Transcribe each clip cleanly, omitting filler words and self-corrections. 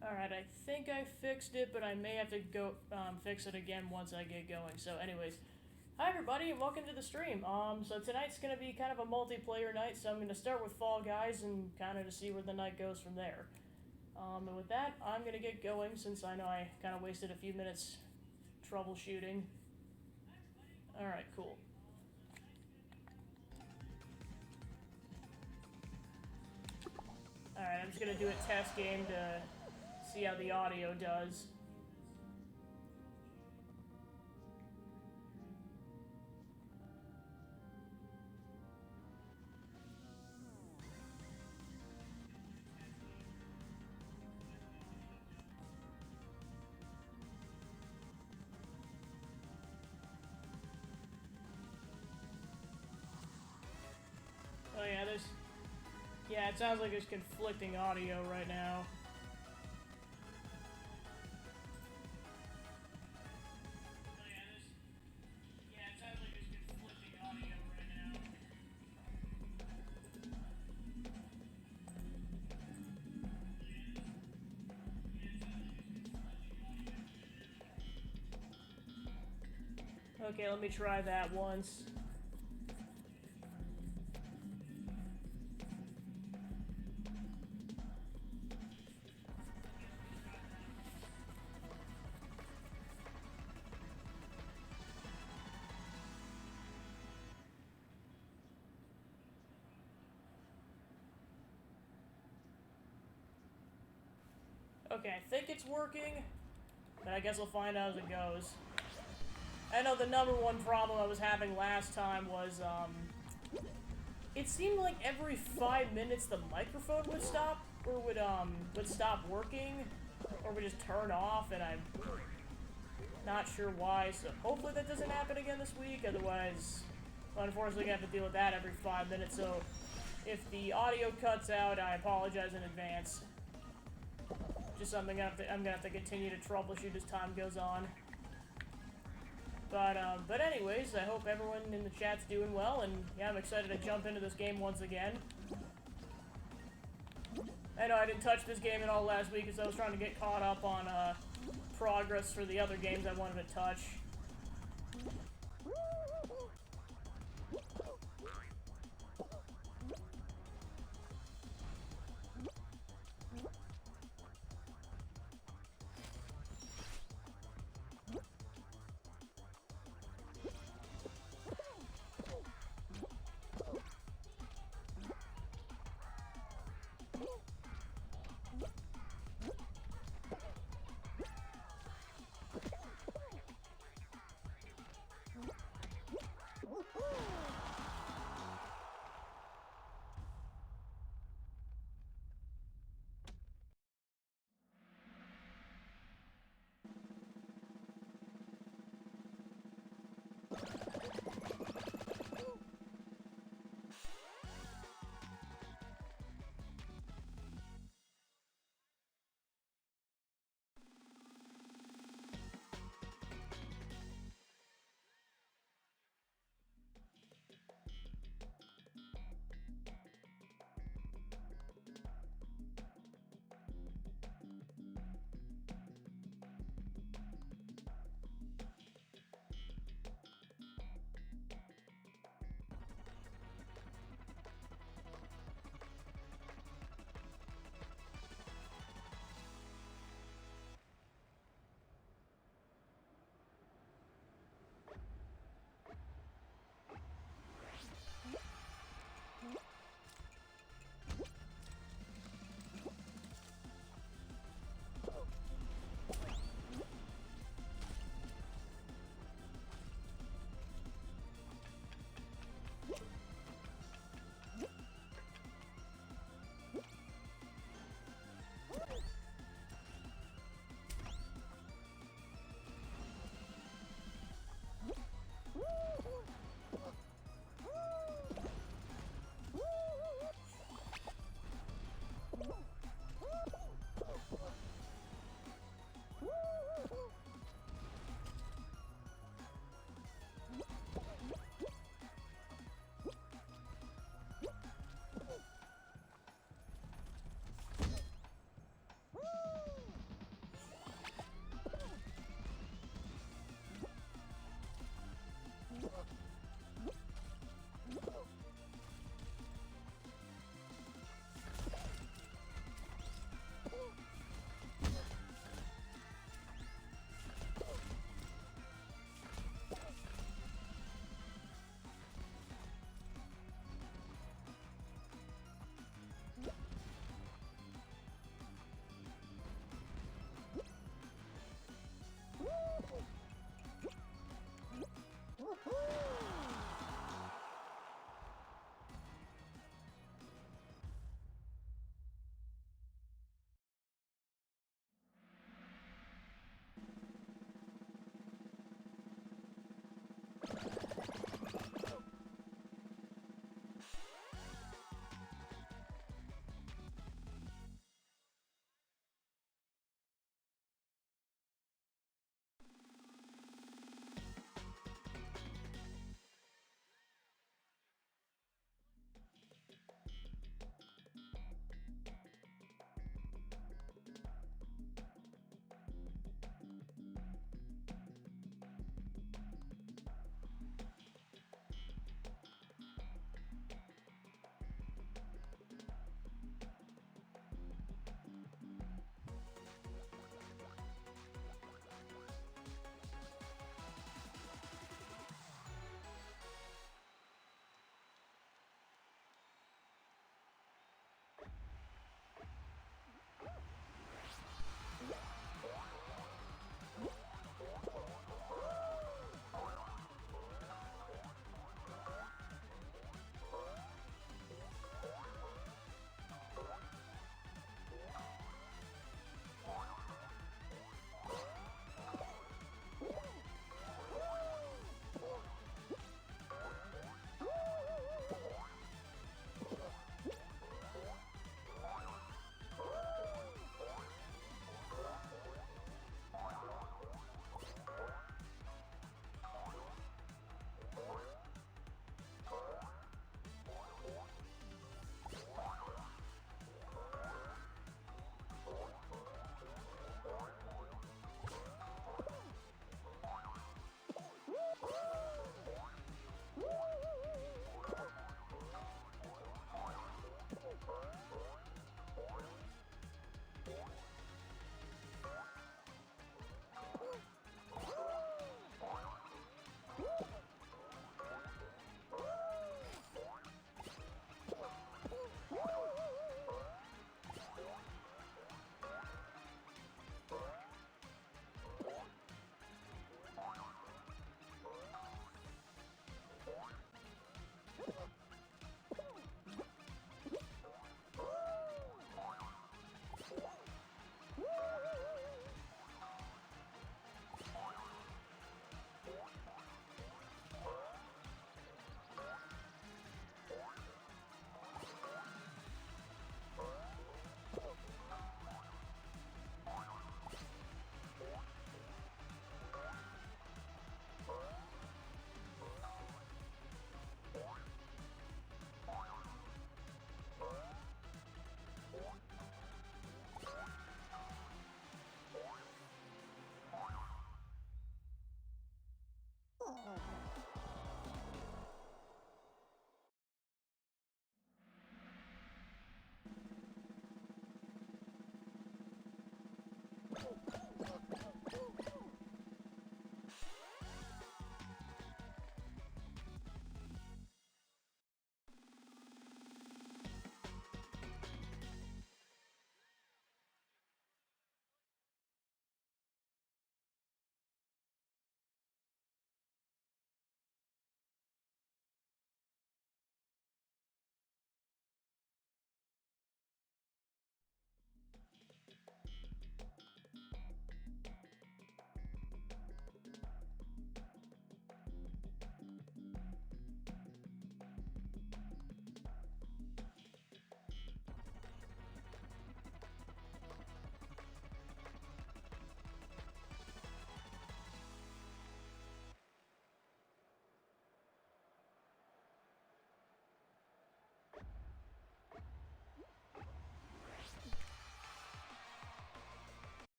Alright, I think I fixed it, but I may have to go fix it again once I get going. So anyways, hi everybody and welcome to the stream. So tonight's going to be kind of a multiplayer night, so I'm going to start with Fall Guys and kind of to see where the night goes from there. And with that, I'm going to get going since I know I kind of wasted a few minutes troubleshooting. Alright, cool. Alright, I'm just going to do a test game to see how the audio does. Oh yeah, yeah, it sounds like there's conflicting audio right now. Okay, let me try that once. Okay, I think it's working, but I guess we'll find out as it goes. I know the number one problem I was having last time was, it seemed like every 5 minutes the microphone would stop, or would stop working, or would just turn off, and I'm not sure why, so hopefully that doesn't happen again this week, otherwise, unfortunately, I'm gonna have to deal with that every 5 minutes, so if the audio cuts out, I apologize in advance. Just something I'm gonna have to continue to troubleshoot as time goes on. But anyways, I hope everyone in the chat's doing well, and yeah, I'm excited to jump into this game once again. I know I didn't touch this game at all last week because I was trying to get caught up on, progress for the other games I wanted to touch.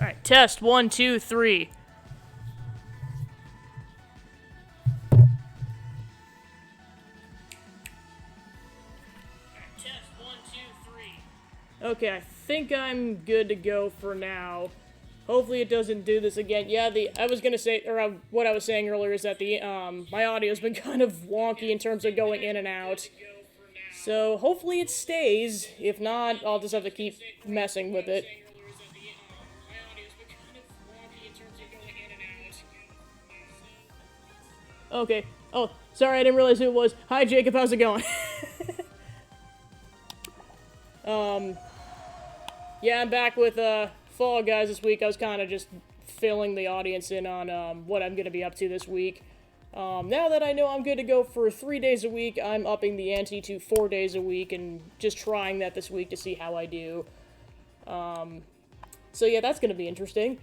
Alright, test 1, 2, 3. Okay, I think I'm good to go for now. Hopefully it doesn't do this again. Yeah, I was gonna say, or what I was saying earlier is that my audio's been kind of wonky in terms of going in and out. So hopefully it stays. If not, I'll just have to keep messing with it. Okay. Oh, sorry, I didn't realize who it was. Hi, Jacob, how's it going? Yeah, I'm back with, Fall Guys this week. I was kind of just filling the audience in on, what I'm gonna be up to this week. Now that I know I'm good to go for 3 days a week, I'm upping the ante to 4 days a week and just trying that this week to see how I do. So yeah, that's gonna be interesting.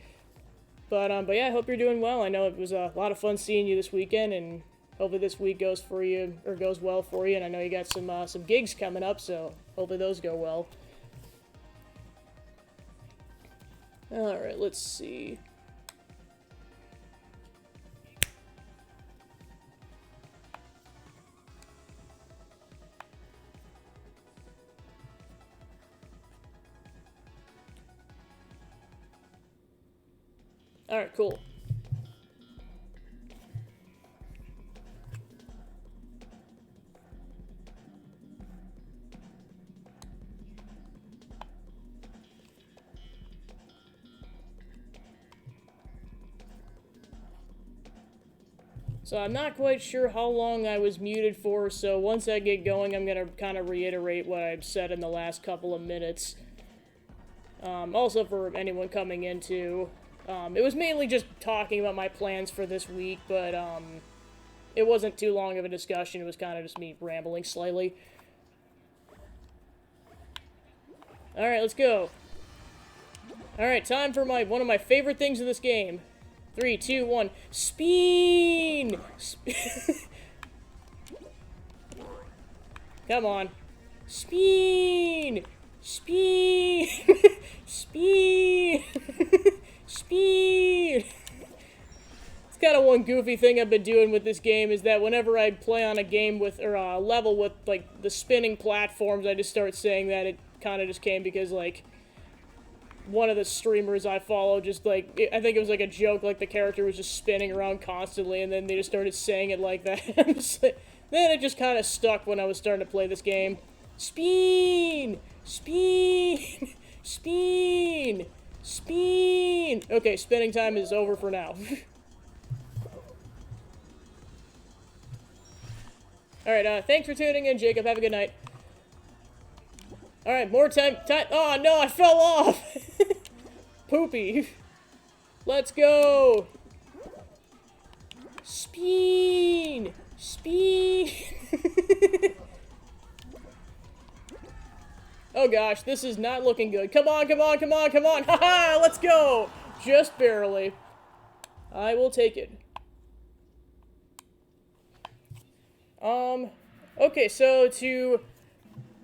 But yeah, I hope you're doing well. I know it was a lot of fun seeing you this weekend, and hopefully this week goes for you, or goes well for you, and I know you got some gigs coming up, so hopefully those go well. Alright, let's see. Alright, cool. So I'm not quite sure how long I was muted for, so once I get going, I'm gonna kind of reiterate what I've said in the last couple of minutes. Also for anyone coming into, it was mainly just talking about my plans for this week, but it wasn't too long of a discussion. It was kind of just me rambling slightly. Alright, let's go. Alright, time for one of my favorite things in this game. 3, 2, 1. Spin! Come on. Spin! Spin! Spin! Spin! It's kind of one goofy thing I've been doing with this game is that whenever I play on a game with, or a level with, like, the spinning platforms, I just start saying that. It kind of just came because, like, one of the streamers I follow just, like, I think it was, like, a joke, like, the character was just spinning around constantly, and then they just started saying it like that. Then it just kind of stuck when I was starting to play this game. Spin! Spin! Spin! Spin! Okay, spinning time is over for now. Alright, thanks for tuning in, Jacob. Have a good night. Alright, more time. Oh, no, I fell off! Poopy. Let's go! Spin! Spin! Oh gosh, this is not looking good. Come on, come on, come on, come on! Haha, let's go! Just barely. I will take it. Okay, so to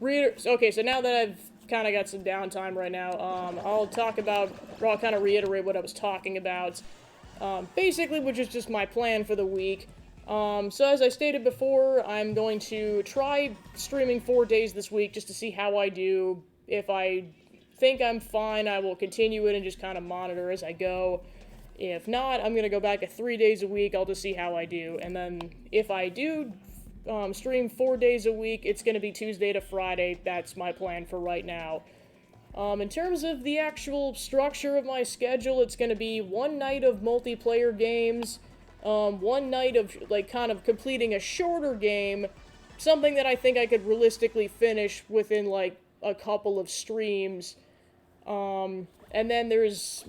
okay, so now that I've kind of got some downtime right now, I'll kind of reiterate what I was talking about. Basically, which is just my plan for the week. So as I stated before, I'm going to try streaming 4 days this week just to see how I do. If I think I'm fine, I will continue it and just kind of monitor as I go. If not, I'm going to go back to 3 days a week. I'll just see how I do. And then if I do stream 4 days a week, it's going to be Tuesday to Friday. That's my plan for right now. In terms of the actual structure of my schedule, it's going to be one night of multiplayer games, one night of, like, kind of completing a shorter game, something that I think I could realistically finish within, like, a couple of streams, and then there's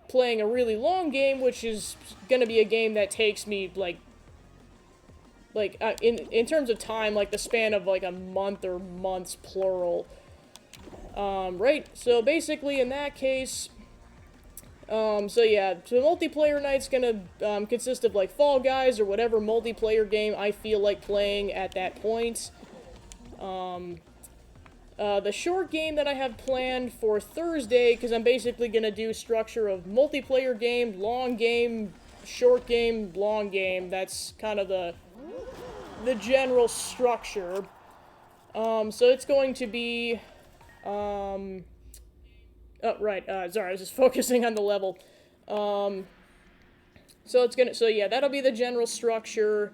playing a really long game, which is going to be a game that takes me, in terms of time, like, the span of, like, a month or months, plural. Right, so basically in that case, so yeah, so multiplayer night's gonna, consist of, like, Fall Guys or whatever multiplayer game I feel like playing at that point. The short game that I have planned for Thursday, because I'm basically gonna do structure of multiplayer game, long game, short game, long game. That's kind of the general structure. So it's going to be, oh, right, sorry, I was just focusing on the level. So yeah, that'll be the general structure.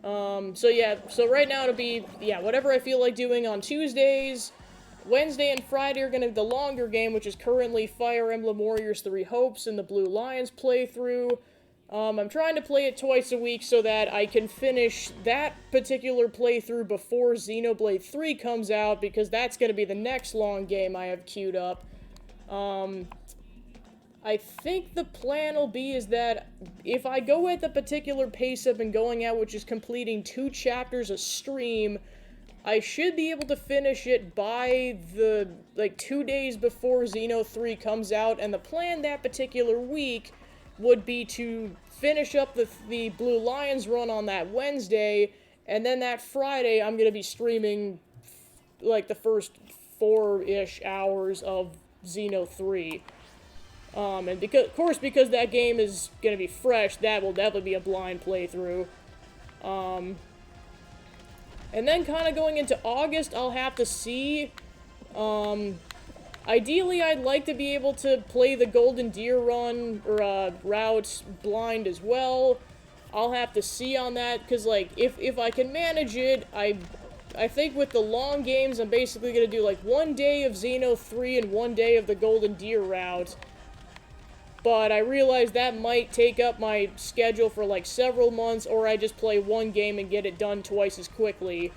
So yeah, so right now it'll be, yeah, whatever I feel like doing on Tuesdays. Wednesday and Friday are gonna be the longer game, which is currently Fire Emblem Warriors 3 Hopes and the Blue Lions playthrough. I'm trying to play it twice a week so that I can finish that particular playthrough before Xenoblade 3 comes out, because that's going to be the next long game I have queued up. I think the plan will be is that if I go at the particular pace I've been going at, which is completing 2 chapters a stream, I should be able to finish it by 2 days before Xeno 3 comes out, and the plan that particular week would be to finish up the Blue Lions run on that Wednesday, and then that Friday I'm going to be streaming, like, the first 4-ish hours of Xeno 3. And because, of course, because that game is going to be fresh, that will definitely be a blind playthrough. And then kind of going into August, I'll have to see. Ideally, I'd like to be able to play the Golden Deer run, or, route blind as well. I'll have to see on that, because, like, if I can manage it, I think with the long games, I'm basically going to do, like, 1 day of Xeno 3 and 1 day of the Golden Deer route. But I realize that might take up my schedule for, like, several months, or I just play one game and get it done twice as quickly.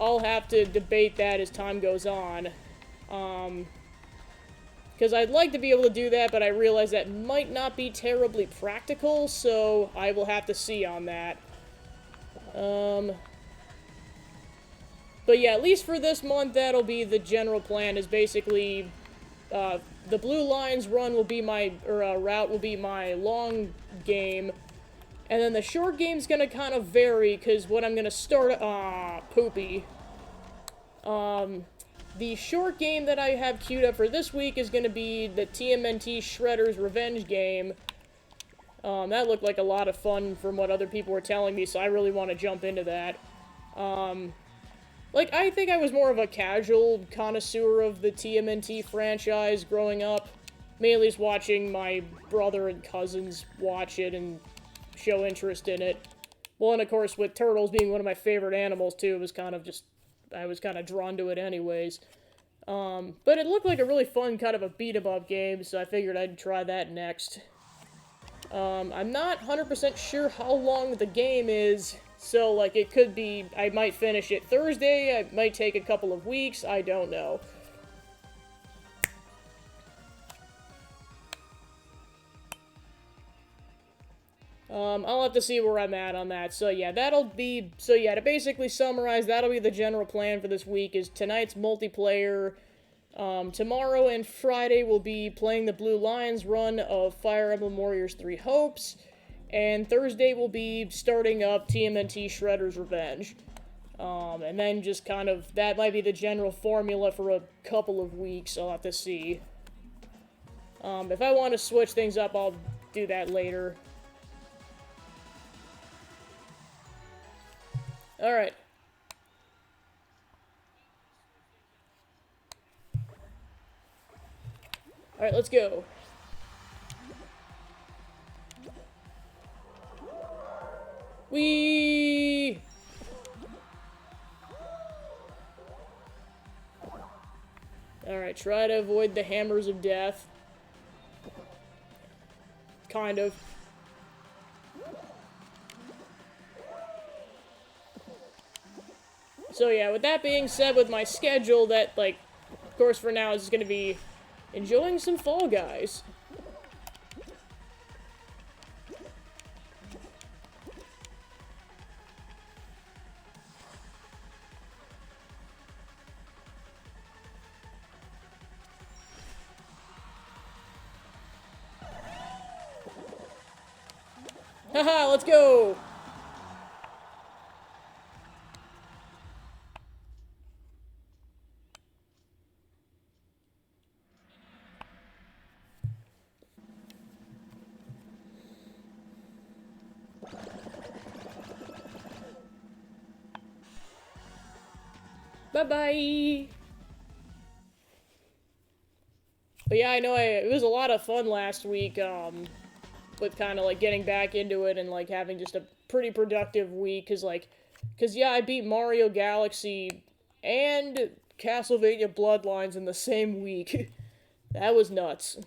I'll have to debate that as time goes on. Because I'd like to be able to do that, but I realize that might not be terribly practical, so I will have to see on that. But yeah, at least for this month, that'll be the general plan, is basically, the Blue Lions run will be my, route will be my long game, and then the short game's gonna kind of vary, because what I'm gonna start, poopy. The short game that I have queued up for this week is going to be the TMNT Shredder's Revenge game. That looked like a lot of fun from what other people were telling me, so I really want to jump into that. Like, I think I was more of a casual connoisseur of the TMNT franchise growing up. Mainly just watching my brother and cousins watch it and show interest in it. Well, and of course, with turtles being one of my favorite animals, too, it was kind of just... I was kind of drawn to it anyways. But it looked like a really fun kind of a beat-em-up game, so I figured I'd try that next. I'm not 100% sure how long the game is, so, like, it could be... I might finish it Thursday, it might take a couple of weeks, I don't know. I'll have to see where I'm at on that. So yeah, to basically summarize, that'll be the general plan for this week, is tonight's multiplayer, Tomorrow and Friday we'll be playing the Blue Lions run of Fire Emblem Warriors 3 Hopes, and Thursday we'll be starting up TMNT Shredder's Revenge. And then just kind of, that might be the general formula for a couple of weeks, I'll have to see. If I want to switch things up, I'll do that later. Alright. Alright, let's go. Whee! Alright, try to avoid the hammers of death. Kind of. So yeah, with that being said, with my schedule, that, like, of course for now is gonna be enjoying some Fall Guys. Haha, let's go! Bye-bye! But yeah, I know it was a lot of fun last week, with kind of, like, getting back into it and, like, having just a pretty productive week, cause yeah, I beat Mario Galaxy and Castlevania Bloodlines in the same week. That was nuts.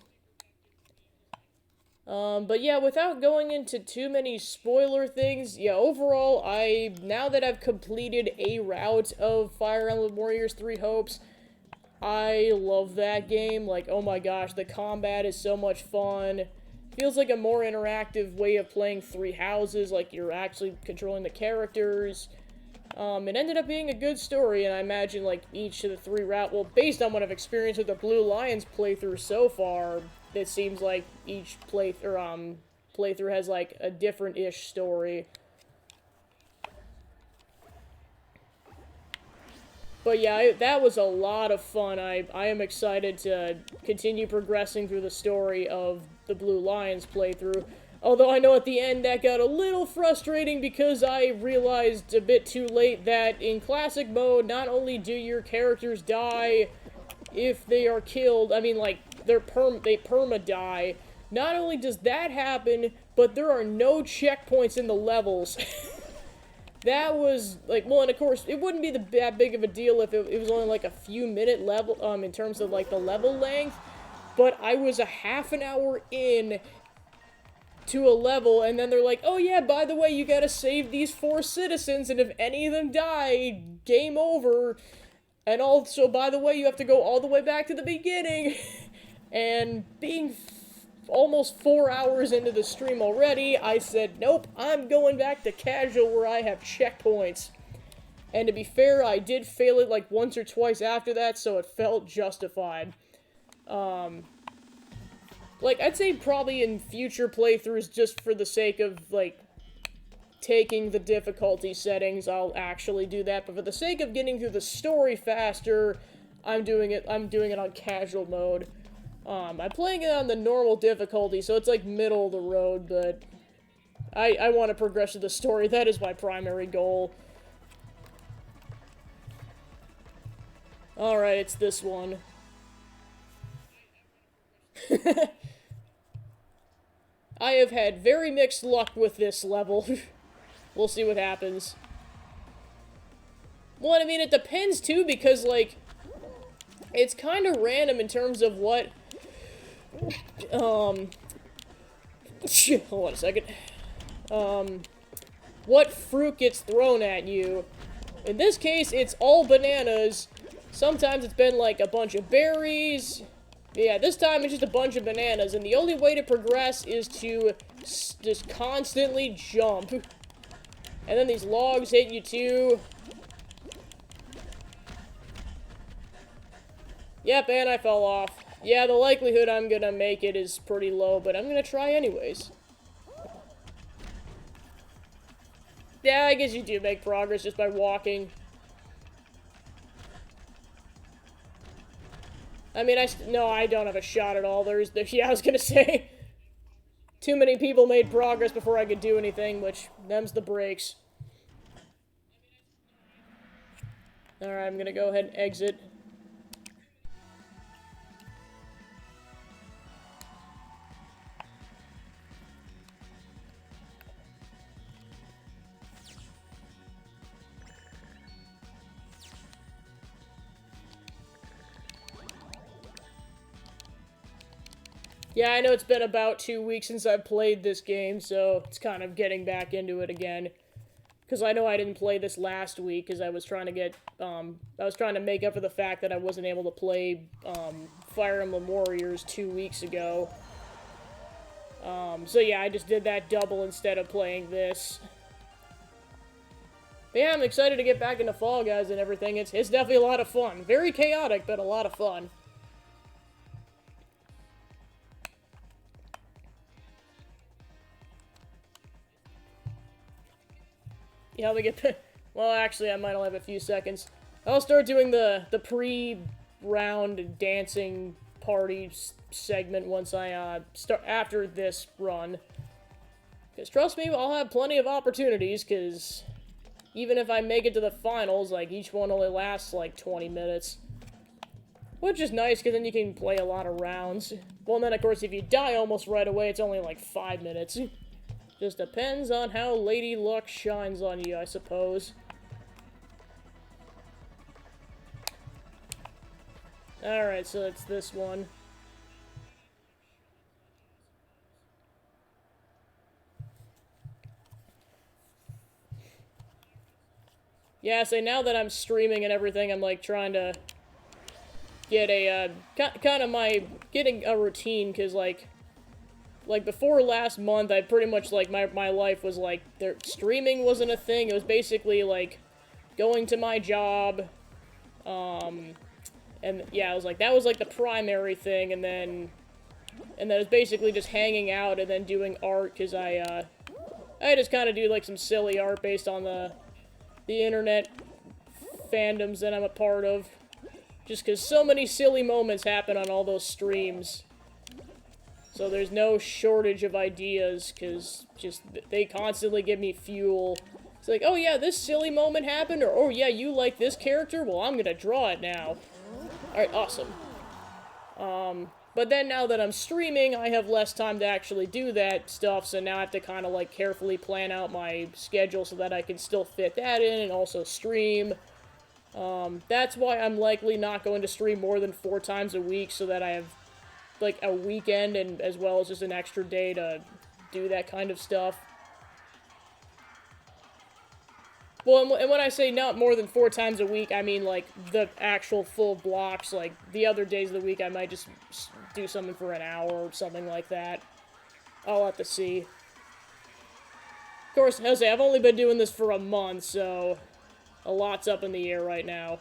But yeah, without going into too many spoiler things, yeah, overall, now that I've completed a route of Fire Emblem Warriors 3 Hopes, I love that game. Like, oh my gosh, the combat is so much fun. Feels like a more interactive way of playing Three Houses, like you're actually controlling the characters. It ended up being a good story, and I imagine, like, each of the three well, based on what I've experienced with the Blue Lions playthrough so far, it seems like each playthrough has, like, a different-ish story. But yeah, that was a lot of fun. I am excited to continue progressing through the story of the Blue Lions playthrough. Although I know at the end that got a little frustrating because I realized a bit too late that in classic mode, not only do your characters die if they are killed, I mean, like, they perma-die. Not only does that happen, but there are no checkpoints in the levels. That was, like, well, and of course, it wouldn't be that big of a deal if it was only, like, a few minute level, in terms of, like, the level length, but I was a half an hour in to a level, and then they're like, oh yeah, by the way, you gotta save these 4 citizens, and if any of them die, game over, and also, by the way, you have to go all the way back to the beginning, and being almost 4 hours into the stream already, I said, nope, I'm going back to casual where I have checkpoints. And to be fair, I did fail it like once or twice after that, so it felt justified. Like, I'd say probably in future playthroughs, just for the sake of, like, taking the difficulty settings, I'll actually do that, but for the sake of getting through the story faster, I'm doing it on casual mode. I'm playing it on the normal difficulty, so it's like middle of the road, but I want to progress to the story. That is my primary goal. Alright, it's this one. I have had very mixed luck with this level. We'll see what happens. Well, I mean, it depends, too, because, like, it's kind of random in terms of what... hold on a second. What fruit gets thrown at you. In this case, it's all bananas. Sometimes it's been, like, a bunch of berries. Yeah, this time it's just a bunch of bananas, and the only way to progress is to just constantly jump. And then these logs hit you, too. Yep, and I fell off. Yeah, the likelihood I'm gonna make it is pretty low, but I'm gonna try anyways. Yeah, I guess you do make progress just by walking. I mean, no, I don't have a shot at all. Yeah, I was gonna say. Too many people made progress before I could do anything, which, them's the breaks. Alright, I'm gonna go ahead and exit. Yeah, I know it's been about 2 weeks since I've played this game, so it's kind of getting back into it again. Because I know I didn't play this last week, because I was trying to I was trying to make up for the fact that I wasn't able to play, Fire Emblem Warriors 2 weeks ago. So yeah, I just did that double instead of playing this. But yeah, I'm excited to get back into Fall Guys and everything. It's definitely a lot of fun. Very chaotic, but a lot of fun. Yeah, let me get... Well, actually, I might only have a few seconds. I'll start doing the pre-round dancing party segment once I start after this run. Because trust me, I'll have plenty of opportunities, because even if I make it to the finals, like, each one only lasts, like, 20 minutes. Which is nice, because then you can play a lot of rounds. Well, and then, of course, if you die almost right away, it's only, like, 5 minutes. Just depends on how Lady Luck shines on you, I suppose. Alright, so it's this one. Yeah, so now that I'm streaming and everything, I'm, like, trying to get a, getting a routine, because, like, before last month, I pretty much, like, my life was, like, streaming wasn't a thing. It was basically, like, going to my job, and, yeah, it was, like, that was, like, the primary thing, and then it was basically just hanging out and then doing art, because I just kind of do, like, some silly art based on the internet fandoms that I'm a part of. Just because so many silly moments happen on all those streams. So there's no shortage of ideas, because just they constantly give me fuel. It's like, oh yeah, this silly moment happened, or oh yeah, you like this character? Well, I'm gonna draw it now. Alright, awesome. But then now that I'm streaming, I have less time to actually do that stuff, so now I have to kind of, like, carefully plan out my schedule so that I can still fit that in and also stream. That's why I'm likely not going to stream more than 4 times a week, so that I have, like, a weekend and as well as just an extra day to do that kind of stuff. Well, and when I say not more than 4 times a week, I mean, like, the actual full blocks. Like, the other days of the week, I might just do something for an hour or something like that. I'll have to see. Of course, as I say, I've only been doing this for a month, so a lot's up in the air right now.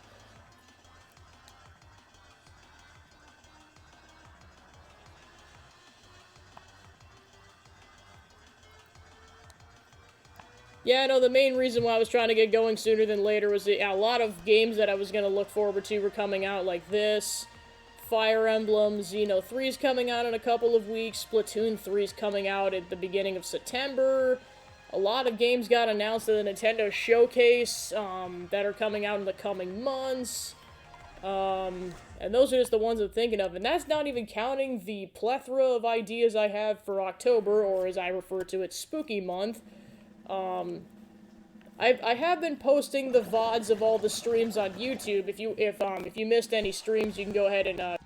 Yeah, no, the main reason why I was trying to get going sooner than later was a lot of games that I was going to look forward to were coming out, like this. Fire Emblem, Xeno 3's coming out in a couple of weeks, Splatoon 3's coming out at the beginning of September. A lot of games got announced at the Nintendo Showcase that are coming out in the coming months. And those are just the ones I'm thinking of, and that's not even counting the plethora of ideas I have for October, or as I refer to it, Spooky Month. I have been posting the VODs of all the streams on YouTube. If you missed any streams, you can go ahead and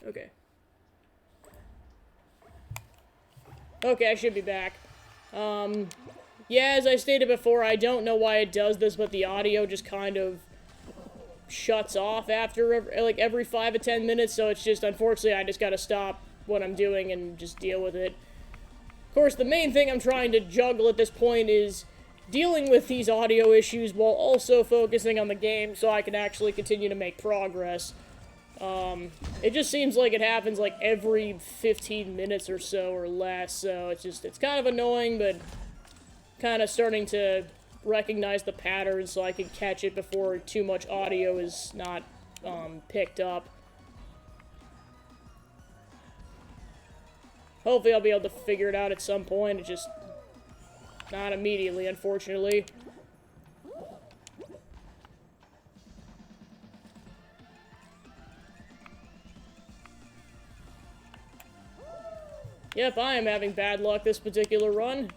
Okay. Okay, I should be back. Yeah, as I stated before, I don't know why it does this, but the audio just kind of shuts off after, every 5 to 10 minutes, so it's just, unfortunately, I just gotta stop what I'm doing and just deal with it. Of course, the main thing I'm trying to juggle at this point is dealing with these audio issues while also focusing on the game so I can actually continue to make progress. It just seems like it happens like every 15 minutes or so or less, so it's kind of annoying, but kind of starting to recognize the patterns so I can catch it before too much audio is not, picked up. Hopefully I'll be able to figure it out at some point, it's just not immediately, unfortunately. Yep, I am having bad luck this particular run.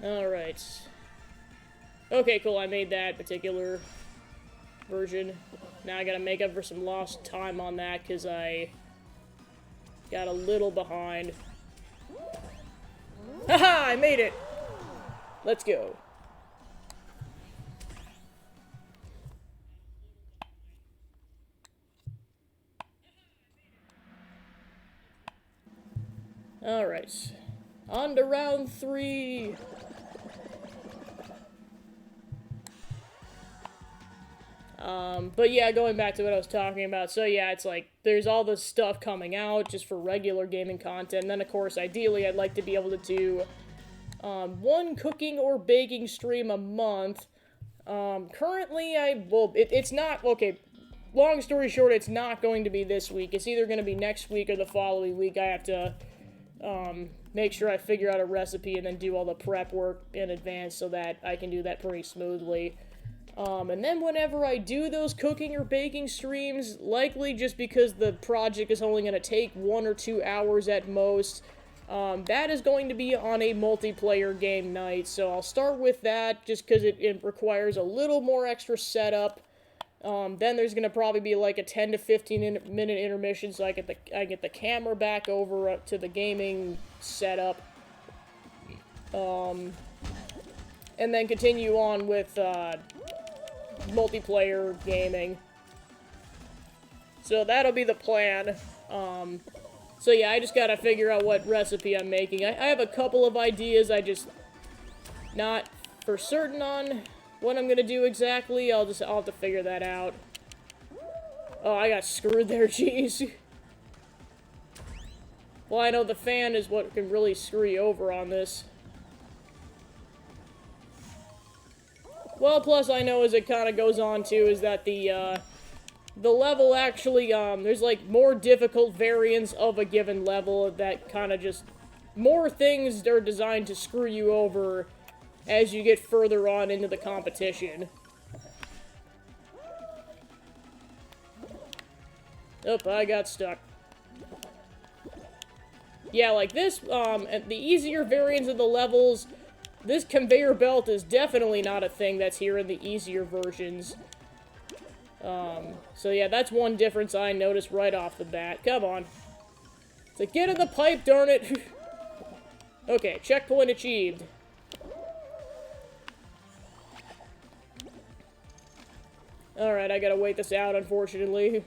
Alright. Okay, cool, I made that particular version. Now I gotta make up for some lost time on that, because I got a little behind. Haha, I made it! Let's go. Alright. On to round 3! But yeah, going back to what I was talking about, so yeah, it's like, there's all this stuff coming out just for regular gaming content, and then of course, ideally, I'd like to be able to do, 1 cooking or baking stream a month. Currently, it's not, okay, long story short, it's not going to be this week, it's either going to be next week or the following week. I have to, make sure I figure out a recipe and then do all the prep work in advance so that I can do that pretty smoothly. And then whenever I do those cooking or baking streams, likely just because the project is only going to take 1 or 2 hours at most, that is going to be on a multiplayer game night, so I'll start with that just because it requires a little more extra setup. Then there's going to probably be like a 10 to 15 minute intermission so I get the camera back over up to the gaming setup. And then continue on with, multiplayer gaming. So that'll be the plan. So yeah, I just gotta figure out what recipe I'm making. I have a couple of ideas, I just not for certain on what I'm gonna do exactly. I'll have to figure that out. Oh, I got screwed there, jeez. Well, I know the fan is what can really screw you over on this. Well, plus I know as it kind of goes on too, is that the level actually, there's like more difficult variants of a given level that kind of just, more things are designed to screw you over as you get further on into the competition. Oh, I got stuck. Yeah, like this, the easier variants of the levels, this conveyor belt is definitely not a thing that's here in the easier versions. So yeah, that's one difference I noticed right off the bat. Come on. It's like, get in the pipe, darn it! Okay, checkpoint achieved. Alright, I gotta wait this out, unfortunately.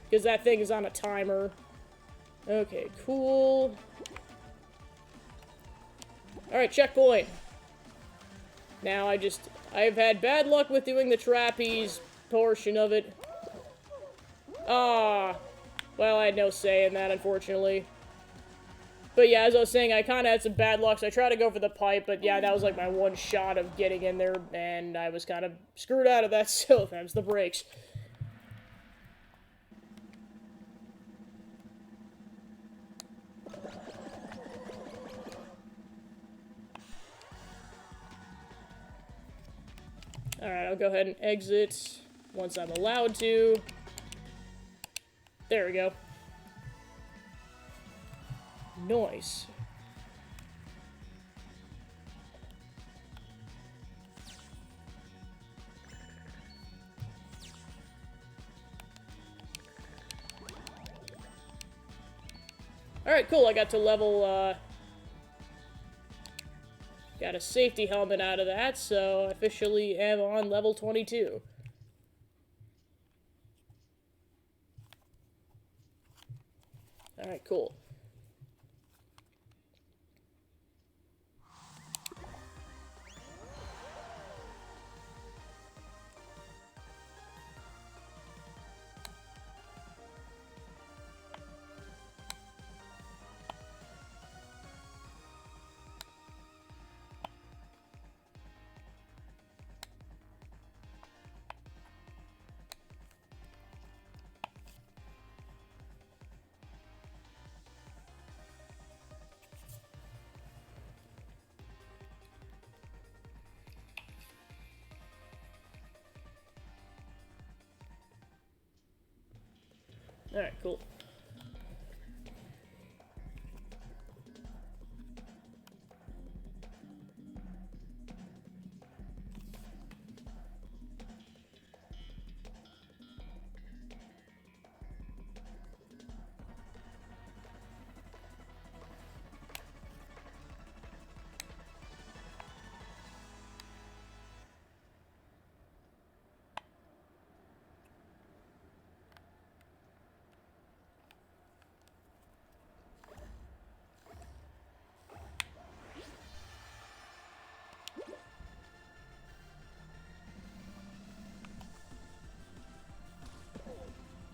Because that thing is on a timer. Okay, cool. Alright, checkpoint. Now I've had bad luck with doing the trapeze portion of it. Ah, well, I had no say in that, unfortunately. But yeah, as I was saying, I kind of had some bad luck, so I tried to go for the pipe, but yeah, that was like my one shot of getting in there, and I was kind of screwed out of that, so that was the brakes. Alright, I'll go ahead and exit once I'm allowed to. There we go. Nice. Alright, cool. I got to level, got a safety helmet out of that, so I officially am on level 22. Alright, cool. Alright, cool.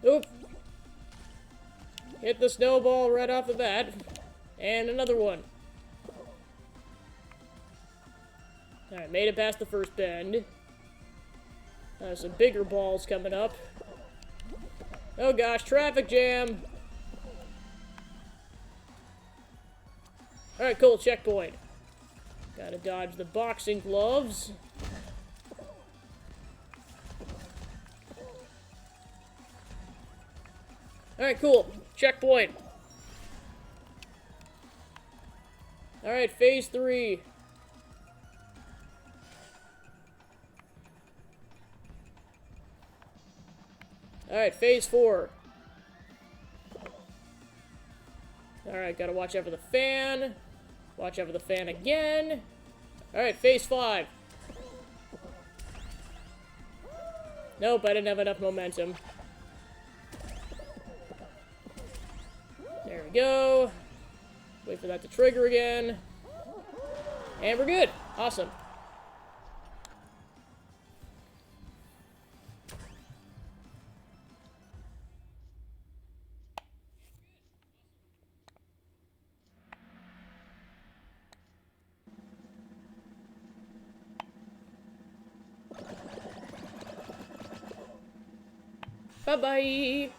Oop! Hit the snowball right off the bat. And another one. Alright, made it past the first bend. Some bigger balls coming up. Oh gosh, traffic jam! Alright, cool, checkpoint. Gotta dodge the boxing gloves. Alright, cool. Checkpoint. Alright, phase 3. Alright, phase 4. Alright, gotta watch out for the fan. Watch out for the fan again. Alright, phase 5. Nope, I didn't have enough momentum. There we go. Wait for that to trigger again. And we're good. Awesome. Bye-bye.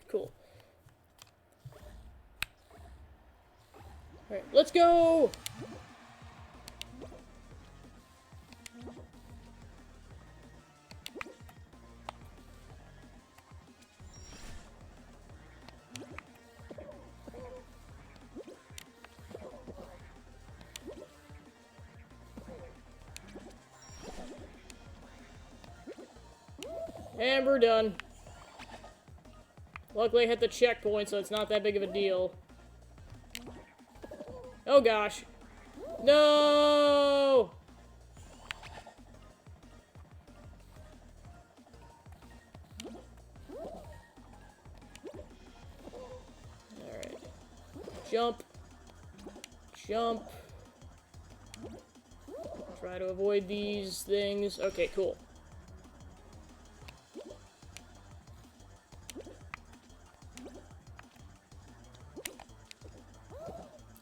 Cool. Alright, let's go! And we're done. Luckily I hit the checkpoint, so it's not that big of a deal. Oh gosh. No! Alright. Jump. Jump. Try to avoid these things. Okay, cool.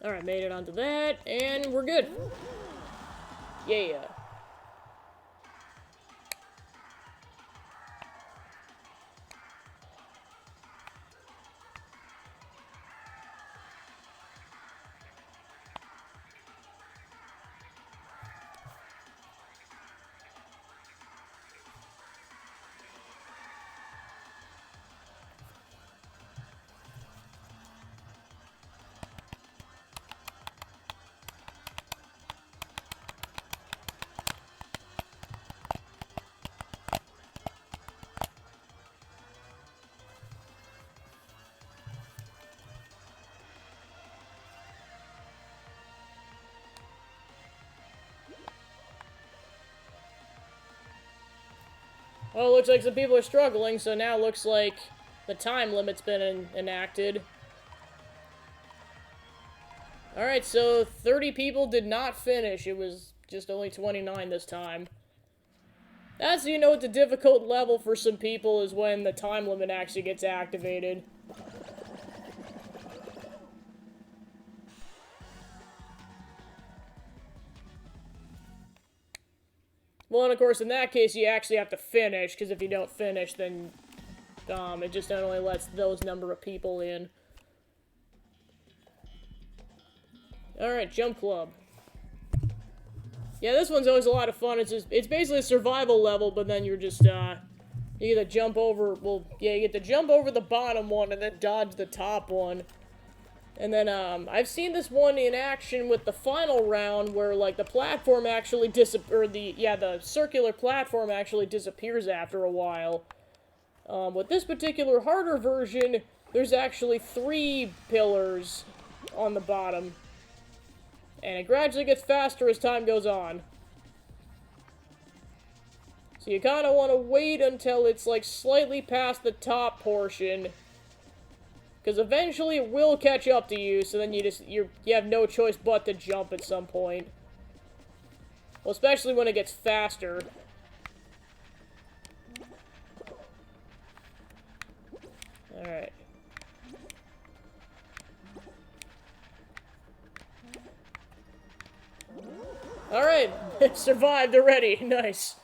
Alright, made it onto that, and we're good. Yeah. Well, it looks like some people are struggling, so now it looks like the time limit's been enacted. Alright, so 30 people did not finish. It was just only 29 this time. That's, you know, what the difficult level for some people is when the time limit actually gets activated. Well, and of course, in that case, you actually have to finish, because if you don't finish, then it just not only lets those number of people in. Alright, Jump Club. Yeah, this one's always a lot of fun. It's basically a survival level, but then you're just, you get to jump over, well, yeah, you get to jump over the bottom one and then dodge the top one. And then, I've seen this one in action with the final round where, like, the platform actually the circular platform actually disappears after a while. With this particular harder version, there's actually 3 pillars on the bottom. And it gradually gets faster as time goes on. So you kind of want to wait until it's, like, slightly past the top portion. Because eventually it will catch up to you, so then you have no choice but to jump at some point. Well, especially when it gets faster. Alright. Alright, it survived already. Nice.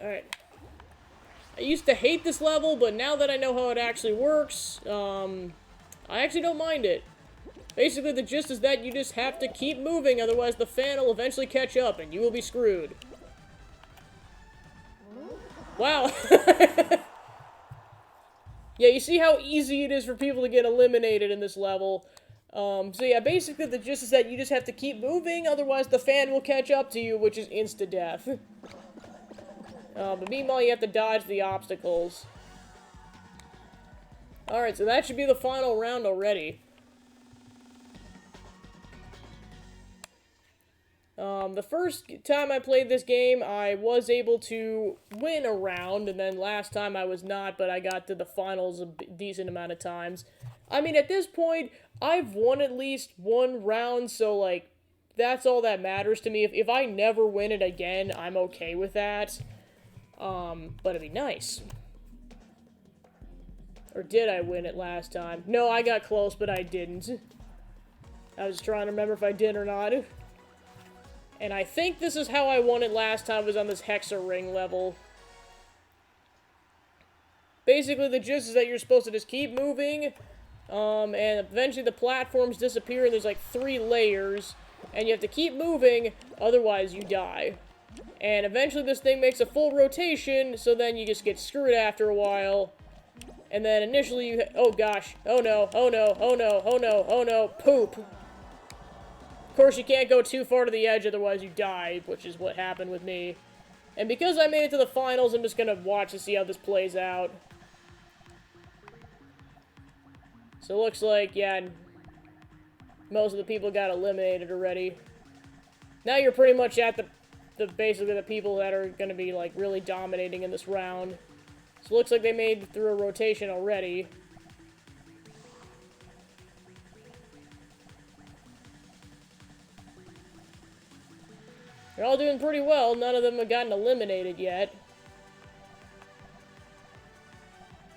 Alright. I used to hate this level, but now that I know how it actually works, I actually don't mind it. Basically, the gist is that you just have to keep moving, otherwise the fan will eventually catch up, and you will be screwed. Wow. Yeah, you see how easy it is for people to get eliminated in this level. So yeah, basically the gist is that you just have to keep moving, otherwise the fan will catch up to you, which is insta-death. But meanwhile, you have to dodge the obstacles. Alright, so that should be the final round already. The first time I played this game, I was able to win a round, and then last time I was not, but I got to the finals a decent amount of times. I mean, at this point, I've won at least one round, so, like, that's all that matters to me. If I never win it again, I'm okay with that. But it'd be nice. Or did I win it last time? No, I got close, but I didn't. I was trying to remember if I did or not. And I think this is how I won it last time, was on this Hexa Ring level. Basically, the gist is that you're supposed to just keep moving, and eventually the platforms disappear, and there's like 3 layers, and you have to keep moving, otherwise you die. And eventually this thing makes a full rotation, so then you just get screwed after a while. And then initially you... Oh gosh. Oh no. Oh no. Oh no. Oh no. Oh no. Poop. Of course you can't go too far to the edge, otherwise you die, which is what happened with me. And because I made it to the finals, I'm just gonna watch to see how this plays out. So it looks like, yeah, most of the people got eliminated already. Now you're pretty much at the basically the people that are gonna be, like, really dominating in this round. So it looks like they made it through a rotation already. They're all doing pretty well. None of them have gotten eliminated yet.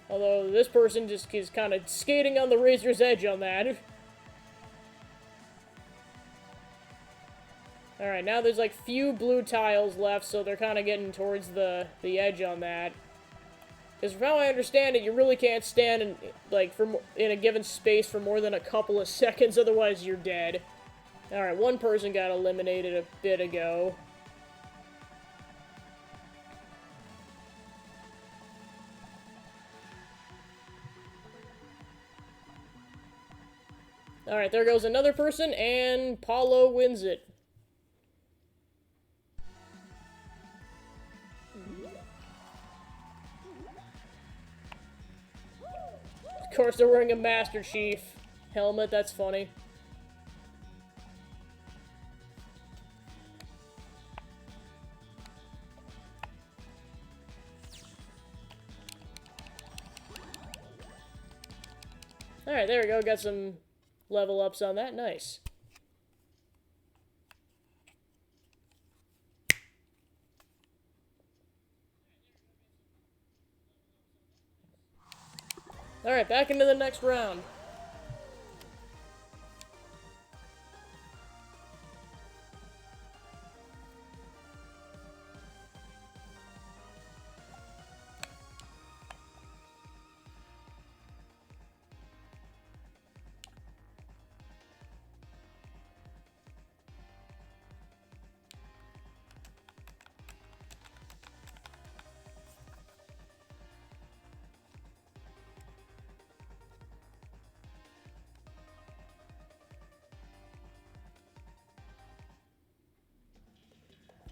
Although this person just is kind of skating on the razor's edge on that. Alright, now there's like few blue tiles left, so they're kind of getting towards the edge on that. Because from how I understand it, you really can't stand in, like, in a given space for more than a couple of seconds, otherwise you're dead. Alright, one person got eliminated a bit ago. Alright, there goes another person, and Paulo wins it. Of course, they're wearing a Master Chief helmet, that's funny. Alright, there we go, got some level ups on that, nice. Alright, back into the next round.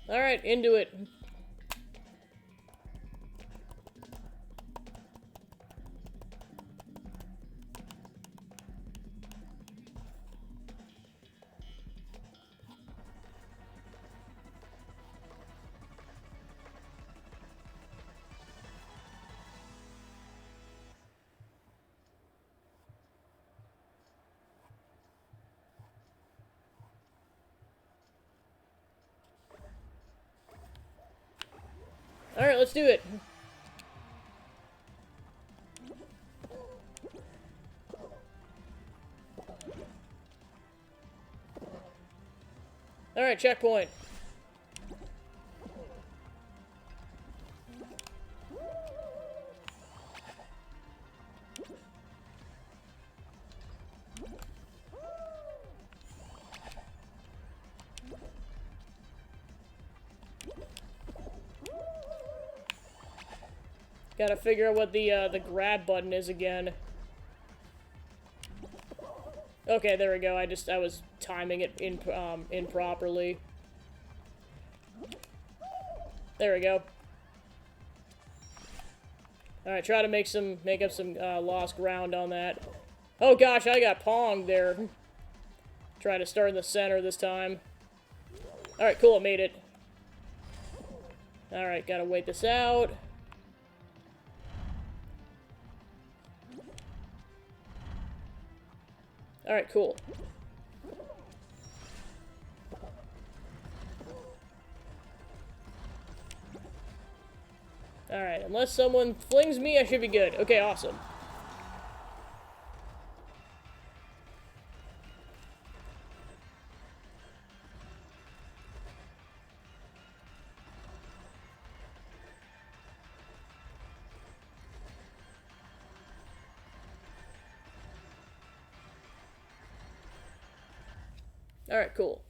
Alright, into it. Alright, let's do it. Alright, checkpoint. Gotta figure out what the grab button is again. Okay, there we go. I was timing it improperly. There we go. Alright, try to make up some lost ground on that. Oh gosh, I got ponged there. Try to start in the center this time. Alright, cool, I made it. Alright, gotta wait this out. Alright, cool. Alright, unless someone flings me, I should be good. Okay, awesome. Alright, cool.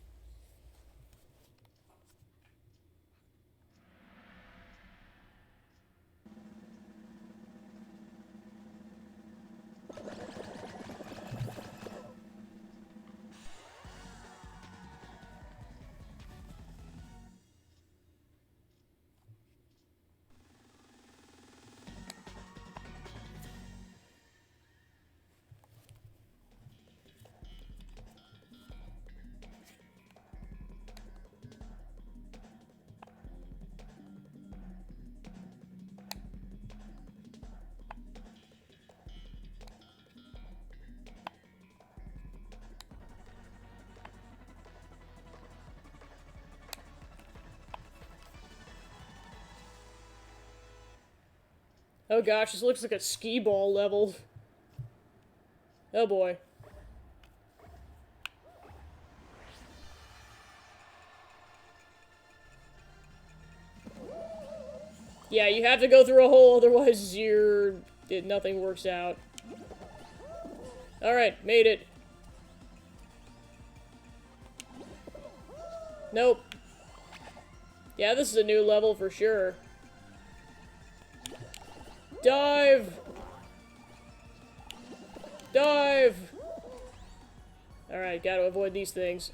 Oh gosh, this looks like a skee ball level. Oh boy. Yeah, you have to go through a hole, otherwise nothing works out. Alright, made it. Nope. Yeah, this is a new level for sure. Dive! Dive! Alright, gotta avoid these things.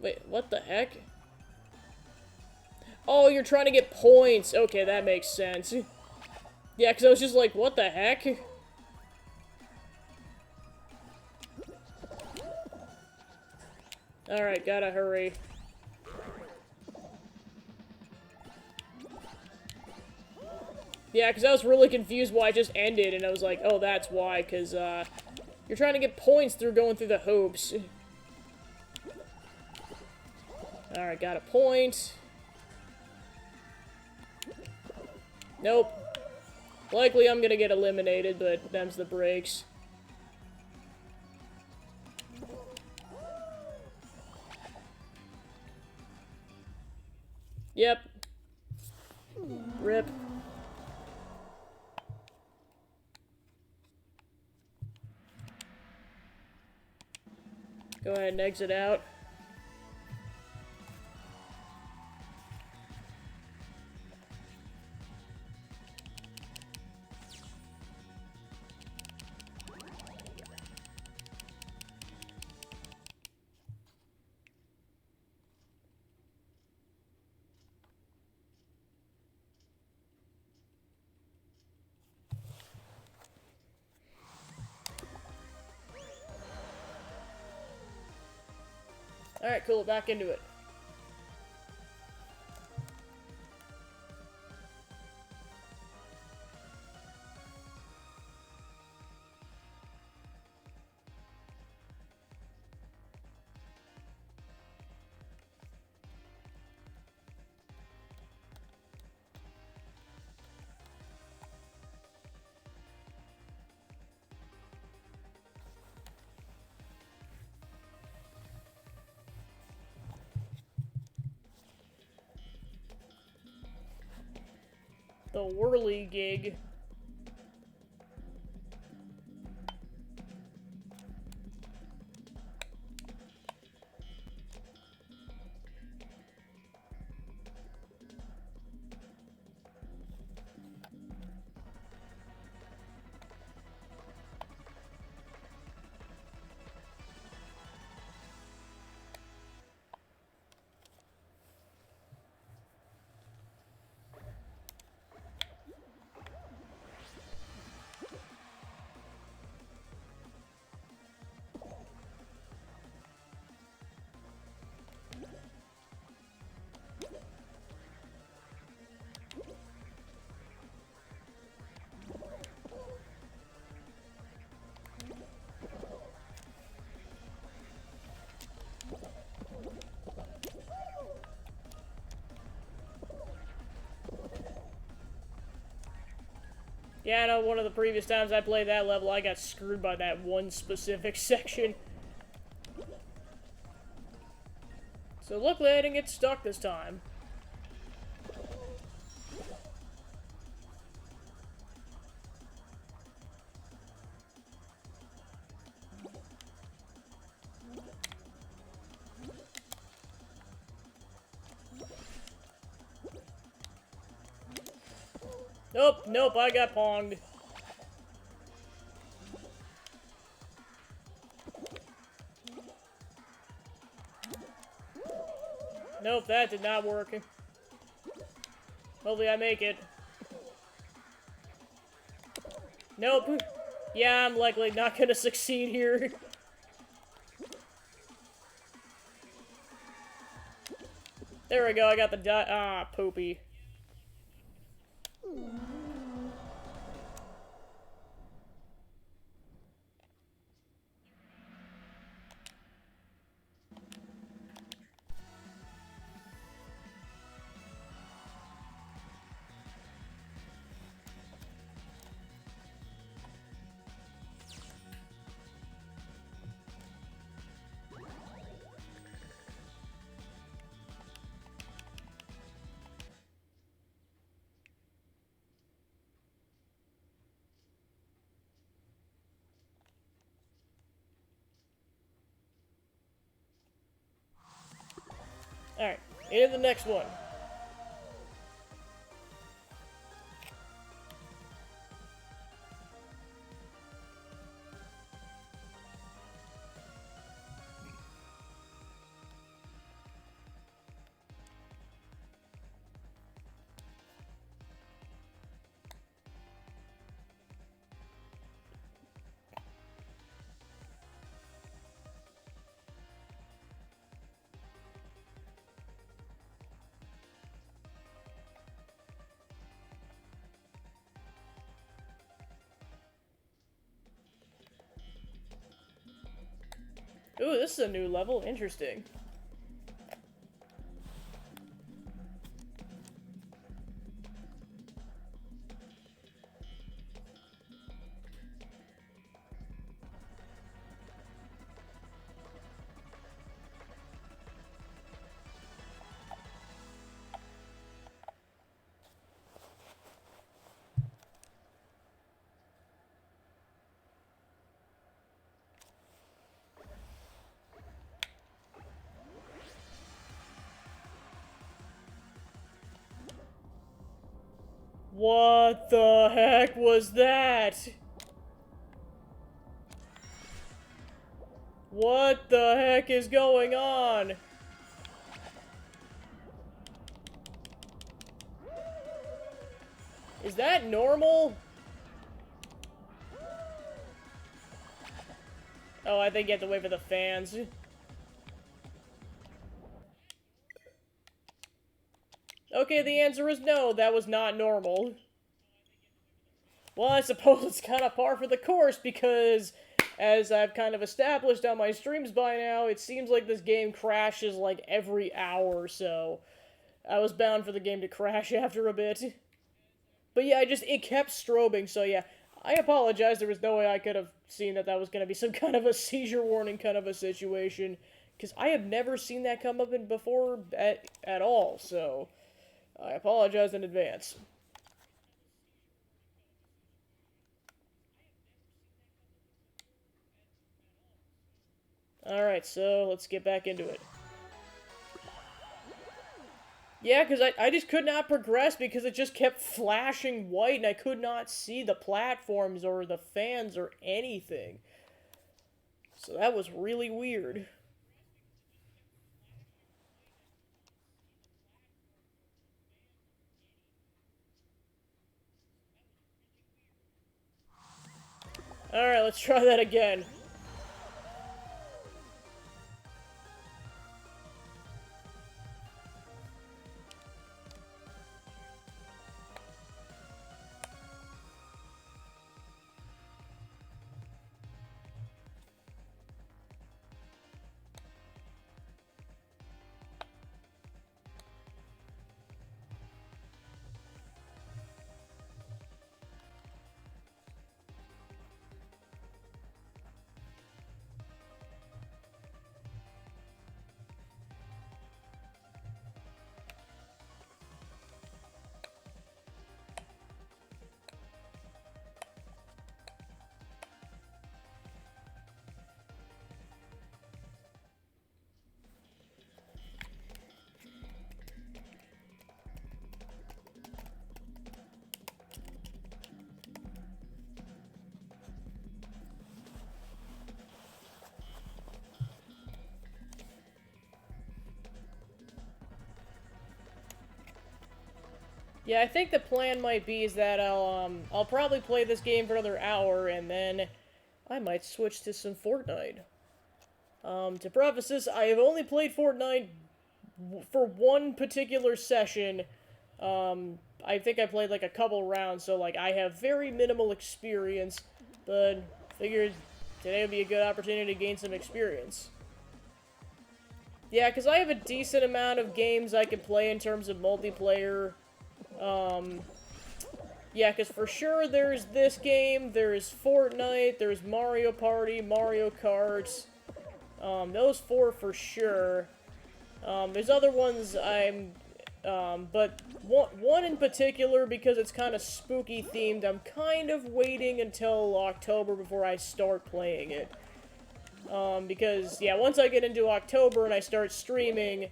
Wait, what the heck? Oh, you're trying to get points! Okay, that makes sense. Yeah, because I was just like, what the heck? Alright, gotta hurry. Yeah, because I was really confused why it just ended, and I was like, oh, that's why, because, you're trying to get points through going through the hoops. Alright, got a point. Nope. Likely I'm gonna get eliminated, but them's the breaks. Yep. Rip. Go ahead and exit out. Alright, cool, back into it. The whirly gig. Yeah, I know one of the previous times I played that level, I got screwed by that one specific section. So luckily I didn't get stuck this time. Nope, nope, I got ponged. Nope, that did not work. Hopefully I make it. Nope. Yeah, I'm likely not gonna succeed here. There we go, I got the poopy. Alright, into the next one. Ooh, this is a new level. Interesting. What the heck was that? What the heck is going on? Is that normal? Oh, I think you have to wait for the fans. Okay, the answer is no, that was not normal. Well, I suppose it's kind of par for the course, because as I've kind of established on my streams by now, it seems like this game crashes like every hour or so. I was bound for the game to crash after a bit. But yeah, it kept strobing, so yeah. I apologize, there was no way I could have seen that was going to be some kind of a seizure warning kind of a situation, because I have never seen that come up in before at all, so I apologize in advance. Alright, so let's get back into it. Yeah, because I just could not progress because it just kept flashing white and I could not see the platforms or the fans or anything. So that was really weird. Alright, let's try that again. Yeah, I think the plan might be is that I'll probably play this game for another hour, and then I might switch to some Fortnite. To preface this, I have only played Fortnite for one particular session. I think I played like a couple rounds, so like I have very minimal experience, but figured today would be a good opportunity to gain some experience. Yeah, because I have a decent amount of games I can play in terms of multiplayer. Yeah, because for sure there's this game, there's Fortnite, there's Mario Party, Mario Kart, those four for sure. There's other ones but one in particular, because it's kind of spooky themed, I'm kind of waiting until October before I start playing it. Because, yeah, once I get into October and I start streaming,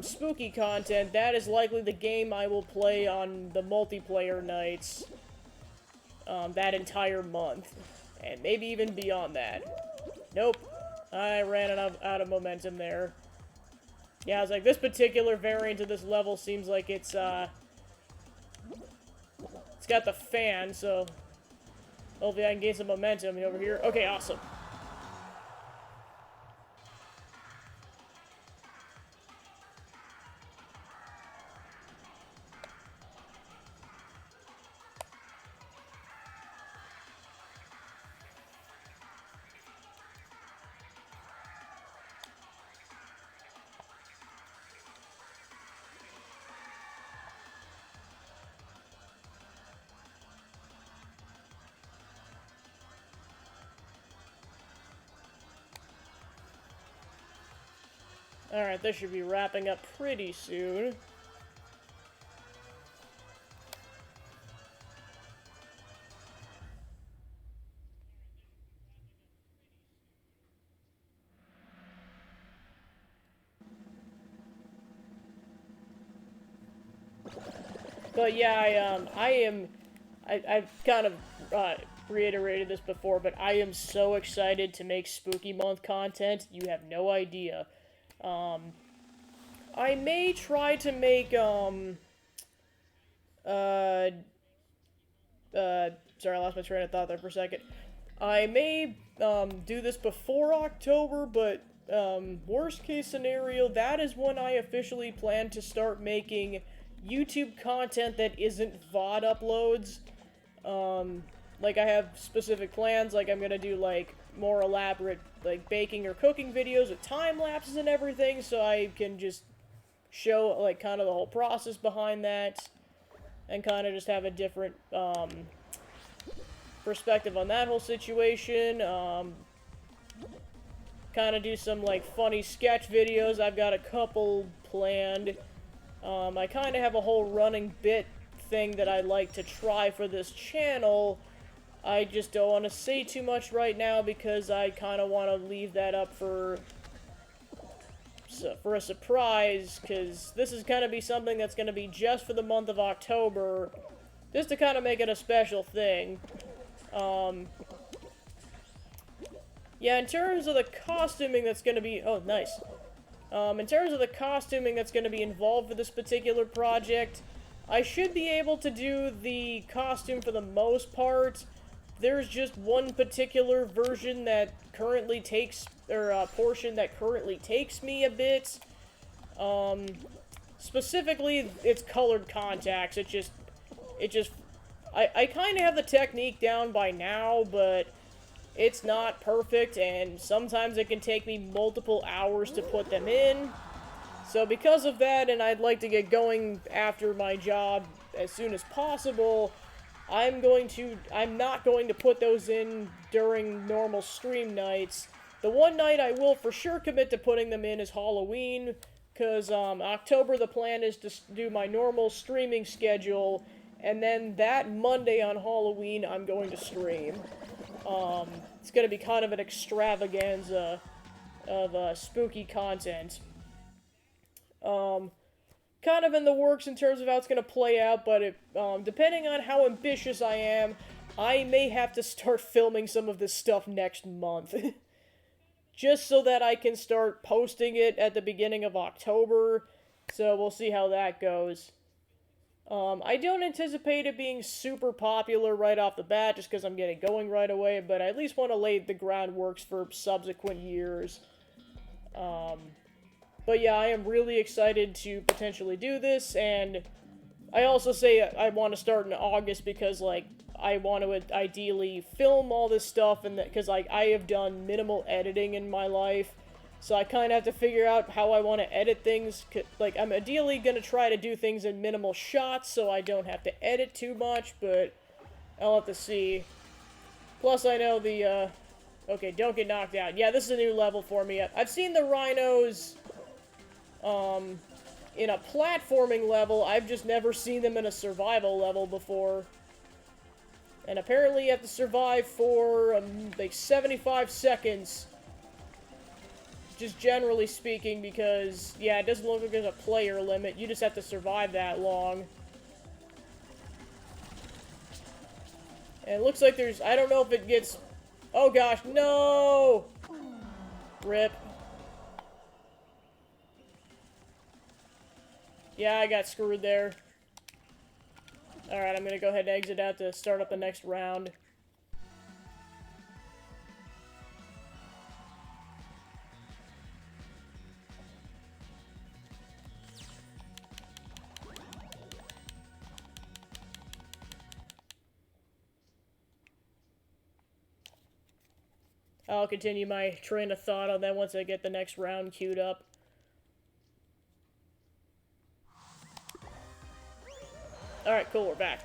spooky content, that is likely the game I will play on the multiplayer nights that entire month. And maybe even beyond that. Nope. I ran out of momentum there. Yeah, I was like, this particular variant of this level seems like it's got the fan, so hopefully I can gain some momentum over here. Okay, awesome. Alright, this should be wrapping up pretty soon. But yeah, I've kind of reiterated this before, but I am so excited to make Spooky Month content. You have no idea. I may try to make, sorry, I lost my train of thought there for a second. I may, do this before October, but, worst case scenario, that is when I officially plan to start making YouTube content that isn't VOD uploads. Like, I have specific plans, like, I'm gonna do, like, more elaborate, like, baking or cooking videos with time-lapses and everything, so I can just show, like, kind of the whole process behind that, and kind of just have a different, perspective on that whole situation. Kind of do some, like, funny sketch videos. I've got a couple planned. I kind of have a whole running bit thing that I'd like to try for this channel. I just don't want to say too much right now because I kind of want to leave that up for a surprise, because this is going to be something that's going to be just for the month of October, just to kind of make it a special thing. Yeah, in terms of the costuming that's going to be... Oh, nice. In terms of the costuming that's going to be involved for this particular project, I should be able to do the costume for the most part. There's just one particular version that currently takes, or a portion that currently takes me a bit. Specifically, it's colored contacts. I kind of have the technique down by now, but it's not perfect, and sometimes it can take me multiple hours to put them in. So because of that, and I'd like to get going after my job as soon as possible, I'm not going to put those in during normal stream nights. The one night I will for sure commit to putting them in is Halloween, because October the plan is to do my normal streaming schedule, and then that Monday on Halloween I'm going to stream. It's going to be kind of an extravaganza of spooky content. Kind of in the works in terms of how it's going to play out, but depending on how ambitious I am, I may have to start filming some of this stuff next month. Just so that I can start posting it at the beginning of October, so we'll see how that goes. I don't anticipate it being super popular right off the bat, just because I'm getting going right away, but I at least want to lay the groundworks for subsequent years. But yeah, I am really excited to potentially do this, and I also say I want to start in August because, like, I want to ideally film all this stuff, and because, like, I have done minimal editing in my life, so I kind of have to figure out how I want to edit things. Like, I'm ideally going to try to do things in minimal shots so I don't have to edit too much, but I'll have to see. Plus, I know the, okay, don't get knocked out. Yeah, this is a new level for me. I've seen the rhinos in a platforming level. I've just never seen them in a survival level before. And apparently you have to survive for, like, 75 seconds just generally speaking, because, yeah, it doesn't look like there's a player limit. You just have to survive that long. And it looks like there's... I don't know if it gets... Oh, gosh, no! Rip. Yeah, I got screwed there. Alright, I'm gonna go ahead and exit out to start up the next round. I'll continue my train of thought on that once I get the next round queued up. Alright, cool, we're back.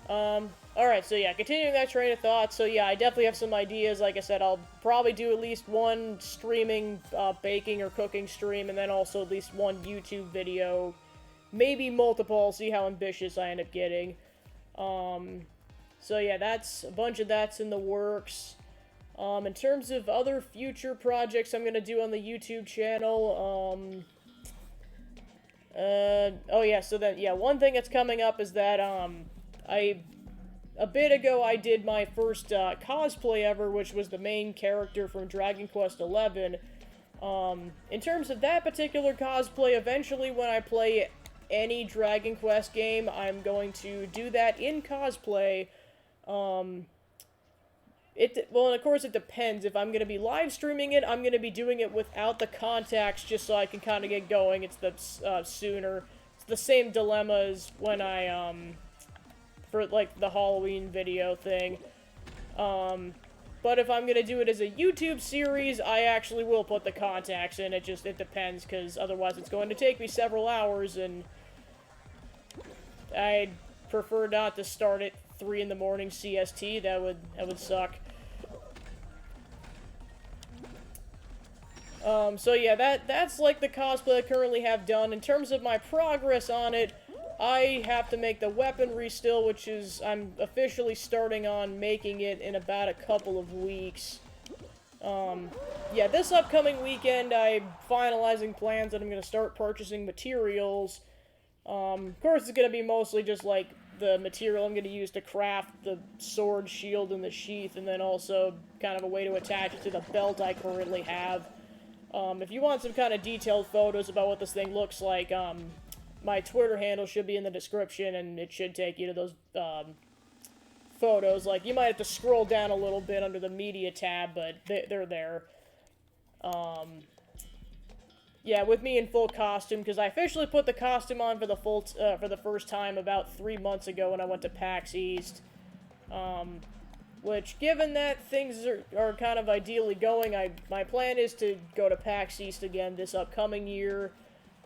Alright, so yeah, continuing that train of thought, so yeah, I definitely have some ideas. Like I said, I'll probably do at least one streaming, baking or cooking stream, and then also at least one YouTube video. Maybe multiple, I'll see how ambitious I end up getting. So yeah, that's, a bunch of that's in the works. In terms of other future projects I'm gonna do on the YouTube channel, oh yeah, so then, yeah, one thing that's coming up is that, a bit ago I did my first, cosplay ever, which was the main character from Dragon Quest XI. In terms of that particular cosplay, eventually when I play any Dragon Quest game, I'm going to do that in cosplay. Well, and of course it depends. If I'm going to be live streaming it, I'm going to be doing it without the contacts just so I can kind of get going. It's the, sooner. It's the same dilemma as when I, for, like, the Halloween video thing. But if I'm going to do it as a YouTube series, I actually will put the contacts in. It depends, because otherwise it's going to take me several hours, and I'd prefer not to start at 3 in the morning CST. That would suck. So yeah, that's like the cosplay I currently have done. In terms of my progress on it, I have to make the weaponry still, which is, I'm officially starting on making it in about a couple of weeks. Yeah, this upcoming weekend, I'm finalizing plans that I'm going to start purchasing materials. Of course, it's going to be mostly just, like, the material I'm going to use to craft the sword, shield, and the sheath, and then also kind of a way to attach it to the belt I currently have. If you want some kind of detailed photos about what this thing looks like, my Twitter handle should be in the description, and it should take you to those, photos. Like, you might have to scroll down a little bit under the media tab, but they're there. Yeah, with me in full costume, because I officially put the costume on for the first time about 3 months ago when I went to PAX East. Which, given that things are kind of ideally going, my plan is to go to PAX East again this upcoming year.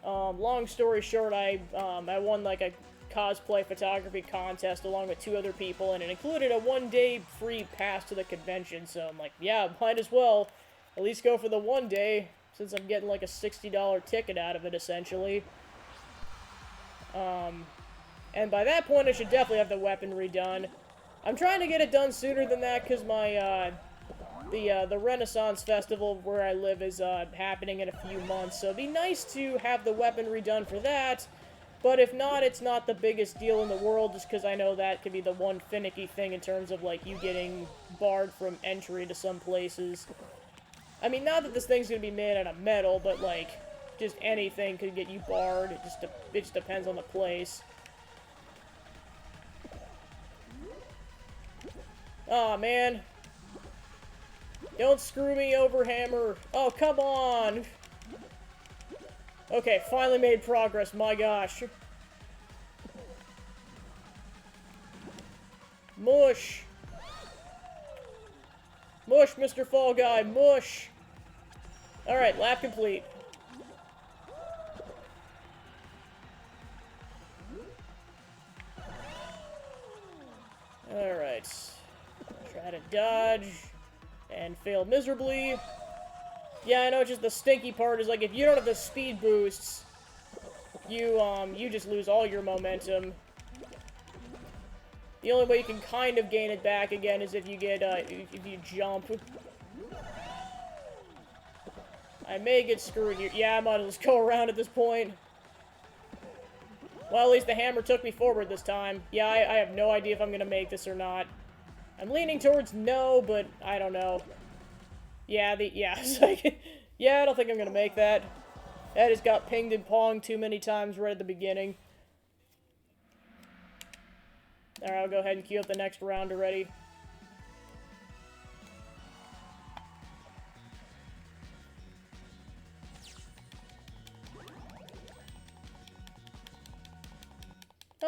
Long story short, I won, like, a cosplay photography contest along with 2 other people, and it included a 1-day free pass to the convention, so I'm like, yeah, might as well at least go for the 1 day, since I'm getting, like, a $60 ticket out of it, essentially. And by that point, I should definitely have the weaponry done. I'm trying to get it done sooner than that, because my, the Renaissance Festival where I live is, happening in a few months, so it'd be nice to have the weaponry done for that, but if not, it's not the biggest deal in the world, just because I know that could be the one finicky thing in terms of, like, you getting barred from entry to some places. I mean, not that this thing's gonna be made out of metal, but, like, just anything could get you barred. It just depends on the place. Aw, man. Don't screw me over, Hammer. Oh, come on. Okay, finally made progress, my gosh. Mush. Mush, Mr. Fall Guy, mush! Alright, lap complete. Alright. Try to dodge. And fail miserably. Yeah, I know, just the stinky part is, like, if you don't have the speed boosts, you just lose all your momentum. The only way you can kind of gain it back again is if you get, if you jump. I may get screwed here. Yeah, I might as well go around at this point. Well, at least the hammer took me forward this time. Yeah, I have no idea if I'm gonna make this or not. I'm leaning towards no, but I don't know. Yeah, it's like, yeah, I don't think I'm gonna make that. That just got pinged and ponged too many times right at the beginning. Alright, I'll go ahead and queue up the next round already.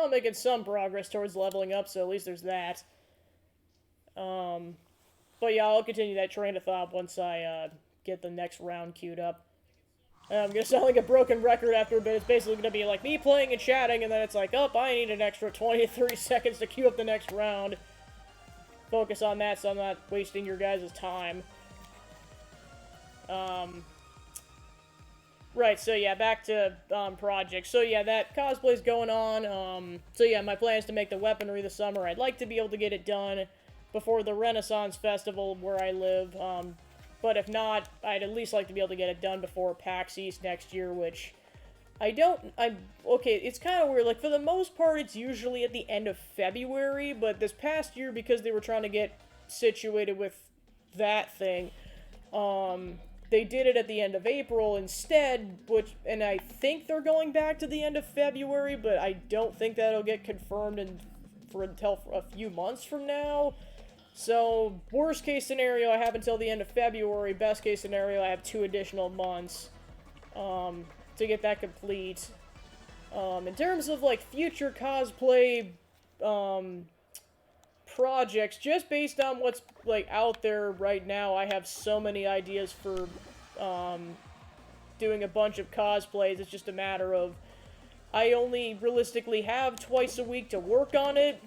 I'm making some progress towards leveling up, so at least there's that. But yeah, I'll continue that train of thought once I, get the next round queued up. I'm gonna sound like a broken record after a bit. It's basically gonna be like me playing and chatting, and then it's like, oh, I need an extra 20 to 30 seconds to queue up the next round. Focus on that so I'm not wasting your guys' time. Right, so yeah, back to, projects. So yeah, that cosplay's going on. So yeah, my plan is to make the weaponry this summer. I'd like to be able to get it done before the Renaissance Festival where I live. But if not, I'd at least like to be able to get it done before PAX East next year, which okay, it's kind of weird. Like, for the most part, it's usually at the end of February, but this past year, because they were trying to get situated with that thing, they did it at the end of April instead, and I think they're going back to the end of February, but I don't think that'll get confirmed until a few months from now. So, worst case scenario, I have until the end of February. Best case scenario, I have 2 additional months, to get that complete. In terms of, like, future cosplay, projects, just based on what's, like, out there right now, I have so many ideas for, doing a bunch of cosplays. It's just a matter of, I only realistically have twice a week to work on it.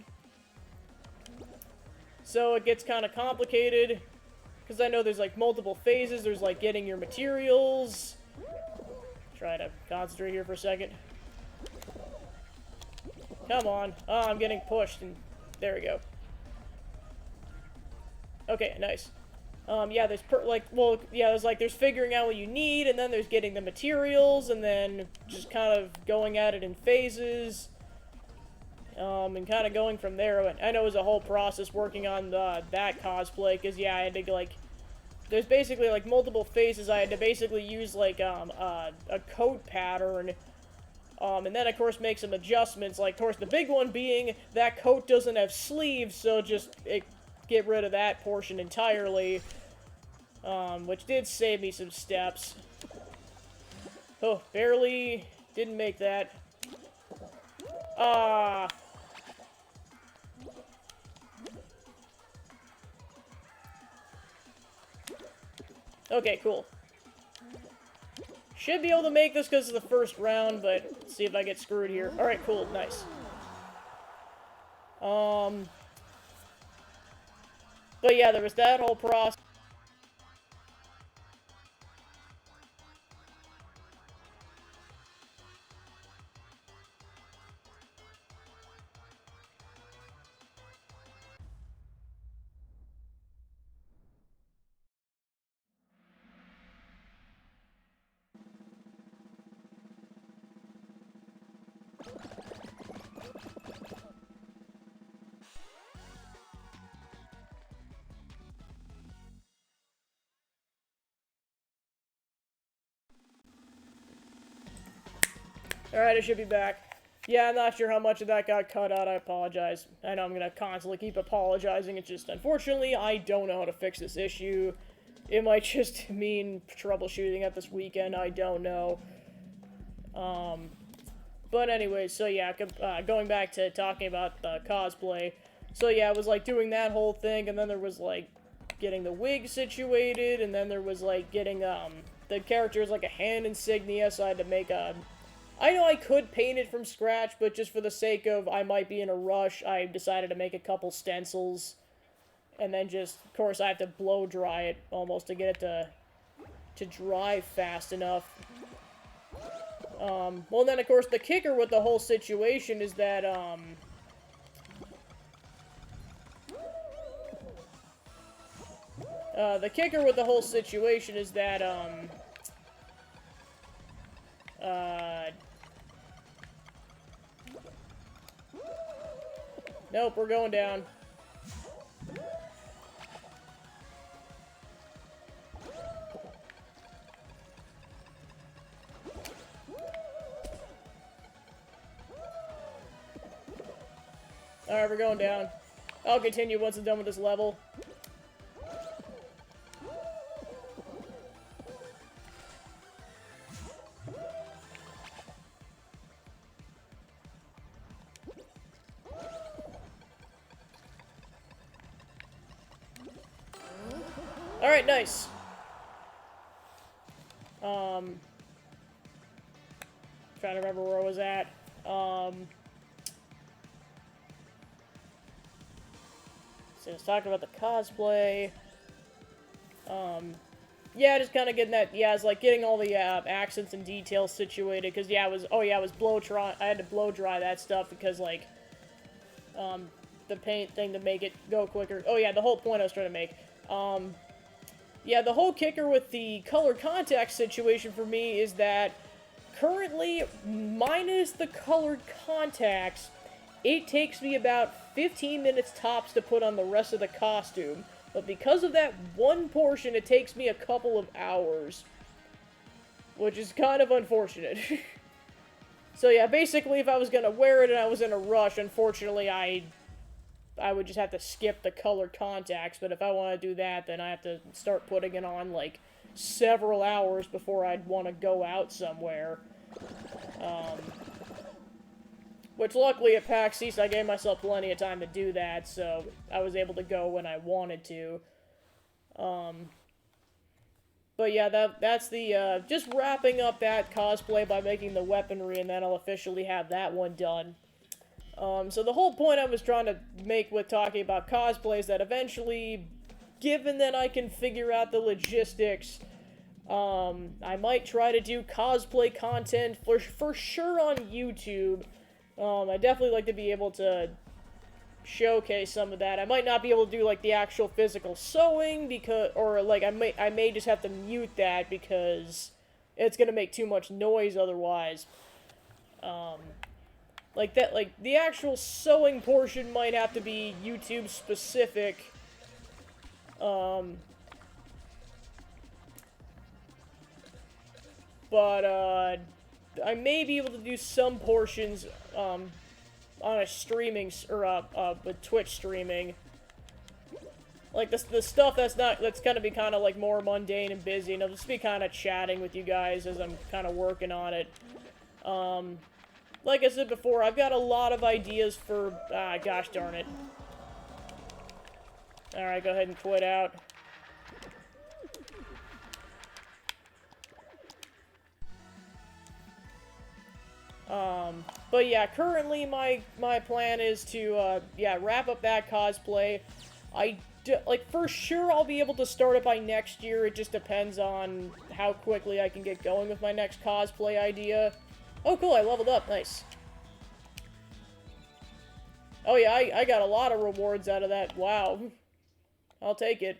So it gets kind of complicated, because I know there's, like, multiple phases. There's, like, getting your materials. Try to concentrate here for a second. Come on. Oh, I'm getting pushed, and there we go. Okay, nice. Yeah, there's, there's figuring out what you need, and then there's getting the materials, and then just kind of going at it in phases. And kind of going from there. I know it was a whole process working on that cosplay, because, yeah, I had to, like, there's basically, like, multiple phases. I had to basically use, like, a coat pattern, and then, of course, make some adjustments. Like, of course, the big one being that coat doesn't have sleeves, so just get rid of that portion entirely, which did save me some steps. Oh, barely didn't make that. Okay, cool. Should be able to make this because of the first round, but let's see if I get screwed here. Alright, cool, nice. But yeah, there was that whole process. Alright, I should be back. Yeah, I'm not sure how much of that got cut out. I apologize. I know I'm gonna constantly keep apologizing. It's just, unfortunately, I don't know how to fix this issue. It might just mean troubleshooting at this weekend. I don't know. But anyway, so yeah, going back to talking about the cosplay. So yeah, it was like doing that whole thing, and then there was like getting the wig situated, and then there was like getting the characters like a hand insignia, so I had to make a... I know I could paint it from scratch, but just for the sake of I might be in a rush, I decided to make a couple stencils. And then just, of course, I have to blow dry it almost to get it to dry fast enough. Well, then, of course, the kicker with the whole situation is that, Nope, we're going down. Alright, we're going down. I'll continue once I'm done with this level. Alright, nice. Trying to remember where I was at. So I was talking about the cosplay. Yeah, just kind of getting that, yeah, it's like getting all the accents and details situated, because, yeah, it was blow dry, I had to blow dry that stuff, because, like, the paint thing to make it go quicker. Oh, yeah, the whole point I was trying to make. Yeah, the whole kicker with the color contact situation for me is that currently, minus the colored contacts, it takes me about 15 minutes tops to put on the rest of the costume. But because of that one portion, it takes me a couple of hours. Which is kind of unfortunate. So yeah, basically if I was gonna wear it and I was in a rush, unfortunately I would just have to skip the color contacts. But if I want to do that, then I have to start putting it on, like, several hours before I'd want to go out somewhere. Which luckily at PAX East I gave myself plenty of time to do that, so I was able to go when I wanted to. But yeah, that's the, just wrapping up that cosplay by making the weaponry, and then I'll officially have that one done. So the whole point I was trying to make with talking about cosplay is that eventually, given that I can figure out the logistics, I might try to do cosplay content for sure on YouTube. I definitely like to be able to showcase some of that. I might not be able to do, like, the actual physical sewing, or, like, I may just have to mute that because it's gonna make too much noise otherwise. Like, the actual sewing portion might have to be YouTube specific. But, I may be able to do some portions, on a streaming, or, with Twitch streaming. Like, the stuff that's gonna be kind of, like, more mundane and busy, and I'll just be kind of chatting with you guys as I'm kind of working on it. Like I said before, I've got a lot of ideas for, gosh darn it. Alright, go ahead and quit out. But yeah, currently my plan is to, yeah, wrap up that cosplay. Like, for sure I'll be able to start it by next year. It just depends on how quickly I can get going with my next cosplay idea. Oh, cool, I leveled up. Nice. Oh, yeah, I got a lot of rewards out of that. Wow. I'll take it.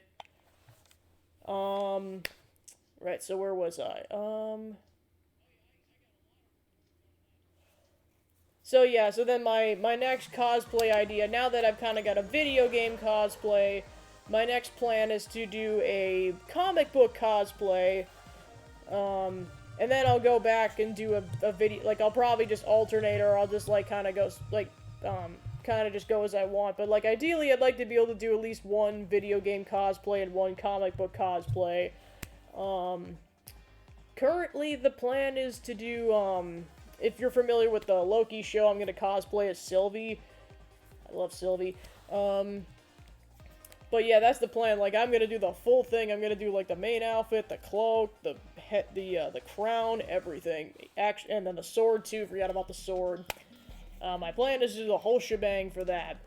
Right, so where was I? So yeah, so then my next cosplay idea, now that I've kind of got a video game cosplay, my next plan is to do a comic book cosplay, and then I'll go back and do a video, like, I'll probably just alternate, or I'll just, like, kind of go, like, kind of just go as I want, but, like, ideally I'd like to be able to do at least one video game cosplay and one comic book cosplay. Currently the plan is to do, if you're familiar with the Loki show, I'm gonna cosplay as Sylvie. I love Sylvie. But yeah, that's the plan. Like, I'm gonna do the full thing. I'm gonna do, like, the main outfit, the cloak, the crown, everything. And then the sword, too. Forgot about the sword. My plan is to do the whole shebang for that.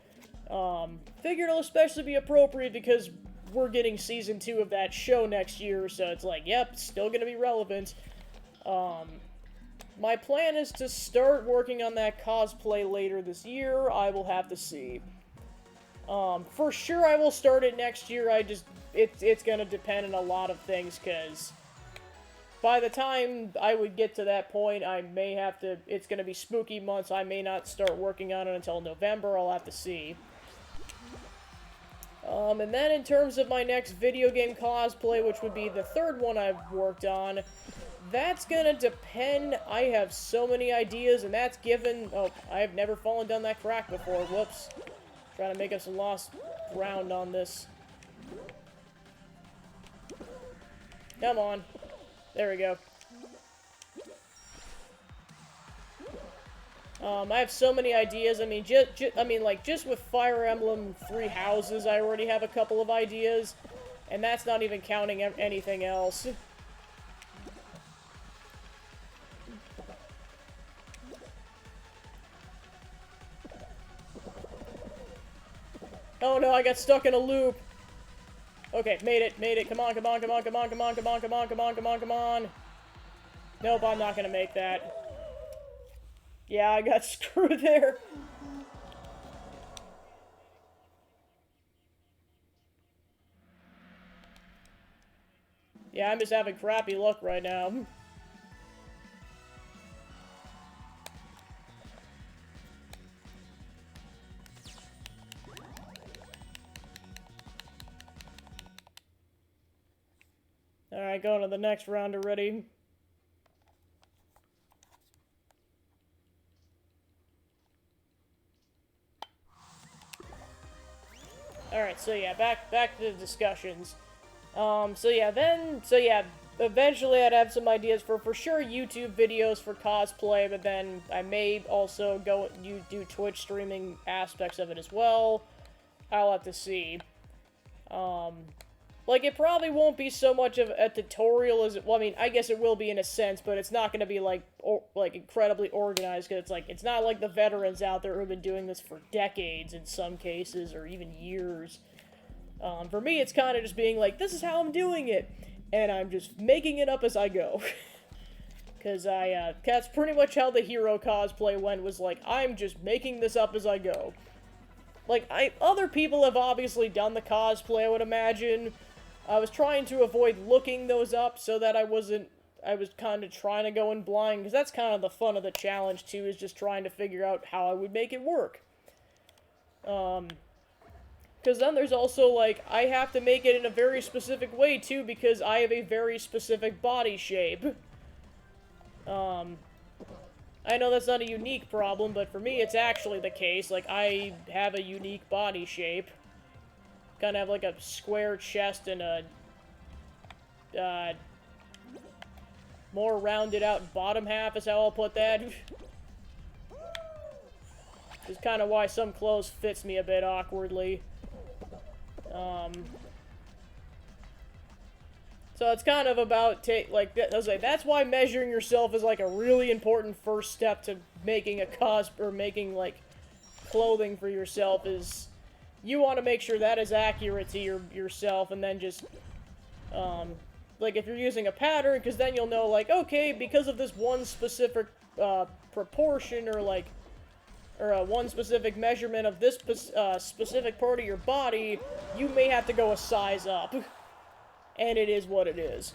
Figured it'll especially be appropriate because we're getting season 2 of that show next year, so it's like, yep, still gonna be relevant. My plan is to start working on that cosplay later this year. I will have to see. For sure I will start it next year. It's gonna depend on a lot of things, because by the time I would get to that point, I may have to, it's going to be spooky months, I may not start working on it until November, I'll have to see. And then in terms of my next video game cosplay, which would be the third one I've worked on, that's gonna depend. I have so many ideas, and that's given... Oh, I have never fallen down that crack before. Whoops. Trying to make up some lost ground on this. Come on. There we go. I have so many ideas. I mean, just with Fire Emblem Three Houses, I already have a couple of ideas, and that's not even counting anything else. Oh no, I got stuck in a loop. Okay, made it. Come on, come on, come on, come on, come on, come on, come on, come on, come on, come on. Nope, I'm not gonna make that. Yeah, I got screwed there. Yeah, I'm just having crappy luck right now. Alright, going to the next round already. Alright, so yeah, back to the discussions. Eventually I'd have some ideas for sure YouTube videos for cosplay, but then I may also do Twitch streaming aspects of it as well. I'll have to see. Like, it probably won't be so much of a tutorial as well, I mean, I guess it will be in a sense, but it's not going to be, like, incredibly organized, because it's not like the veterans out there who've been doing this for decades in some cases, or even years. For me, it's kind of just being like, this is how I'm doing it, and I'm just making it up as I go. Because that's pretty much how the hero cosplay went, was like, I'm just making this up as I go. Like, other people have obviously done the cosplay, I would imagine. I was trying to avoid looking those up so that I was kind of trying to go in blind, because that's kind of the fun of the challenge, too, is just trying to figure out how I would make it work. Because then there's also, like, I have to make it in a very specific way, too, because I have a very specific body shape. I know that's not a unique problem, but for me, it's actually the case. Like, I have a unique body shape. Kind of have, like, a square chest and a, more rounded out bottom half is how I'll put that. Is kind of why some clothes fits me a bit awkwardly. So it's kind of about, that's why measuring yourself is, like, a really important first step to making making, like, clothing for yourself, is you want to make sure that is accurate to yourself, and then just, like, if you're using a pattern, because then you'll know, like, okay, because of this one specific, proportion, or, like, one specific measurement of this specific part of your body, you may have to go a size up. And it is what it is.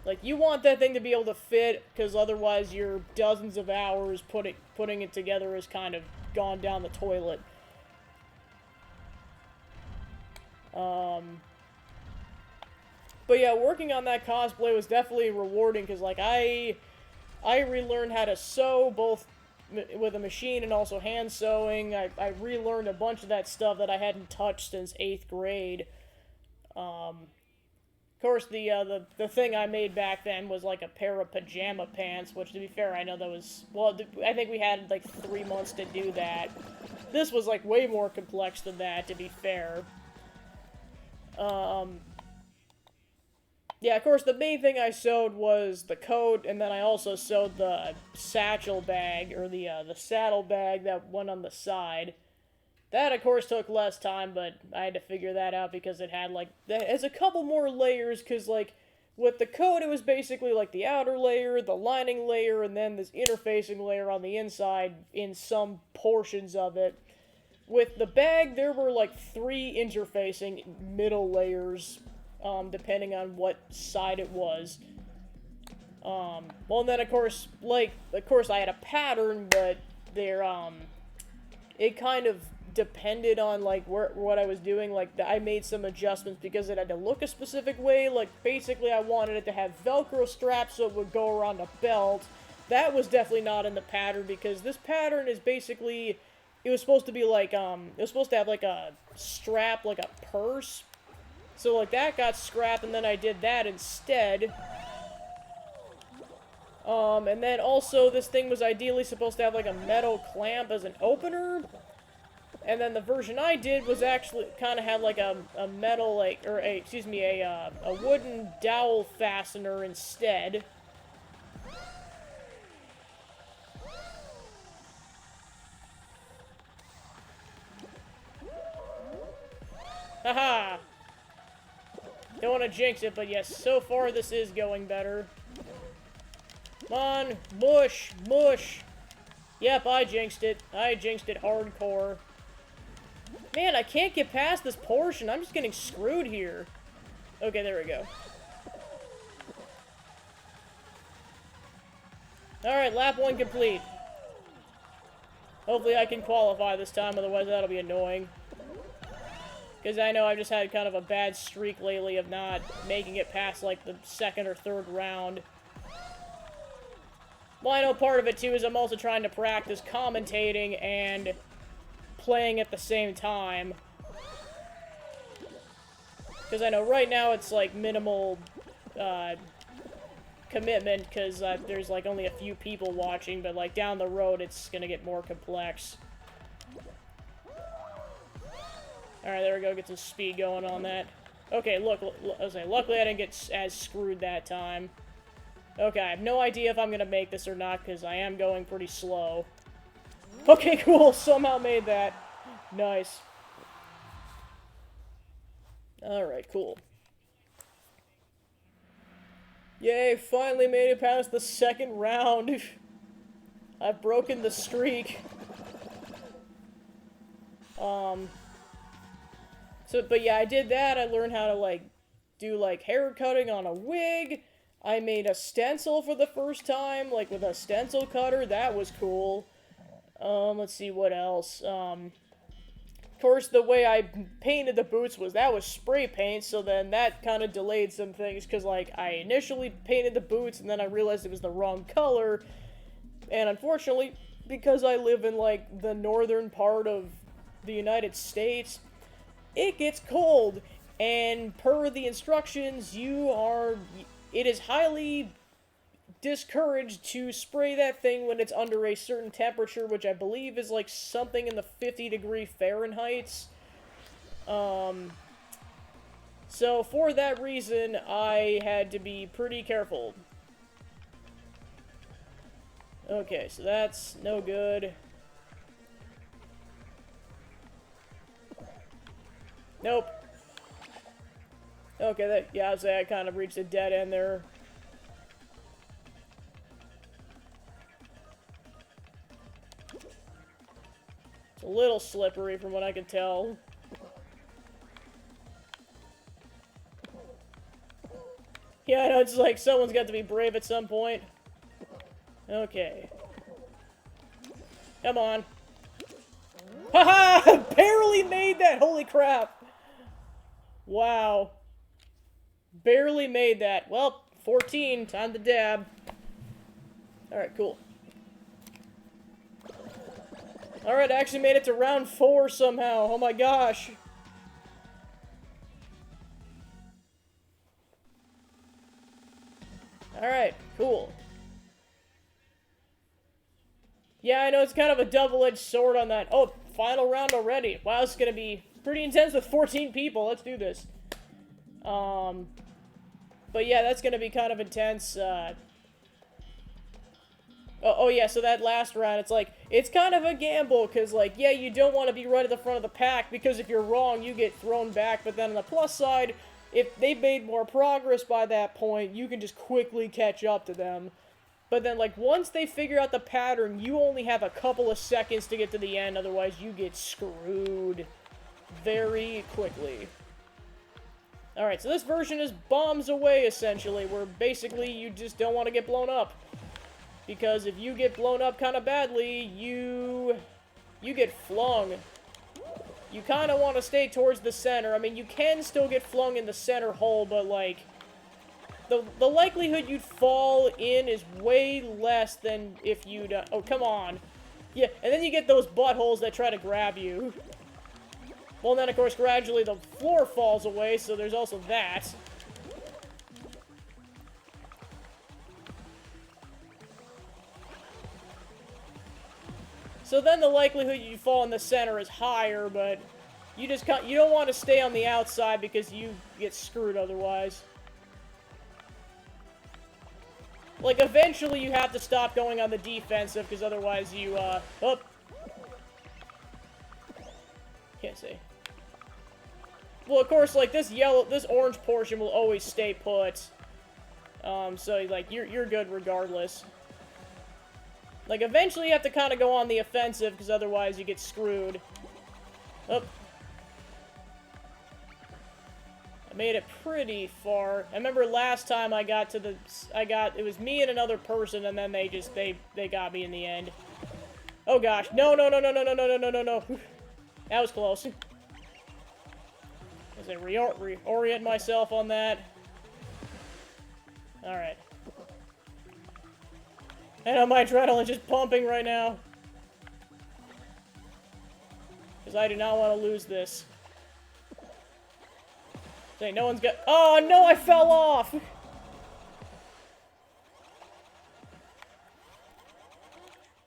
Like, you want that thing to be able to fit, because otherwise your dozens of hours putting it together has kind of gone down the toilet. But yeah, working on that cosplay was definitely rewarding, because, like, I relearned how to sew, both with a machine and also hand sewing. I relearned a bunch of that stuff that I hadn't touched since 8th grade. Of course, the thing I made back then was, like, a pair of pajama pants, which, to be fair, I know that was, well, I think we had, like, 3 months to do that. This was, like, way more complex than that, to be fair. Yeah, of course, the main thing I sewed was the coat, and then I also sewed the satchel bag, or the saddle bag that went on the side. That, of course, took less time, but I had to figure that out because it had, like, it's a couple more layers, because, like, with the coat, it was basically, like, the outer layer, the lining layer, and then this interfacing layer on the inside in some portions of it. With the bag, there were, like, 3 interfacing middle layers, depending on what side it was. Well, and then, of course, I had a pattern, but it kind of depended on, like, what I was doing. Like, I made some adjustments because it had to look a specific way. Like, basically, I wanted it to have Velcro straps so it would go around a belt. That was definitely not in the pattern, because this pattern is basically, it was supposed to be, like, it was supposed to have, like, a strap, like a purse. So, like, that got scrapped, and then I did that instead. And then also, this thing was ideally supposed to have, like, a metal clamp as an opener. And then the version I did was actually kind of have, like, a metal, like, or a wooden dowel fastener instead. Haha! Don't want to jinx it, but yes, so far this is going better. Come on, mush, mush. Yep, I jinxed it. I jinxed it hardcore. Man, I can't get past this portion. I'm just getting screwed here. Okay, there we go. Alright, lap 1 complete. Hopefully I can qualify this time, otherwise that'll be annoying. Because I know I've just had kind of a bad streak lately of not making it past, like, the second or third round. Well, I know part of it, too, is I'm also trying to practice commentating and playing at the same time. Because I know right now it's, like, minimal commitment, because there's, like, only a few people watching, but, like, down the road it's gonna get more complex. Alright, there we go, get some speed going on that. Okay, look, luckily I didn't get as screwed that time. Okay, I have no idea if I'm gonna make this or not, because I am going pretty slow. Okay, cool, somehow made that. Nice. Alright, cool. Yay, finally made it past the second round. I've broken the streak. But yeah, I did that. I learned how to, like, do, like, hair cutting on a wig. I made a stencil for the first time, like, with a stencil cutter. That was cool. Let's see what else. Of course, the way I painted the boots was spray paint, so then that kind of delayed some things, because, like, I initially painted the boots, and then I realized it was the wrong color. And unfortunately, because I live in, like, the northern part of the United States, it gets cold, and per the instructions, it is highly discouraged to spray that thing when it's under a certain temperature, which I believe is, like, something in the 50-degree Fahrenheit. So for that reason, I had to be pretty careful. Okay, so that's no good. Nope. Okay, yeah, I'd say I kind of reached a dead end there. It's a little slippery from what I can tell. Yeah, I know, it's like someone's got to be brave at some point. Okay. Come on. Haha! Barely made that! Holy crap! Wow. Barely made that. Well, 14. Time to dab. Alright, cool. Alright, I actually made it to round 4 somehow. Oh my gosh. Alright, cool. Yeah, I know it's kind of a double-edged sword on that. Oh, final round already. Wow, this is gonna be pretty intense with 14 people. Let's do this. But yeah, that's gonna be kind of intense. Oh yeah, so that last round, it's kind of a gamble, because, like, yeah, you don't want to be right at the front of the pack, because if you're wrong, you get thrown back, but then on the plus side, if they've made more progress by that point, you can just quickly catch up to them. But then, like, once they figure out the pattern, you only have a couple of seconds to get to the end, otherwise you get screwed very quickly. Alright, so this version is bombs away, essentially, where basically you just don't want to get blown up. Because if you get blown up kind of badly, you get flung. You kind of want to stay towards the center. I mean, you can still get flung in the center hole, but, like, the likelihood you'd fall in is way less than if you'd... oh, come on. Yeah, and then you get those buttholes that try to grab you. Well, and then, of course, gradually the floor falls away, so there's also that. So then the likelihood you fall in the center is higher, but you don't want to stay on the outside because you get screwed otherwise. Like, eventually you have to stop going on the defensive, because otherwise you, oh. Can't see. Well, of course, like, this orange portion will always stay put. So, like, you're good regardless. Like, eventually you have to kind of go on the offensive, because otherwise you get screwed. Oh. I made it pretty far. I remember last time I got to the... it was me and another person, and then they got me in the end. Oh gosh. No, no, no, no, no, no, no, no, no, no. That was close. As I reorient myself on that. Alright. I know my adrenaline just pumping right now. Because I do not want to lose this. Say, no one's got... Oh, no, I fell off!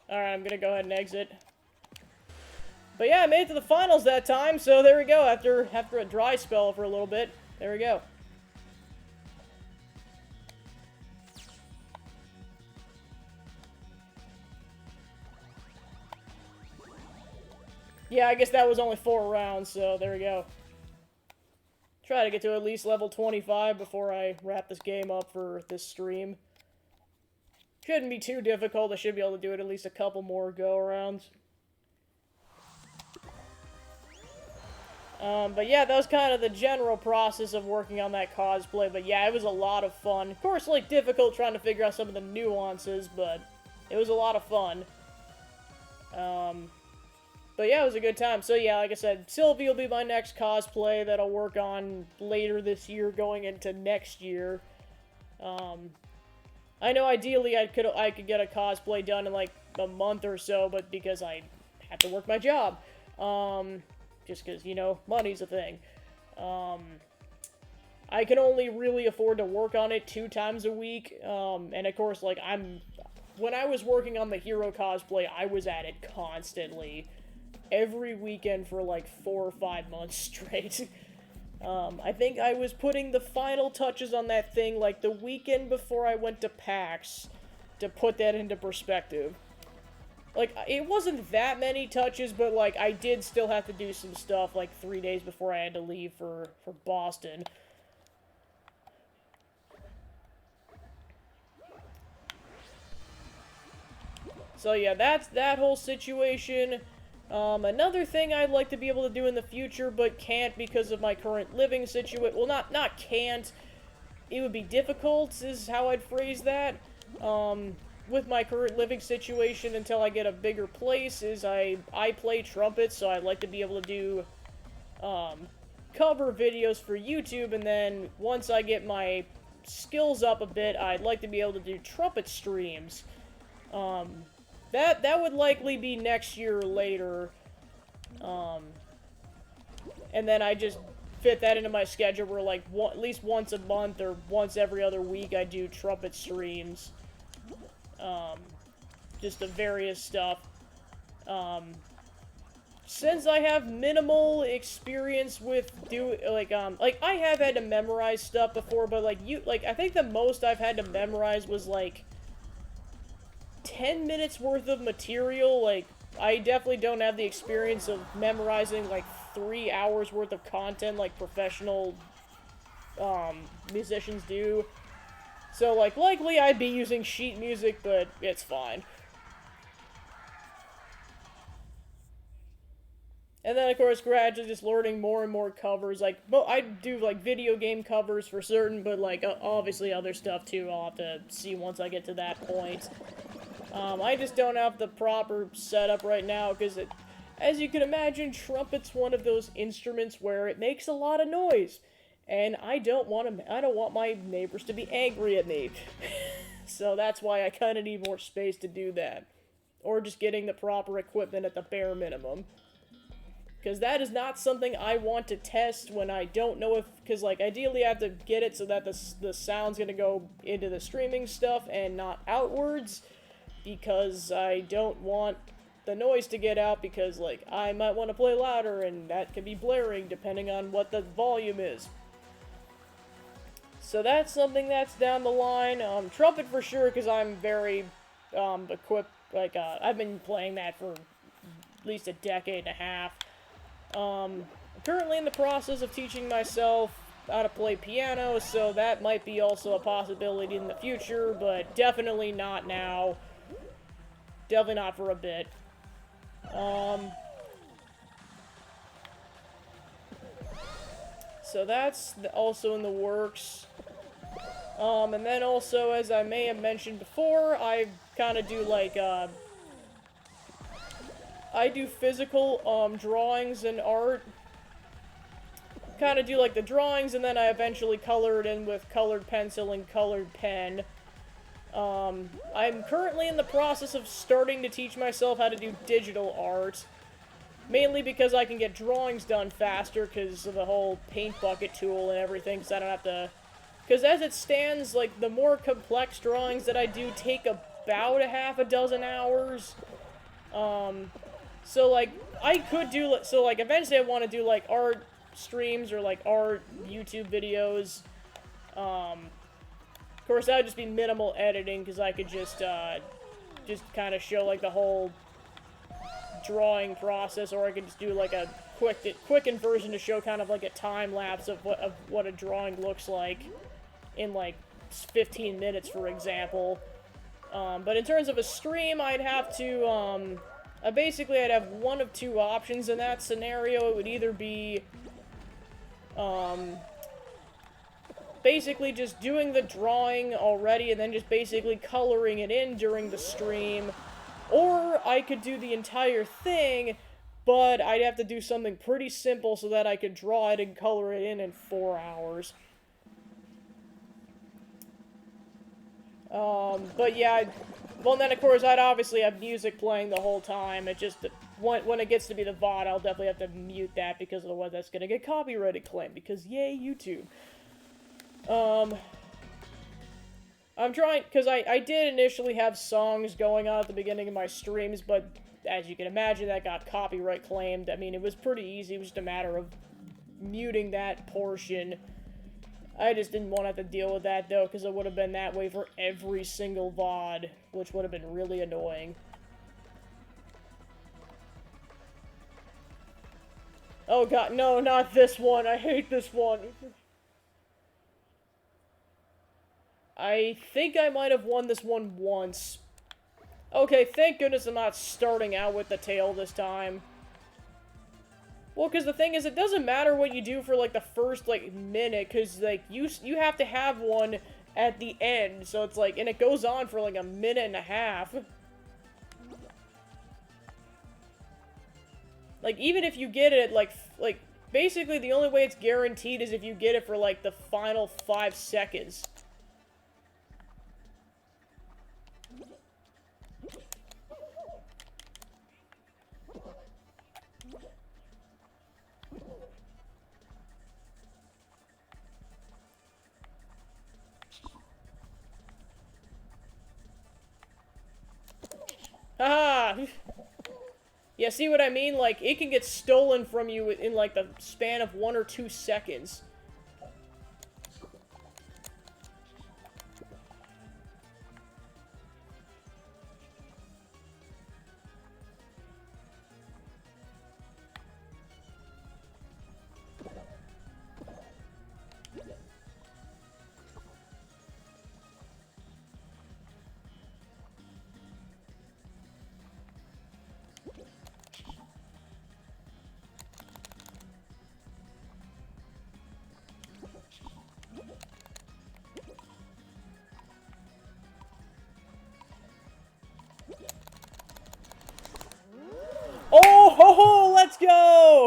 Alright, I'm gonna go ahead and exit. But yeah, I made it to the finals that time, so there we go. After a dry spell for a little bit, there we go. Yeah, I guess that was only 4 rounds, so there we go. Try to get to at least level 25 before I wrap this game up for this stream. Shouldn't be too difficult. I should be able to do it at least a couple more go-arounds. But yeah, that was kind of the general process of working on that cosplay. But yeah, it was a lot of fun. Of course, like, difficult trying to figure out some of the nuances, but it was a lot of fun. But yeah, it was a good time. So yeah, like I said, Sylvie will be my next cosplay that I'll work on later this year, going into next year. I know ideally I could get a cosplay done in like a month or so, but because I have to work my job. Just because, you know, money's a thing. I can only really afford to work on it 2 times a week. And of course, like, when I was working on the hero cosplay, I was at it constantly. Every weekend for like 4 or 5 months straight. I think I was putting the final touches on that thing like the weekend before I went to PAX, to put that into perspective. Like, it wasn't that many touches, but like, I did still have to do some stuff like 3 days before I had to leave for Boston. So yeah, that's that whole situation. Another thing I'd like to be able to do in the future, but can't because of my current living situation. Well, not can't. It would be difficult, is how I'd phrase that. With my current living situation until I get a bigger place, is I play trumpet, so I'd like to be able to do, cover videos for YouTube, and then once I get my skills up a bit, I'd like to be able to do trumpet streams. That would likely be next year or later, and then I just fit that into my schedule where, like, at least once a month or once every other week I do trumpet streams, just of various stuff. Since I have minimal experience with like I have had to memorize stuff before, but, I think the most I've had to memorize was, like, 10 minutes worth of material. Like, I definitely don't have the experience of memorizing, like, 3 hours worth of content like professional, musicians do. So, like, likely I'd be using sheet music, but it's fine. And then, of course, gradually just learning more and more covers. Like, well, I do, like, video game covers for certain, but, like, obviously other stuff, too. I'll have to see once I get to that point. I just don't have the proper setup right now, because, as you can imagine, trumpet's one of those instruments where it makes a lot of noise. And I don't want my neighbors to be angry at me. So that's why I kind of need more space to do that. Or just getting the proper equipment at the bare minimum. Because that is not something I want to test when I don't know if... Because, like, ideally I have to get it so that the sound's going to go into the streaming stuff and not outwards. Because I don't want the noise to get out because, like, I might want to play louder and that can be blaring depending on what the volume is. So that's something that's down the line. Trumpet for sure, because I'm very equipped. Like, I've been playing that for at least a decade and a half. I'm currently in the process of teaching myself how to play piano, so that might be also a possibility in the future, but definitely not now. Definitely not for a bit. So that's also in the works. And then also, as I may have mentioned before, I kind of do, like, I do physical, drawings and art. Kind of do, like, the drawings, and then I eventually color it in with colored pencil and colored pen. I'm currently in the process of starting to teach myself how to do digital art. Mainly because I can get drawings done faster because of the whole paint bucket tool and everything, because I don't have to... Because as it stands, like, the more complex drawings that I do take about a half a dozen hours. So, like, I could do... So, like, eventually I want to do, like, art streams or, like, art YouTube videos. Of course, that would just be minimal editing, because I could just kind of show, like, the whole drawing process, or I could just do, like, a quickened version to show kind of, like, a time-lapse of what a drawing looks like in, like, 15 minutes, for example. But in terms of a stream, I'd have to, basically, I'd have one of two options in that scenario. It would either be, basically just doing the drawing already and then just basically coloring it in during the stream, or I could do the entire thing, but I'd have to do something pretty simple so that I could draw it and color it in 4 hours. But yeah, well then of course I'd obviously have music playing the whole time. It just, when it gets to be the VOD, I'll definitely have to mute that, because otherwise that's gonna get copyrighted claim, because yay, YouTube. I'm trying, because I did initially have songs going on at the beginning of my streams, but as you can imagine, that got copyright claimed. I mean, it was pretty easy. It was just a matter of muting that portion. I just didn't want to have to deal with that, though, because it would have been that way for every single VOD, which would have been really annoying. Oh god, no, not this one. I hate this one. I think I might have won this one once. Okay, thank goodness I'm not starting out with the tail this time. Well, because the thing is, it doesn't matter what you do for, like, the first, like, minute, because, like, you have to have one at the end, so it's like, and it goes on for, like, a minute and a half. Like, even if you get it, like, basically the only way it's guaranteed is if you get it for, like, the final 5 seconds. Haha! Yeah, see what I mean? Like, it can get stolen from you in, like, the span of 1 or 2 seconds.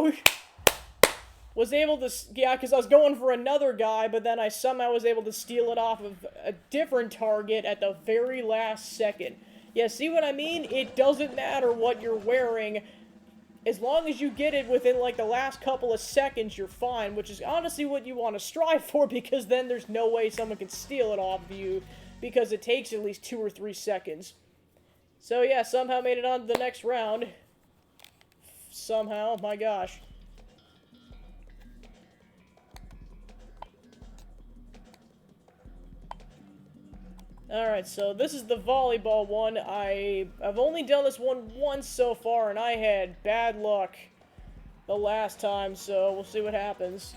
go! Was able to, yeah, because I was going for another guy, but then I somehow was able to steal it off of a different target at the very last second. Yeah, see what I mean? It doesn't matter what you're wearing. As long as you get it within, like, the last couple of seconds, you're fine, which is honestly what you want to strive for, because then there's no way someone can steal it off of you, because it takes at least 2 or 3 seconds. So, yeah, somehow made it on to the next round. Somehow, my gosh. Alright, so this is the volleyball one. I've only done this one once so far, and I had bad luck the last time, so we'll see what happens.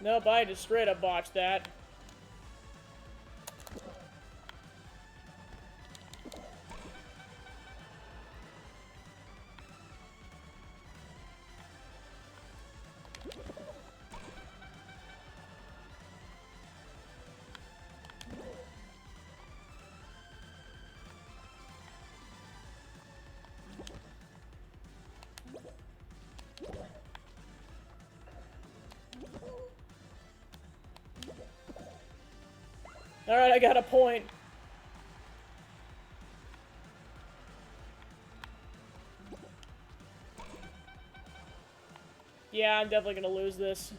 Nope, I just straight up botched that. Alright, I got a point. Yeah, I'm definitely gonna lose this.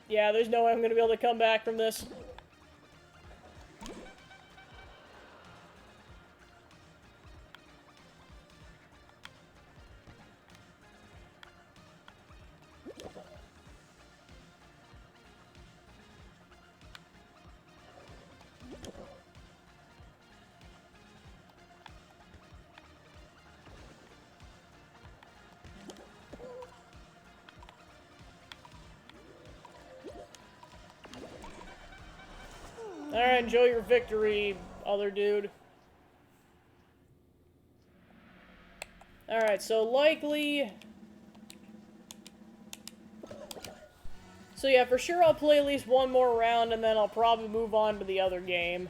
Yeah, there's no way I'm gonna be able to come back from this. Alright, enjoy your victory, other dude. Alright, so likely... So yeah, for sure I'll play at least one more round, and then I'll probably move on to the other game.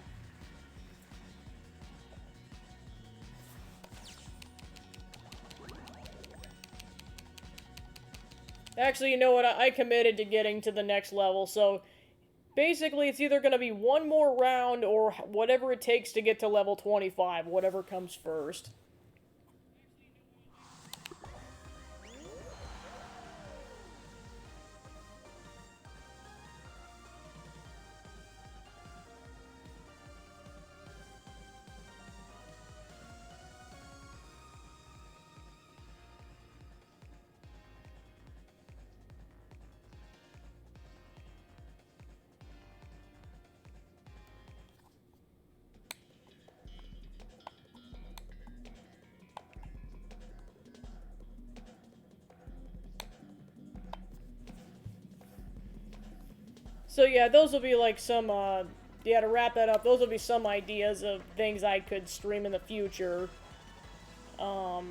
Actually, you know what? I committed to getting to the next level, so... Basically, it's either going to be one more round or whatever it takes to get to level 25, whatever comes first. So yeah, those will be like some, yeah, to wrap that up, those will be some ideas of things I could stream in the future. I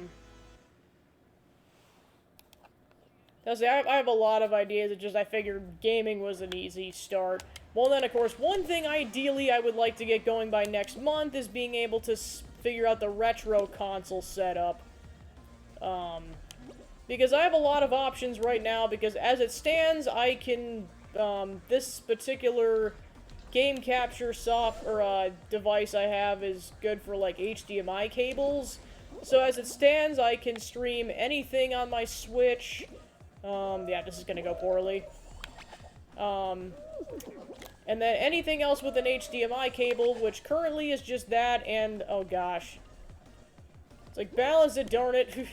have a lot of ideas, it's just I figured gaming was an easy start. Well then, of course, one thing ideally I would like to get going by next month is being able to figure out the retro console setup. Because I have a lot of options right now, because as it stands, I can... this particular game capture device I have is good for, like, HDMI cables. So as it stands, I can stream anything on my Switch. Yeah, this is gonna go poorly. And then anything else with an HDMI cable, which currently is just that and... oh gosh. It's like, balance it, darn it.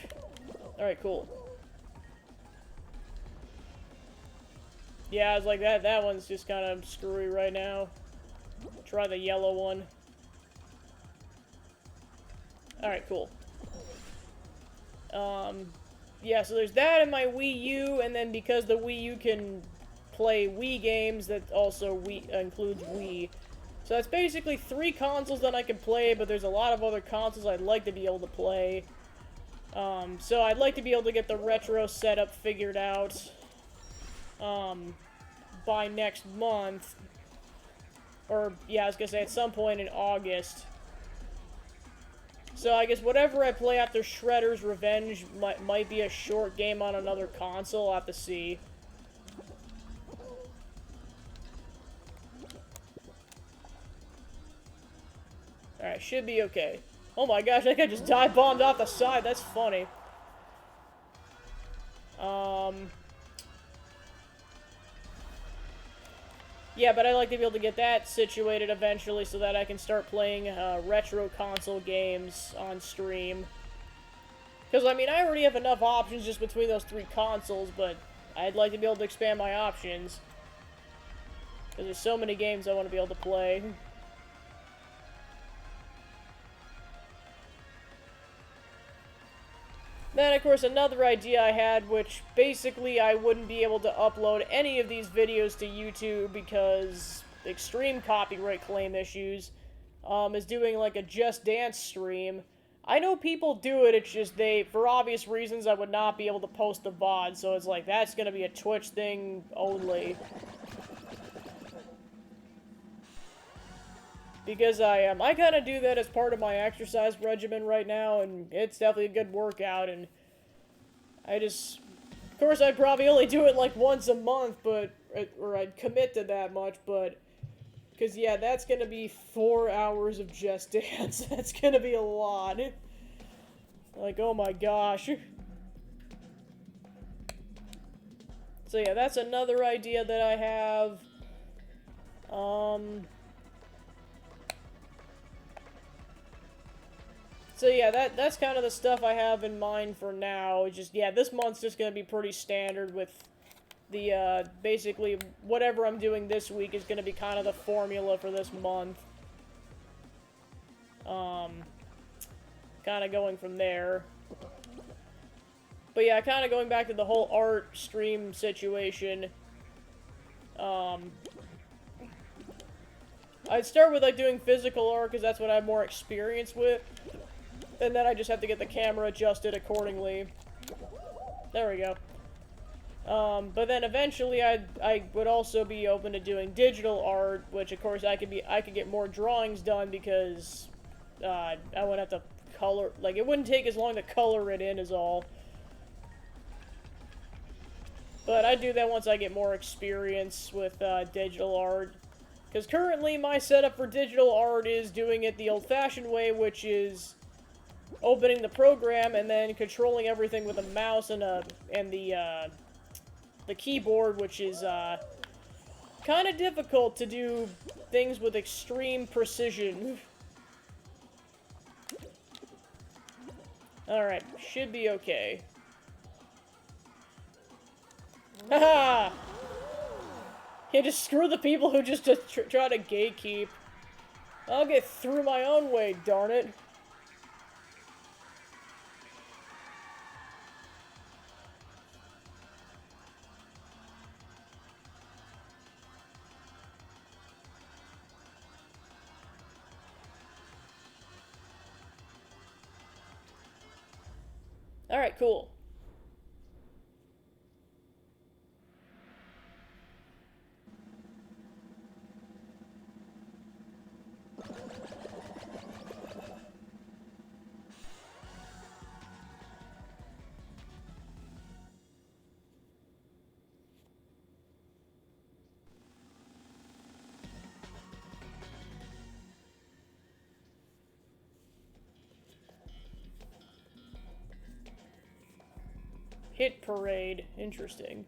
Alright, cool. Yeah, I was like, that one's just kind of screwy right now. Try the yellow one. Alright, cool. Yeah, so there's that in my Wii U, and then because the Wii U can play Wii games, that also includes Wii. So that's basically 3 consoles that I can play, but there's a lot of other consoles I'd like to be able to play. So I'd like to be able to get the retro setup figured out, by next month. Or, yeah, I was gonna say at some point in August. So I guess whatever I play after Shredder's Revenge might be a short game on another console. I'll have to see. Alright, should be okay. Oh my gosh, that guy just dive bombed off the side. That's funny. Yeah, but I'd like to be able to get that situated eventually so that I can start playing retro console games on stream. Because, I mean, I already have enough options just between those 3 consoles, but I'd like to be able to expand my options. Because there's so many games I want to be able to play. Then, of course, another idea I had, which basically I wouldn't be able to upload any of these videos to YouTube because extreme copyright claim issues, is doing like a Just Dance stream. I know people do it, it's just for obvious reasons, I would not be able to post the VOD, so it's like, that's gonna be a Twitch thing only. Because I kind of do that as part of my exercise regimen right now, and it's definitely a good workout, and of course, I'd probably only do it like once a month, or I'd commit to that much, but, because, yeah, that's gonna be 4 hours of Just Dance. That's gonna be a lot. Like, oh my gosh. So, yeah, that's another idea that I have. So yeah, that's kind of the stuff I have in mind for now. It's just, yeah, this month's just gonna be pretty standard with the, basically, whatever I'm doing this week is gonna be kind of the formula for this month. Kind of going from there. But yeah, kind of going back to the whole art stream situation. I'd start with, like, doing physical art, because that's what I have more experience with. And then I just have to get the camera adjusted accordingly. There we go. But then eventually I would also be open to doing digital art, which of course I could get more drawings done because I wouldn't have to color, like, it wouldn't take as long to color it in is all. But I do that once I get more experience with digital art. Because currently my setup for digital art is doing it the old-fashioned way, which is opening the program and then controlling everything with a mouse and the keyboard, which is kind of difficult to do things with extreme precision. Alright, should be okay. Haha! Yeah, just screw the people who just try to gatekeep. I'll get through my own way, darn it. Alright, cool. Hit parade. Interesting.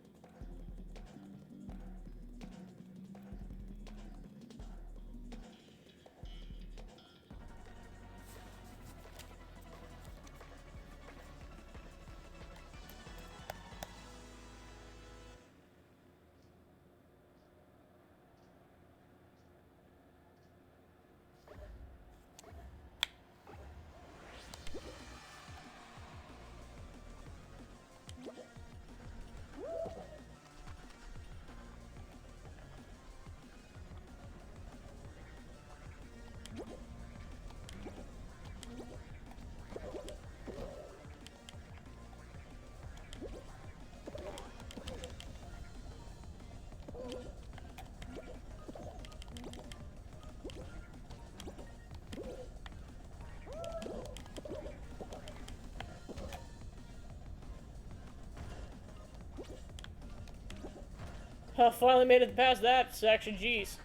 Finally made it past that section, jeez.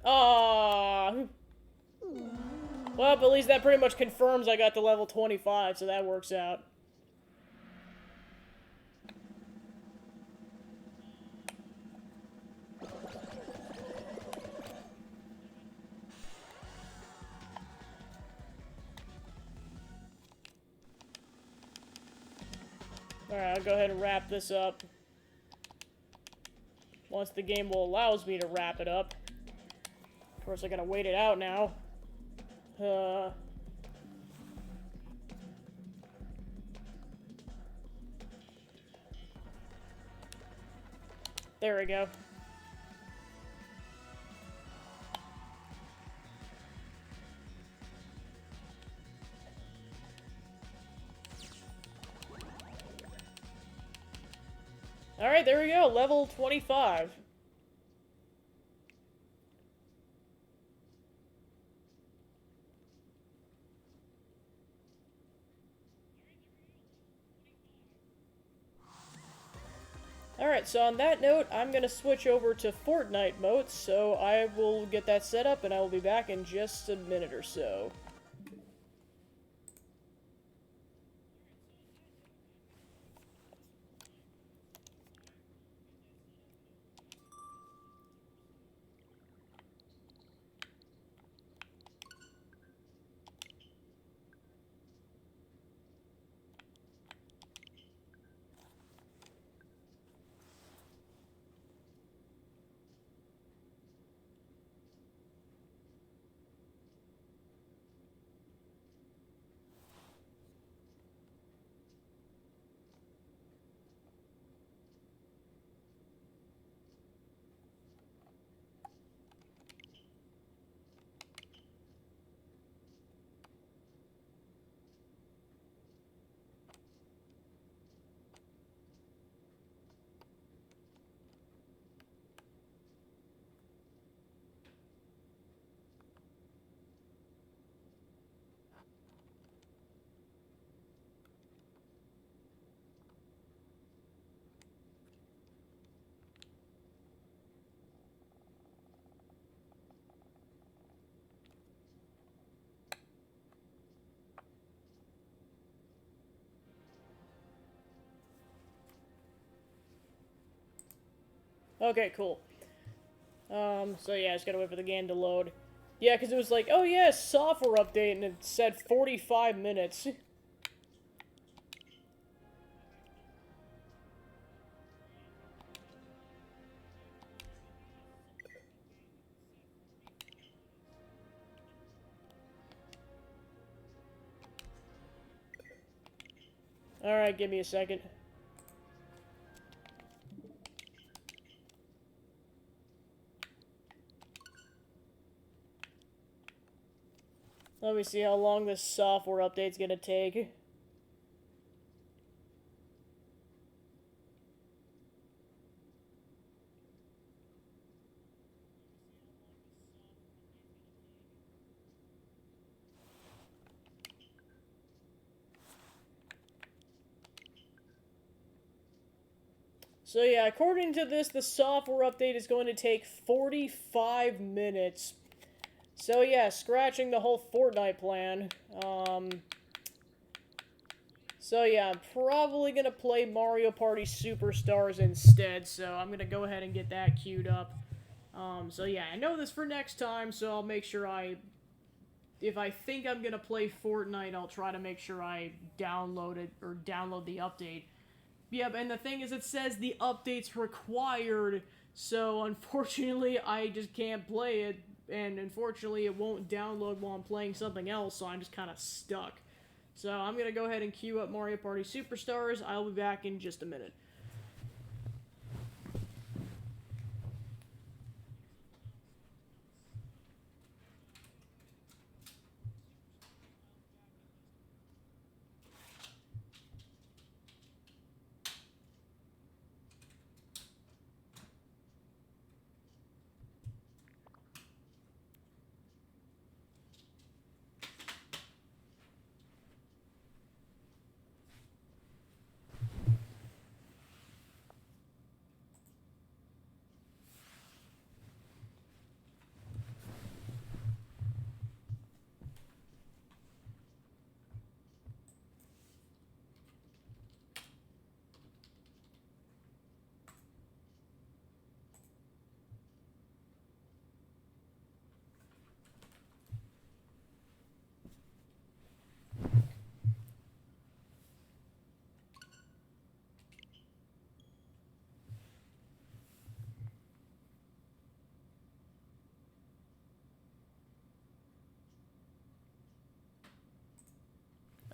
Aww. Well, at least that pretty much confirms I got to level 25, so that works out. Alright, I'll go ahead and wrap this up. Once the game allows me to wrap it up. Of course, I gotta wait it out now. There we go. Alright, there we go. Level 25. Alright, so on that note, I'm gonna switch over to Fortnite mode, so I will get that set up and I will be back in just a minute or so. Okay, cool. So yeah, I just gotta wait for the game to load. Yeah, because it was like, oh yeah, software update, and it said 45 minutes. Alright, give me a second. Let me see how long this software update's gonna take. So yeah, according to this, the software update is going to take 45 minutes. So yeah, scratching the whole Fortnite plan. So yeah, I'm probably gonna play Mario Party Superstars instead, so I'm gonna go ahead and get that queued up. So yeah, I know this for next time, so I'll make sure if I think I'm gonna play Fortnite, I'll try to make sure I download it, or download the update. Yep, and the thing is, it says the update's required, so unfortunately, I just can't play it, and unfortunately, it won't download while I'm playing something else, so I'm just kind of stuck. So I'm gonna go ahead and queue up Mario Party Superstars. I'll be back in just a minute.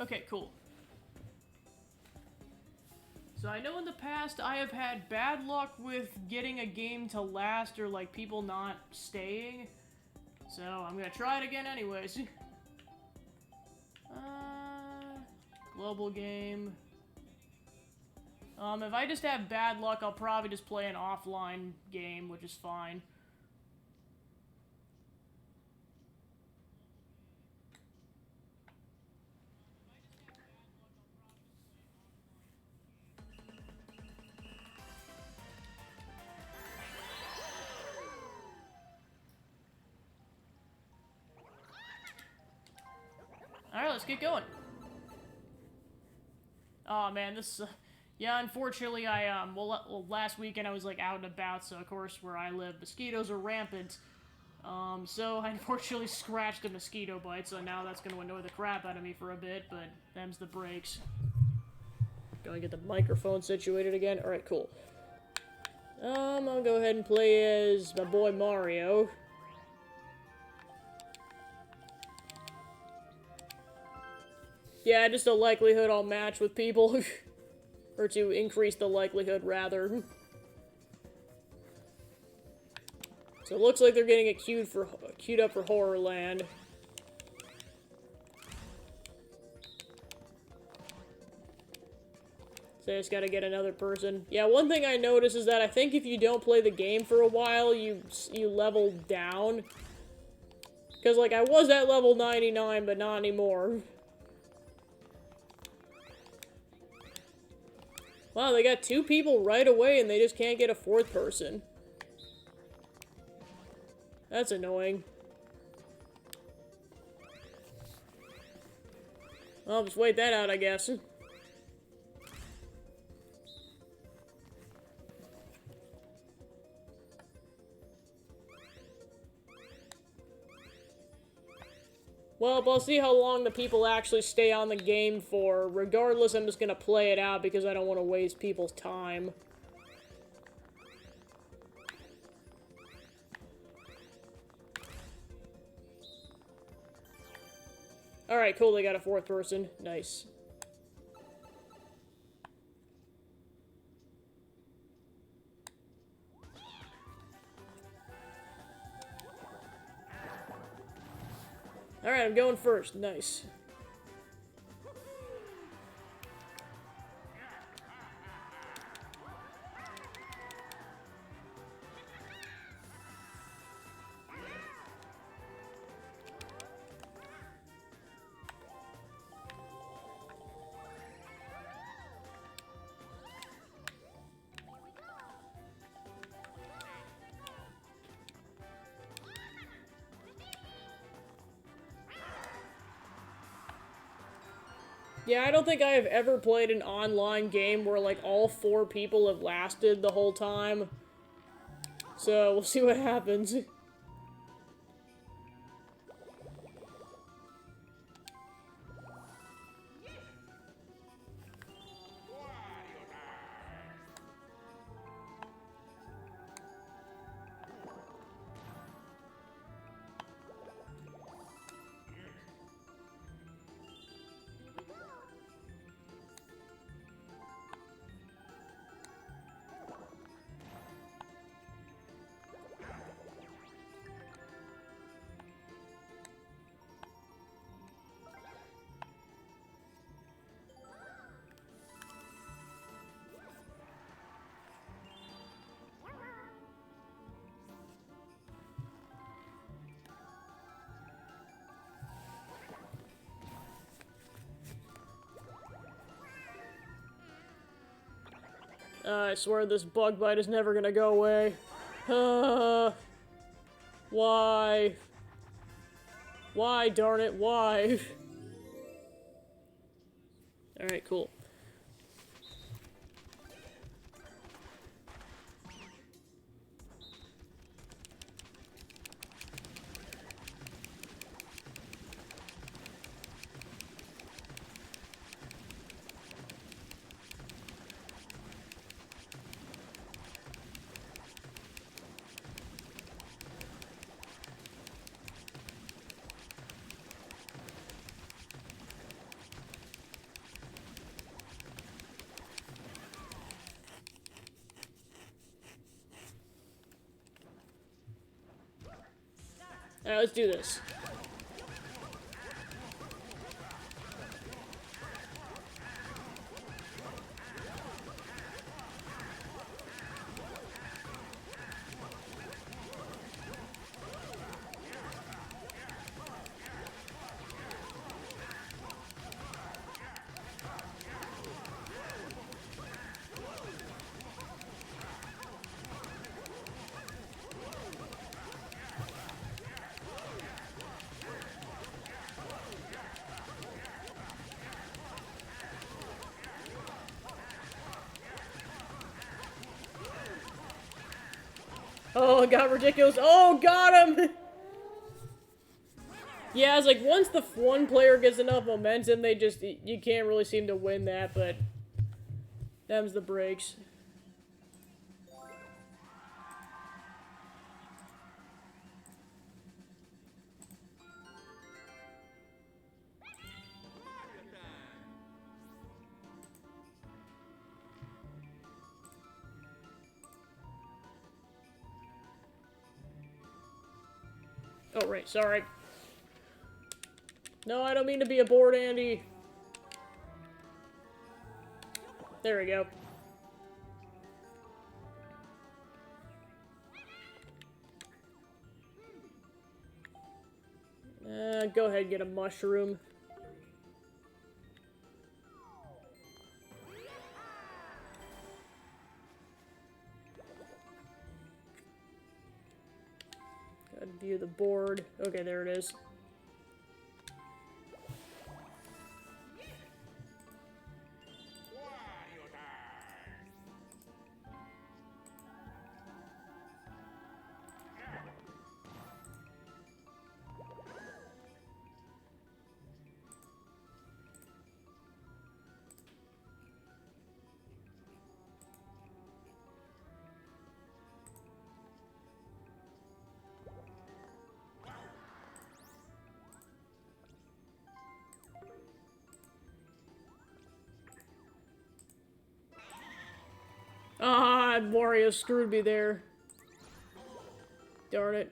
Okay, cool. So I know in the past I have had bad luck with getting a game to last or like people not staying. So I'm gonna try it again anyways. Global game. If I just have bad luck, I'll probably just play an offline game, which is fine. Alright, let's get going. Oh man, this yeah, unfortunately well, last weekend I was like out and about, so of course where I live, mosquitoes are rampant. So I unfortunately scratched a mosquito bite, so now that's gonna annoy the crap out of me for a bit, but them's the breaks. Gonna get the microphone situated again. Alright, cool. I'll go ahead and play as my boy Mario. Yeah, just a likelihood I'll match with people. Or to increase the likelihood, rather. So it looks like they're getting it queued up for Horrorland. So I just gotta get another person. Yeah, one thing I noticed is that I think if you don't play the game for a while, you level down. Because, like, I was at level 99, but not anymore. Wow, they got 2 people right away and they just can't get a 4th person. That's annoying. I'll just wait that out, I guess. Well, I'll see how long the people actually stay on the game for. Regardless, I'm just gonna play it out because I don't want to waste people's time. Alright, cool, they got a 4th person. Nice. Alright, I'm going first. Nice. Yeah, I don't think I have ever played an online game where, like, all 4 people have lasted the whole time. So, we'll see what happens. I swear this bug bite is never gonna go away. Why? Why, darn it, why? Alright, cool. Alright, let's do this. Oh, it got ridiculous. Oh, got him! Yeah, it's like, once the one player gets enough momentum, they just, you can't really seem to win that, but them's the breaks. Oh, right, sorry. No, I don't mean to be a bored Andy. There we go. Go ahead and get a mushroom. Gotta view the board. Okay, there it is. Ah, Wario screwed me there. Darn it.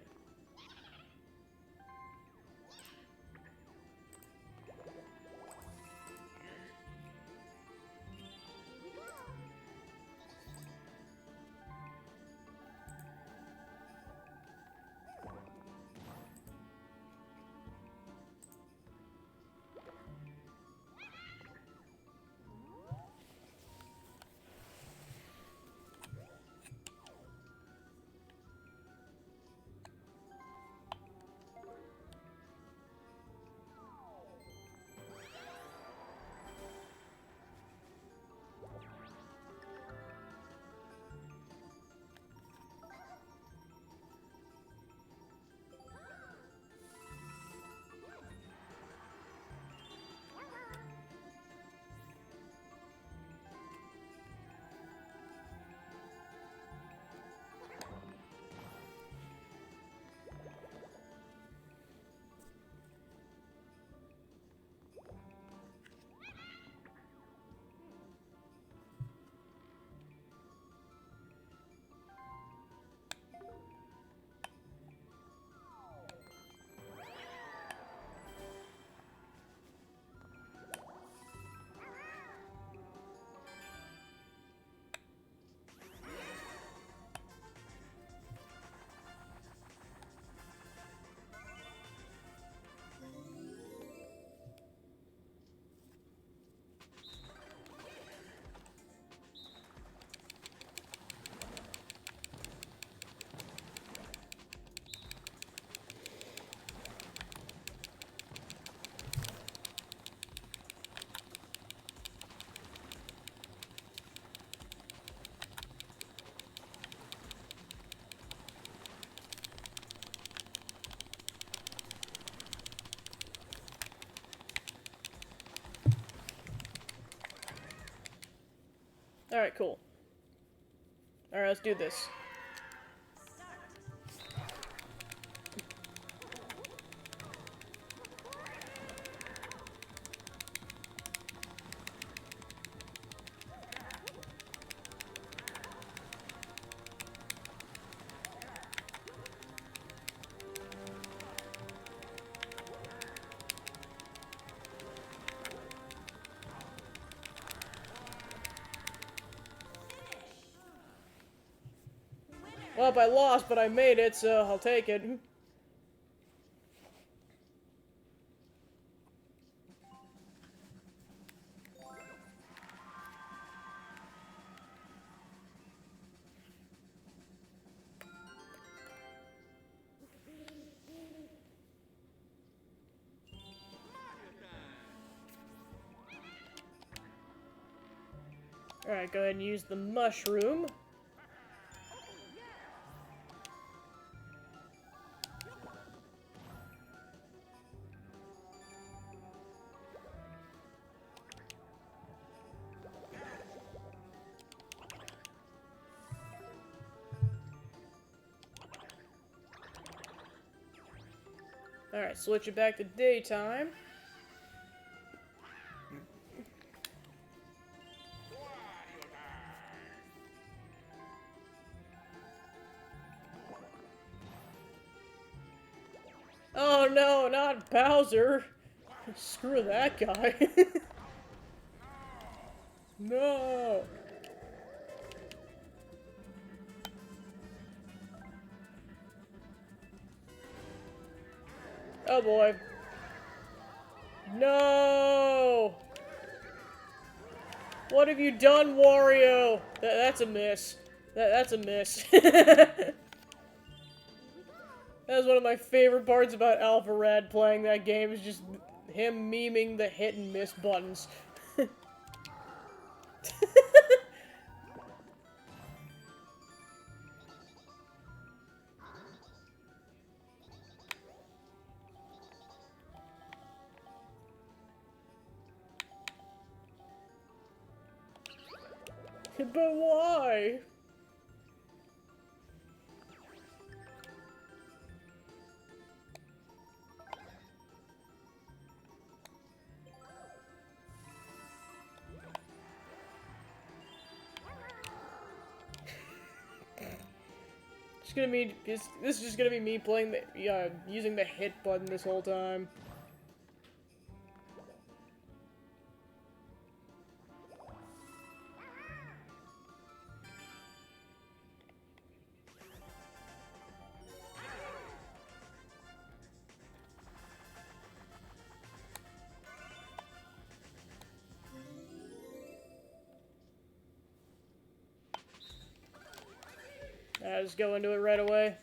Alright, cool. Alright, let's do this. Well, I lost, but I made it, so I'll take it. Alright, go ahead and use the mushroom. Alright, switch it back to daytime. Oh no, not Bowser! Screw that guy. No! Oh boy. No! What have you done, Wario? That's a miss. That's a miss. That was one of my favorite parts about Alpha Red playing that game, is just him memeing the hit and miss buttons. But why? This is just gonna be me playing the using the hit button this whole time. I'll just go into it right away.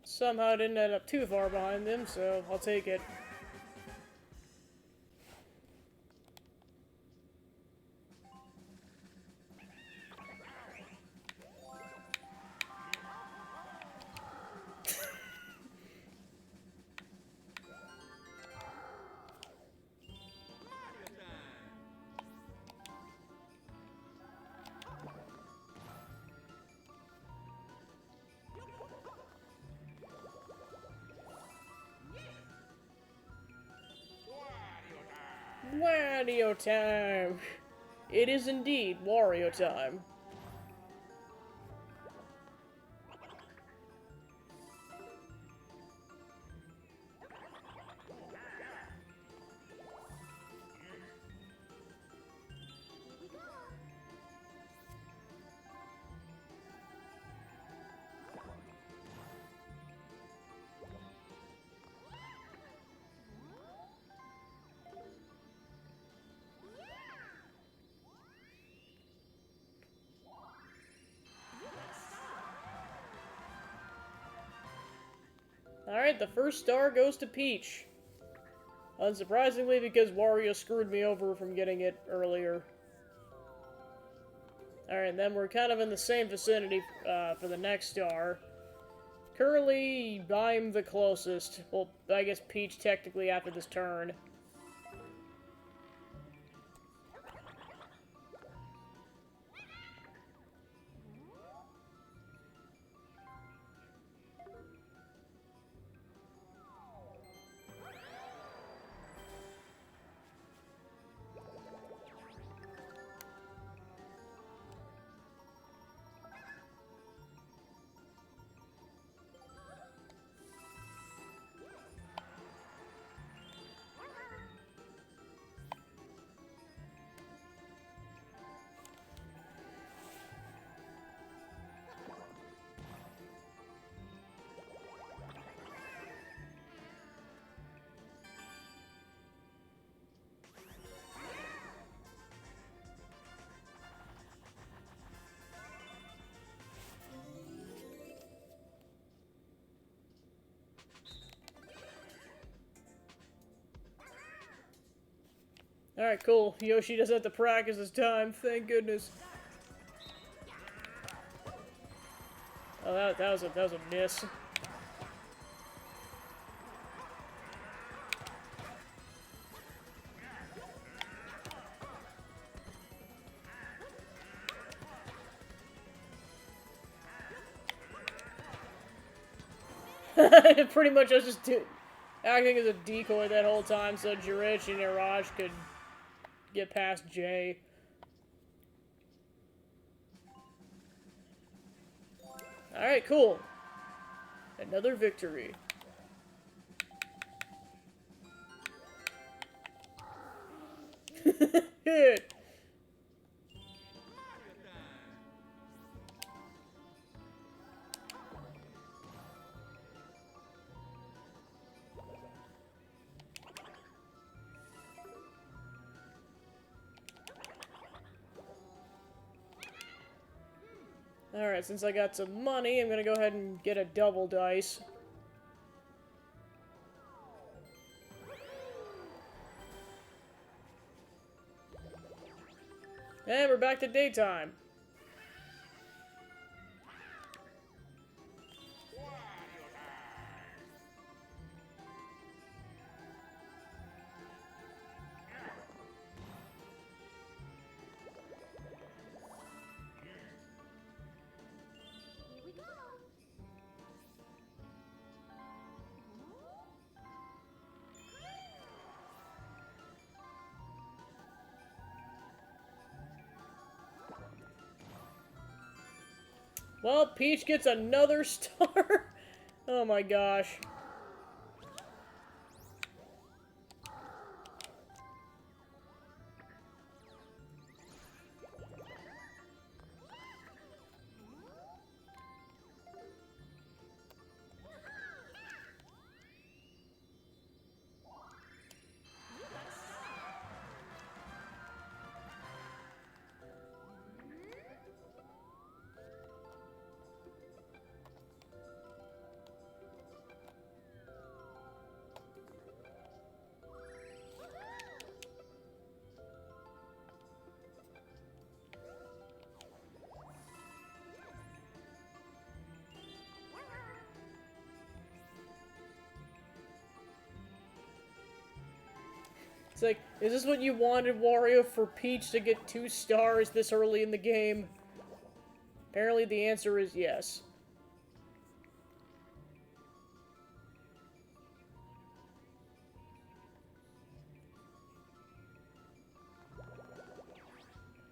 Somehow I didn't end up too far behind them, so I'll take it. Wario time! It is indeed Wario time. Alright, the first star goes to Peach. Unsurprisingly, because Wario screwed me over from getting it earlier. Alright, then we're kind of in the same vicinity for the next star. Currently, I'm the closest. Well, I guess Peach technically after this turn. Alright, cool. Yoshi doesn't have to practice this time, thank goodness. Oh, that was a miss. Pretty much I was just acting as a decoy that whole time so Jirich and Iraj could get past Jay. Alright, cool. Another victory. Hit! Alright, since I got some money, I'm gonna go ahead and get a double dice. And we're back to daytime. Well, Peach gets another star. Oh my gosh. It's like, is this what you wanted, Wario, for Peach to get 2 stars this early in the game? Apparently the answer is yes.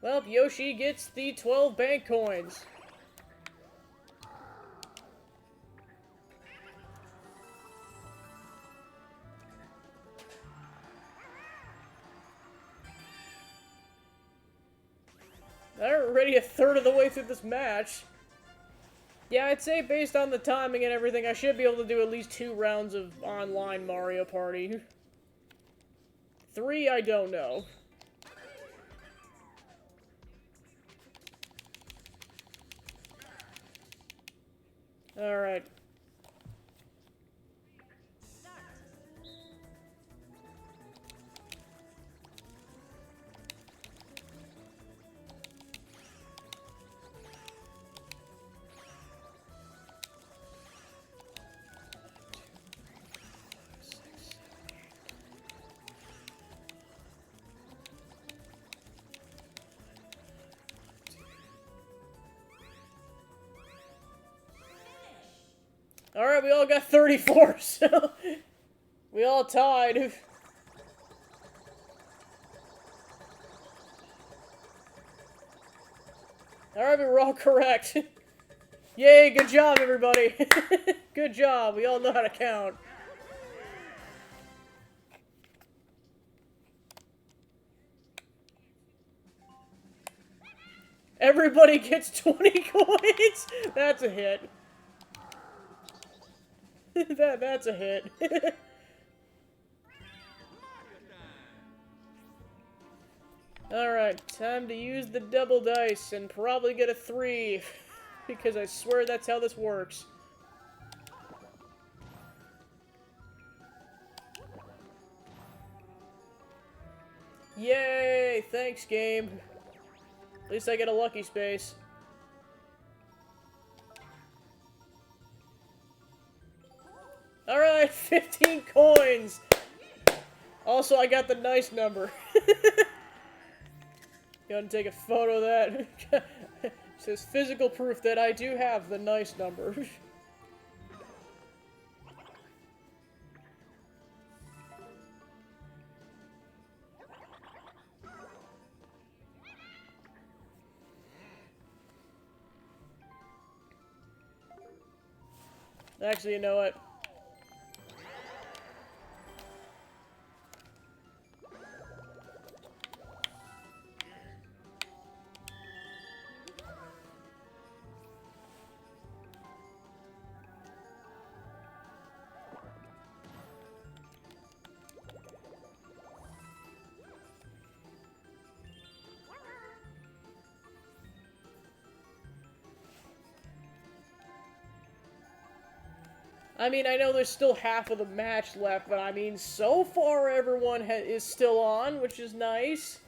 Well, Yoshi gets the 12 bank coins. They're already a third of the way through this match. Yeah, I'd say based on the timing and everything, I should be able to do at least 2 rounds of online Mario Party. 3, I don't know. Alright. Alright, we all got 34, so we all tied. Alright, we were all correct. Yay, good job, everybody. Good job, we all know how to count. Everybody gets 20 coins! That's a hit. That's a hit. Alright, time to use the double dice and probably get a 3. Because I swear that's how this works. Yay! Thanks, game. At least I get a lucky space. Alright, 15 coins! Also, I got the nice number. Gotta take a photo of that. It says physical proof that I do have the nice number. Actually, you know what? I mean, I know there's still half of the match left, but I mean, so far everyone is still on, which is nice.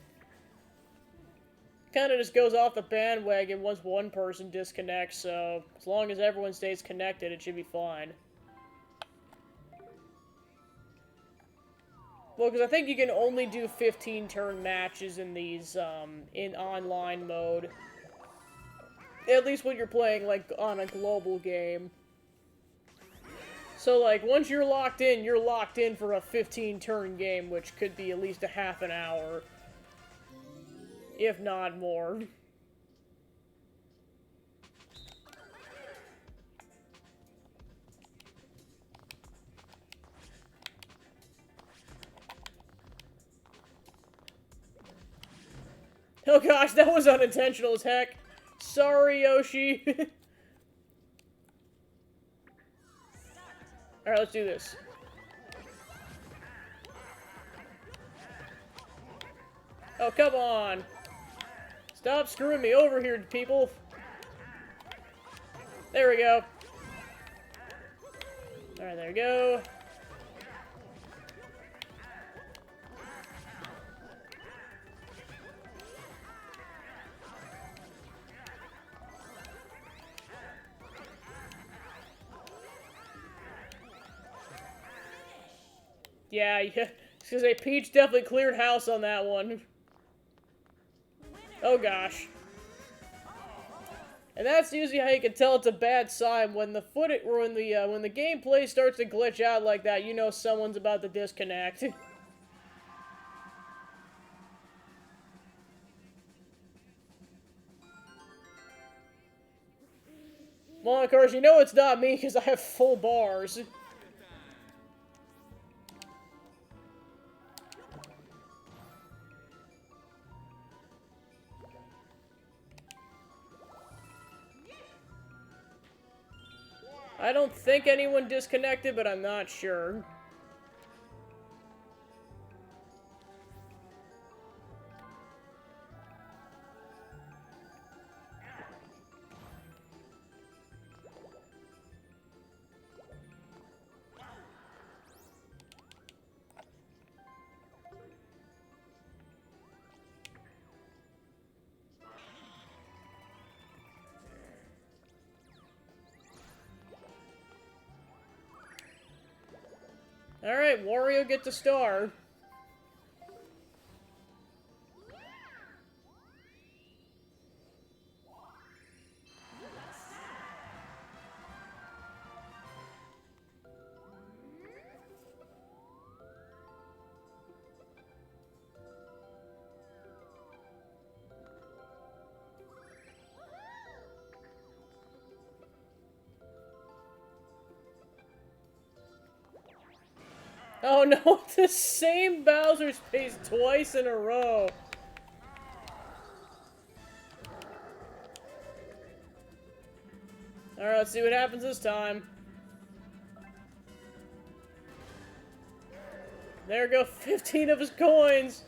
Kind of just goes off the bandwagon once one person disconnects, so as long as everyone stays connected, it should be fine. Well, because I think you can only do 15-turn matches in these, in online mode. At least when you're playing, like, on a global game. So, like, once you're locked in for a 15-turn game, which could be at least a half an hour. If not more. Oh gosh, that was unintentional as heck. Sorry, Yoshi. Alright, let's do this. Oh, come on. Stop screwing me over here, people. There we go. Alright, there we go. Yeah, because Peach definitely cleared house on that one. Oh gosh. And that's usually how you can tell it's a bad sign when the when the gameplay starts to glitch out like that. You know someone's about to disconnect. Well, of course, you know it's not me because I have full bars. I don't think anyone disconnected, but I'm not sure. Alright, Wario gets a star. Oh no, the same Bowser space twice in a row. Alright, let's see what happens this time. There go 15 of his coins.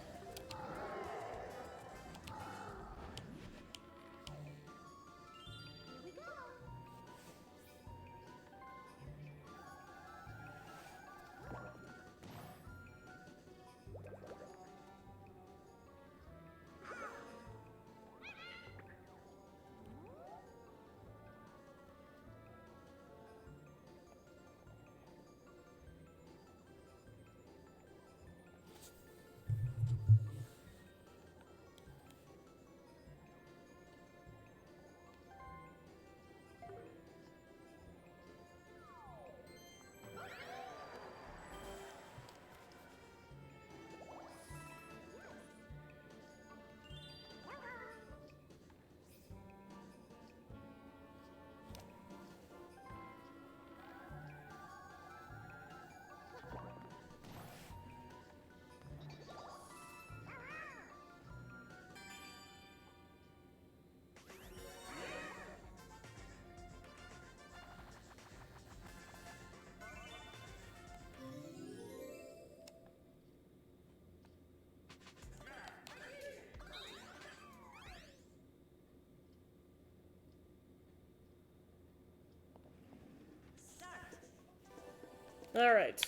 Alright.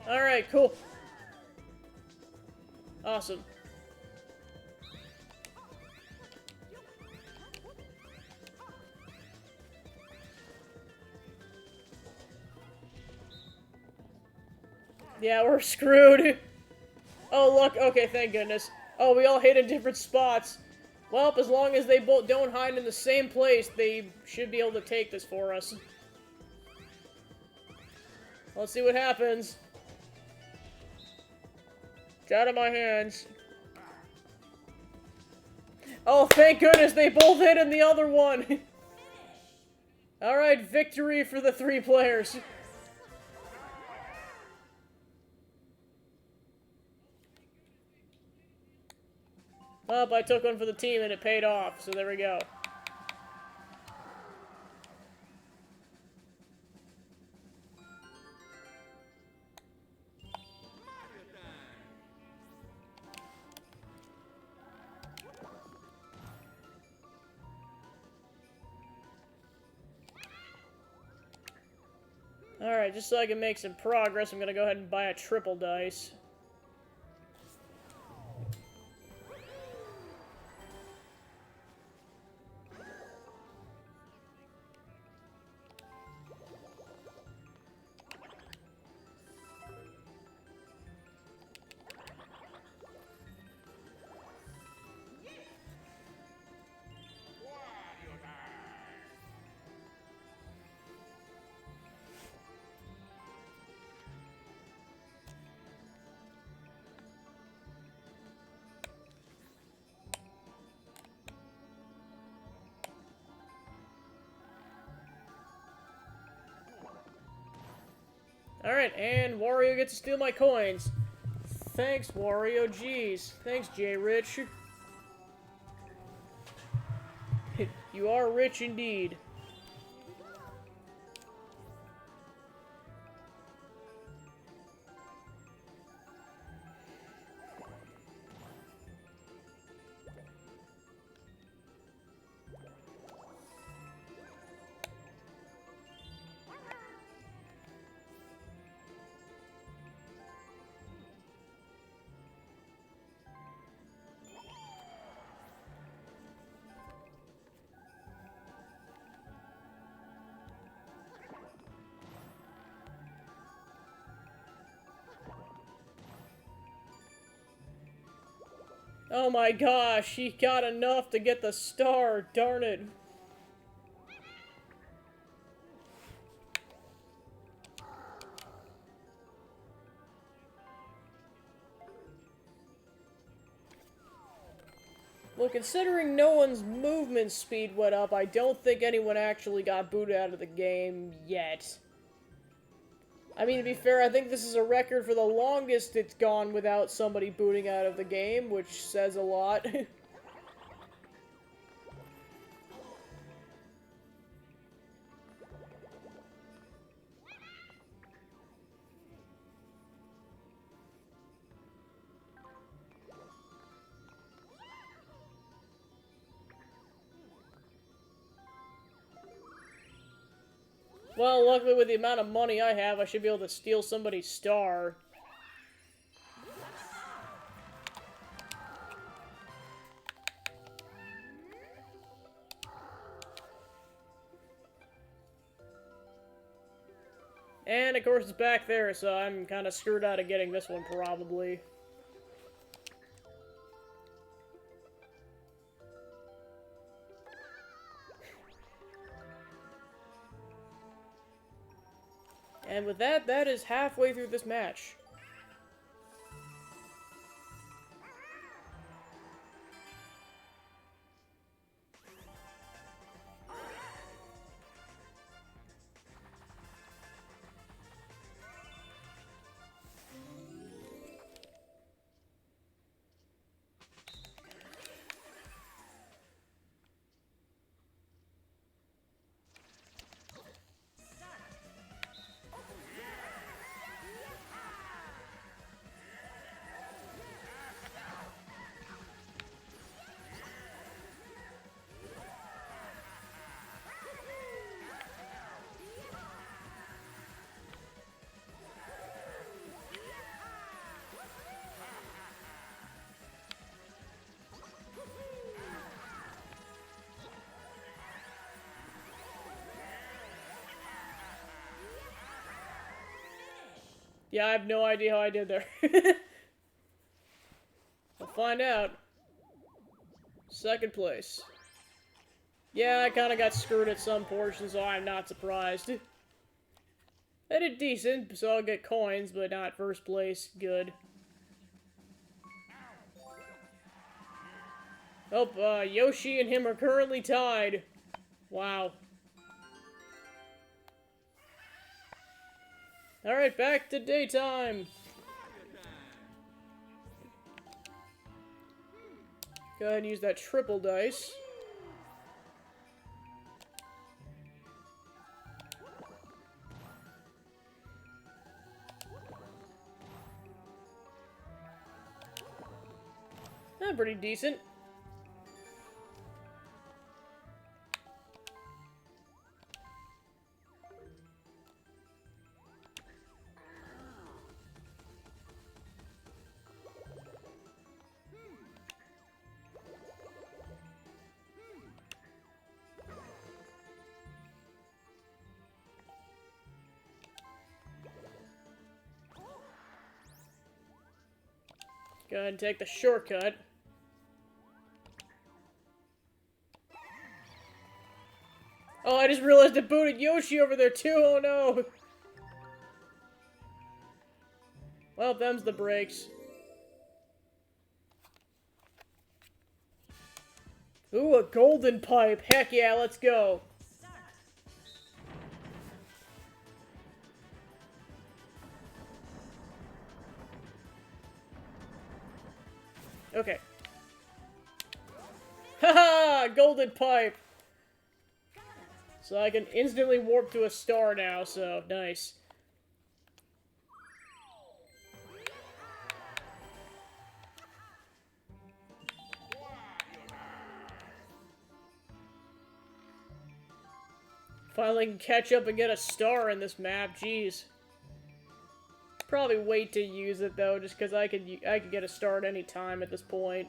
Alright, cool. Awesome. Yeah, we're screwed. Oh, look. Okay, thank goodness. Oh, we all hid in different spots. Well, as long as they both don't hide in the same place, they should be able to take this for us. Let's see what happens. It's out of my hands. Oh, thank goodness they both hit in the other one. Alright, victory for the 3 players. Well, I took one for the team and it paid off, so there we go. Alright, just so I can make some progress, I'm gonna go ahead and buy a triple dice. Alright, and Wario gets to steal my coins. Thanks, Wario. Jeez. Thanks, Jay Rich. You are rich indeed. Oh my gosh, he got enough to get the star, darn it. Well, considering no one's movement speed went up, I don't think anyone actually got booted out of the game yet. I mean, to be fair, I think this is a record for the longest it's gone without somebody booting out of the game, which says a lot. Well, luckily with the amount of money I have, I should be able to steal somebody's star. And, of course, it's back there, so I'm kind of screwed out of getting this one, probably. And with that, that is halfway through this match. Yeah, I have no idea how I did there. We'll find out. Second place. Yeah, I kind of got screwed at some portions, so I'm not surprised. I did decent, so I'll get coins, but not first place. Good. Oh, Yoshi and him are currently tied. Wow. Alright, back to daytime. Go ahead and use that triple dice. Pretty decent. Go ahead and take the shortcut. Oh, I just realized it booted Yoshi over there too, oh no! Well, them's the breaks. Ooh, a golden pipe! Heck yeah, let's go! Okay. Haha! Golden pipe! So I can instantly warp to a star now, so nice. Finally can catch up and get a star in this map, jeez. Probably wait to use it though, just because I could get a star at any time at this point.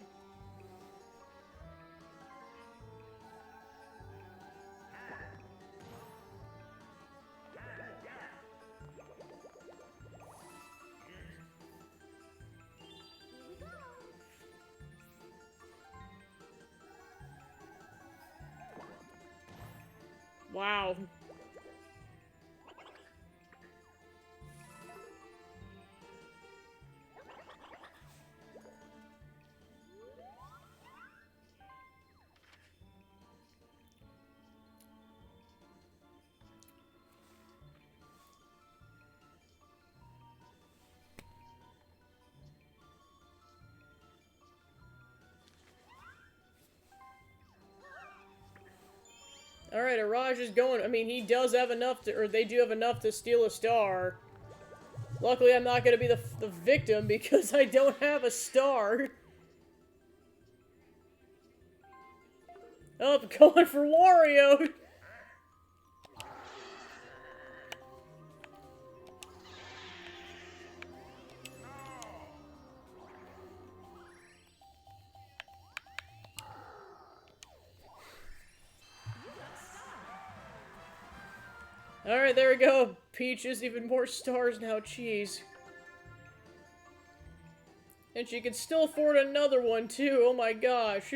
Wow. Alright, Iraj is going. I mean, he does have enough to, or they do have enough to steal a star. Luckily, I'm not going to be the victim because I don't have a star. Oh, going for Wario! Alright, there we go. Peach is even more stars now, jeez. And she can still afford another one, too. Oh my gosh.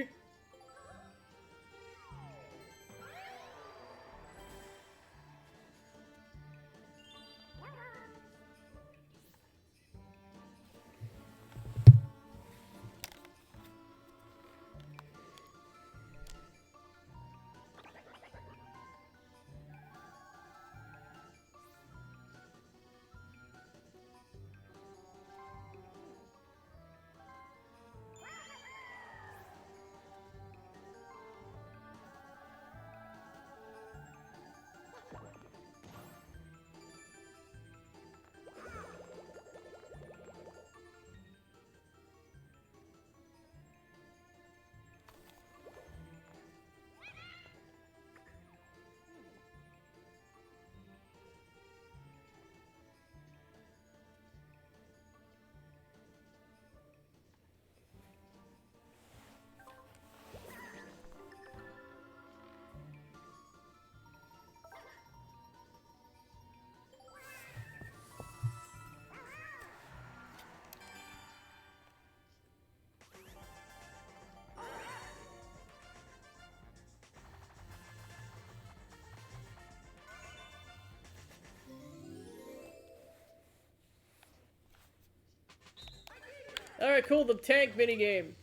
Alright, cool, the tank minigame.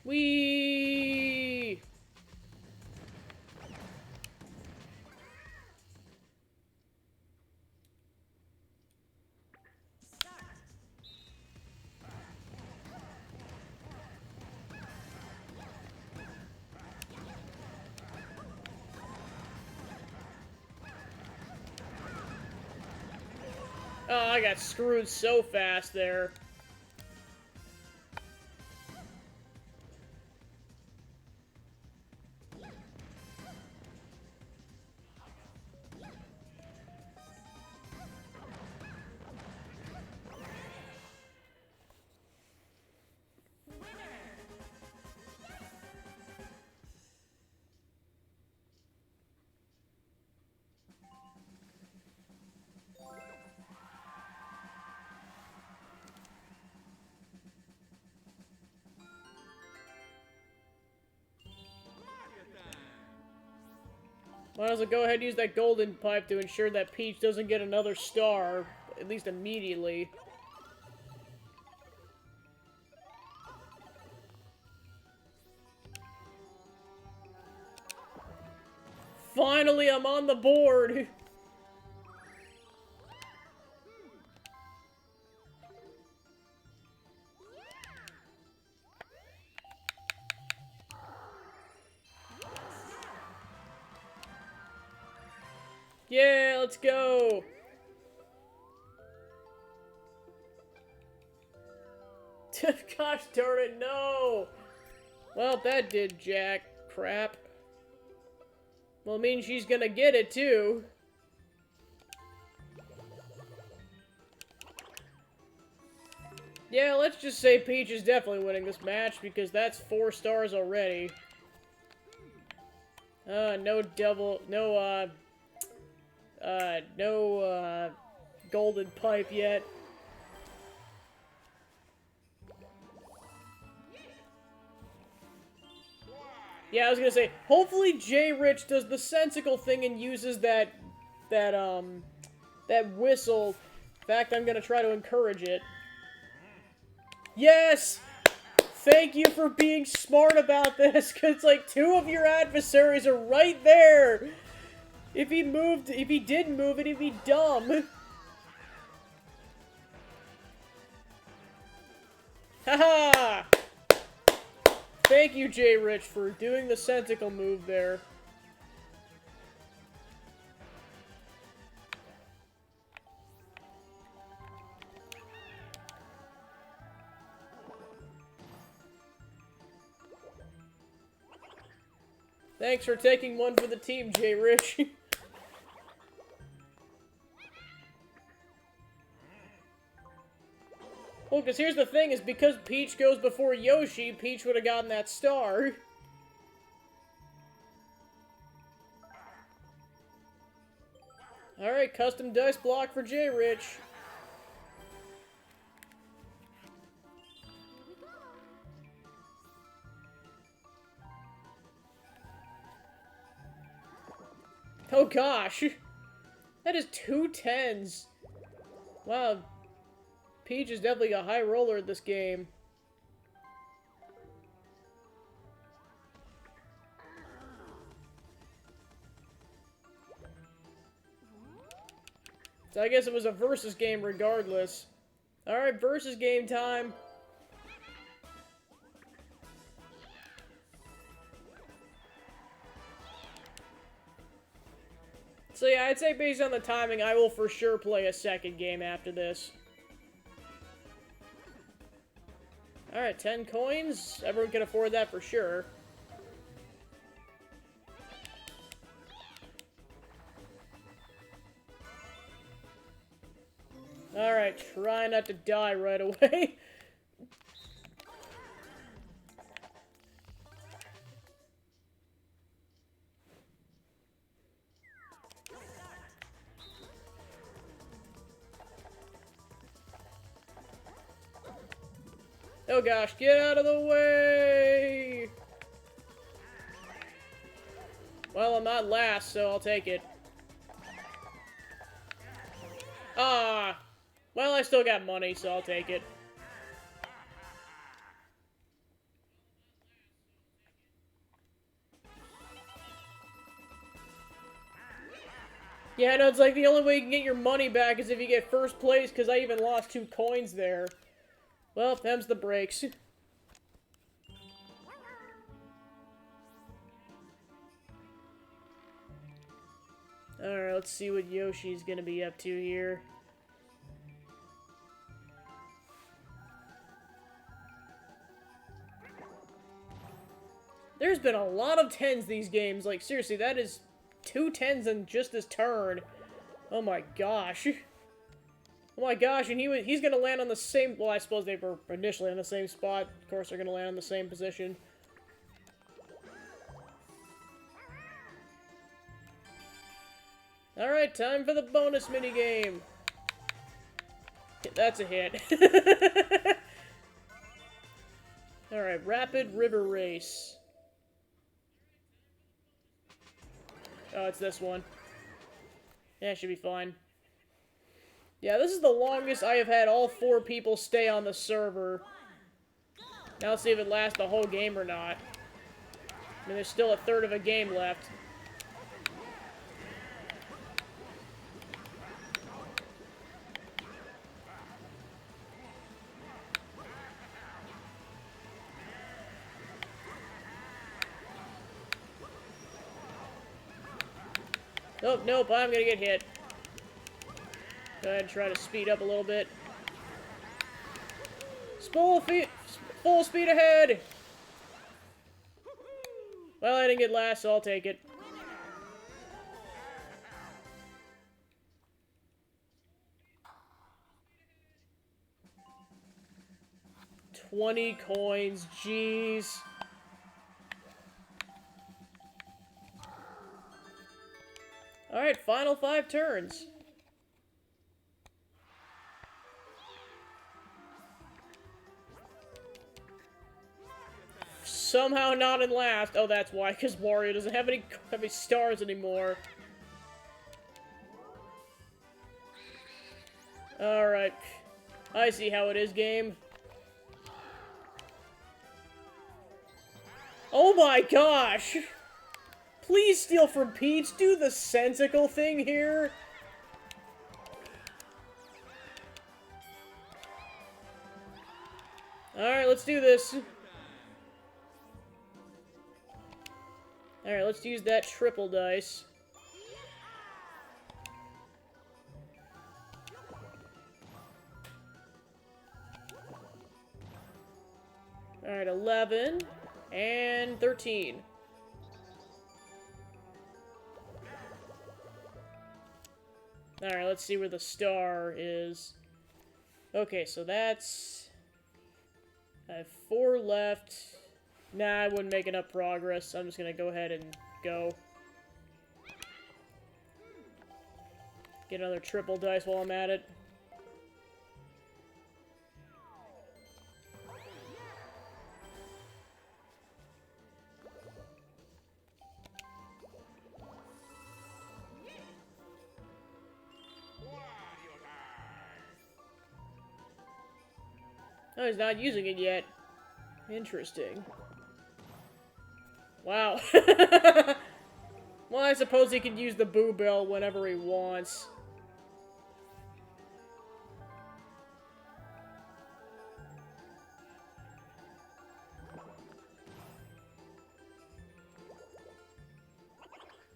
Whee! Oh, I got screwed so fast there. Might as well go ahead and use that golden pipe to ensure that Peach doesn't get another star, at least immediately. Finally, I'm on the board! Yeah, let's go! Gosh darn it, no! Well, that did jack crap. Well, it means she's gonna get it, too. Yeah, let's just say Peach is definitely winning this match, because that's 4 stars already. No golden pipe yet. Yeah, I was gonna say, hopefully J. Rich does the sensical thing and uses that whistle. In fact, I'm gonna try to encourage it. Yes! Thank you for being smart about this, because, like, 2 of your adversaries are right there! If he didn't move it, he'd be dumb. Haha! Thank you, Jay Rich, for doing the Senticle move there. Thanks for taking one for the team, Jay Rich. Well, because here's the thing, is because Peach goes before Yoshi, Peach would have gotten that star. Alright, custom dice block for Jay Rich. Oh gosh! That is 2 10s. Wow. Peach is definitely a high roller at this game. So I guess it was a versus game regardless. Alright, versus game time. So yeah, I'd say based on the timing, I will for sure play a second game after this. Alright, 10 coins. Everyone can afford that for sure. Alright, try not to die right away. Oh gosh, get out of the way! Well, I'm not last, so I'll take it. Ah! Well, I still got money, so I'll take it. Yeah, no, it's like the only way you can get your money back is if you get first place, because I even lost 2 coins there. Well, them's the breaks. Alright, let's see what Yoshi's gonna be up to here. There's been a lot of 10s these games. Like, seriously, that is 2 10s in just this turn. Oh my gosh. Oh my gosh, and he's gonna land on the same... Well, I suppose they were initially on the same spot. Of course, they're gonna land on the same position. Alright, time for the bonus minigame. That's a hit. Alright, Rapid River Race. Oh, it's this one. Yeah, it should be fine. Yeah, this is the longest I have had all 4 people stay on the server. Now let's see if it lasts the whole game or not. I mean, there's still a third of a game left. Oh, nope, I'm gonna get hit. Go ahead and try to speed up a little bit. Full speed ahead! Well, I didn't get last, so I'll take it. $20 coins, jeez. Alright, final 5 turns. Somehow not in last. Oh, that's why, because Wario doesn't have any stars anymore. Alright. I see how it is, game. Oh my gosh! Please steal from Peach. Do the Senticle thing here. Alright, let's do this. Alright, let's use that triple dice. Alright, 11 and 13. Alright, let's see where the star is. Okay, so that's... I have 4 left. Nah, I wouldn't make enough progress. I'm just gonna go ahead and go. Get another triple dice while I'm at it. Oh, he's not using it yet. Interesting. Wow. Well, I suppose he can use the Boo Bell whenever he wants.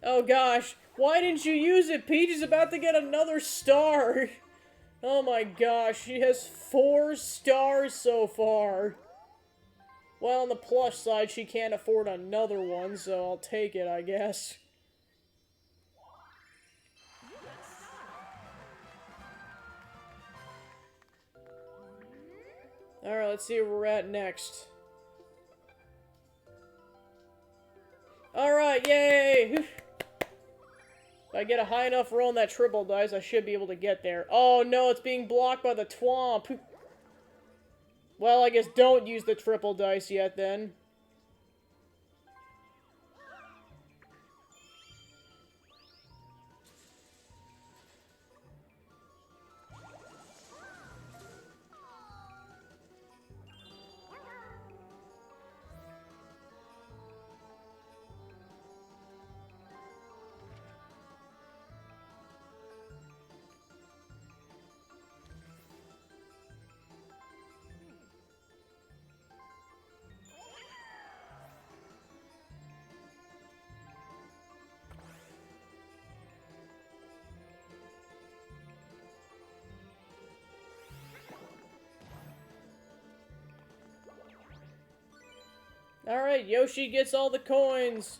Oh gosh, why didn't you use it? Peach is about to get another star. Oh my gosh, she has 4 stars so far. Well, on the plus side, she can't afford another one, so I'll take it, I guess. Alright, let's see where we're at next. Alright, yay! If I get a high enough roll on that triple dice, I should be able to get there. Oh no, it's being blocked by the Twomp! Well, I guess don't use the triple dice yet, then. Alright, Yoshi gets all the coins.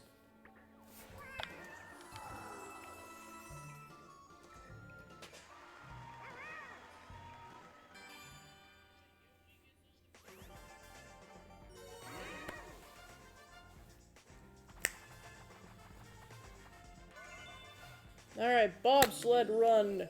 Alright, bobsled run.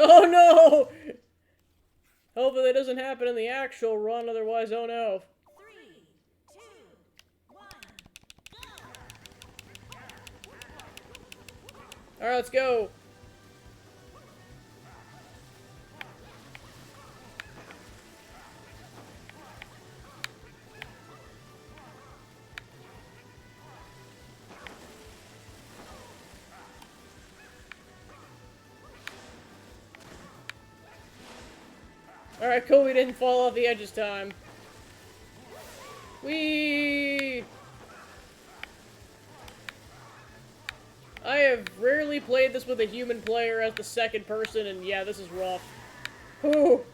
Oh no! Hopefully that doesn't happen in the actual run, otherwise, oh no. 3, 2, 1, go! Alright, let's go. Alright, cool, we didn't fall off the edge this time. Whee! I have rarely played this with a human player as the second person, and yeah, this is rough. Whew!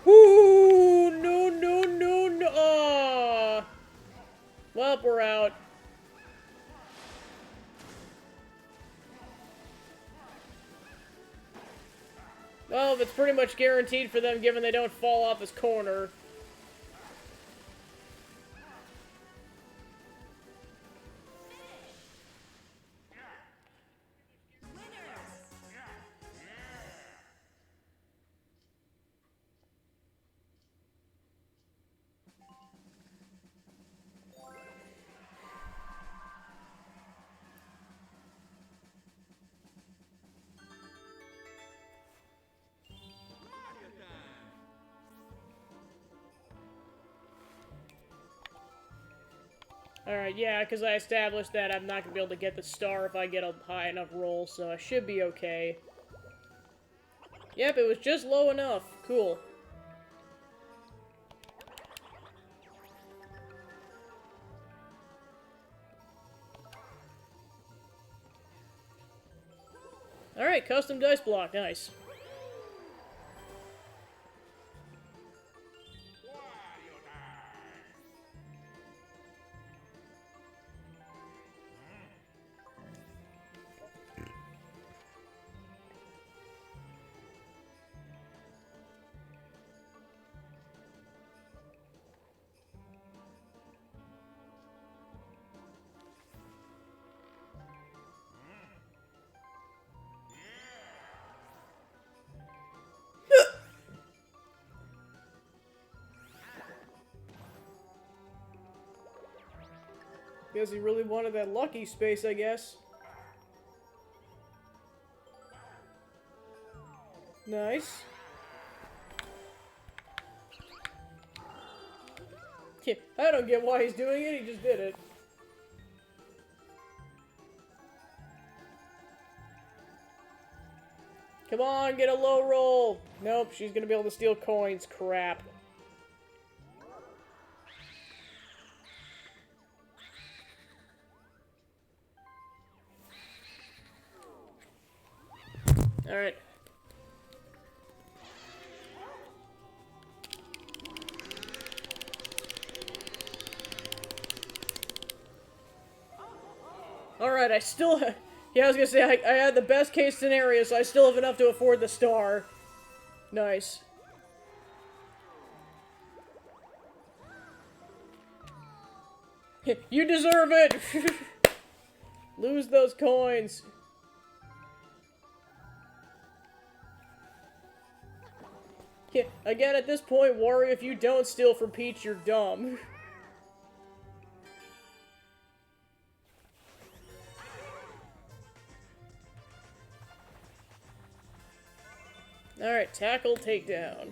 Whoo! No, no, no, no! Aww! Well, we're out. Well, it's pretty much guaranteed for them given they don't fall off his corner. Alright, yeah, because I established that I'm not going to be able to get the star if I get a high enough roll, so I should be okay. Yep, it was just low enough. Cool. Alright, custom dice block. Nice. Guess he really wanted that lucky space, I guess. Nice. Yeah, I don't get why he's doing it, he just did it. Come on, get a low roll! Nope, she's gonna be able to steal coins. Crap. Alright. Alright, I still... Yeah, I was gonna say, I had the best case scenario, so I still have enough to afford the star. Nice. You deserve it! Lose those coins. Yeah, again, at this point, Wario, if you don't steal from Peach, you're dumb. Alright, tackle, takedown.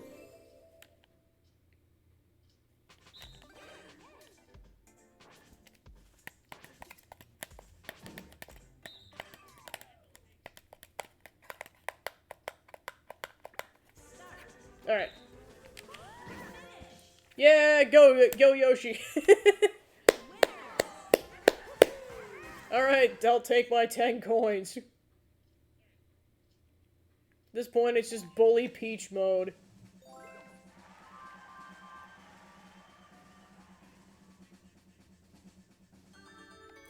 Alright. Yeah, go Yoshi. Alright, I'll take my 10 coins. At this point, it's just bully Peach mode.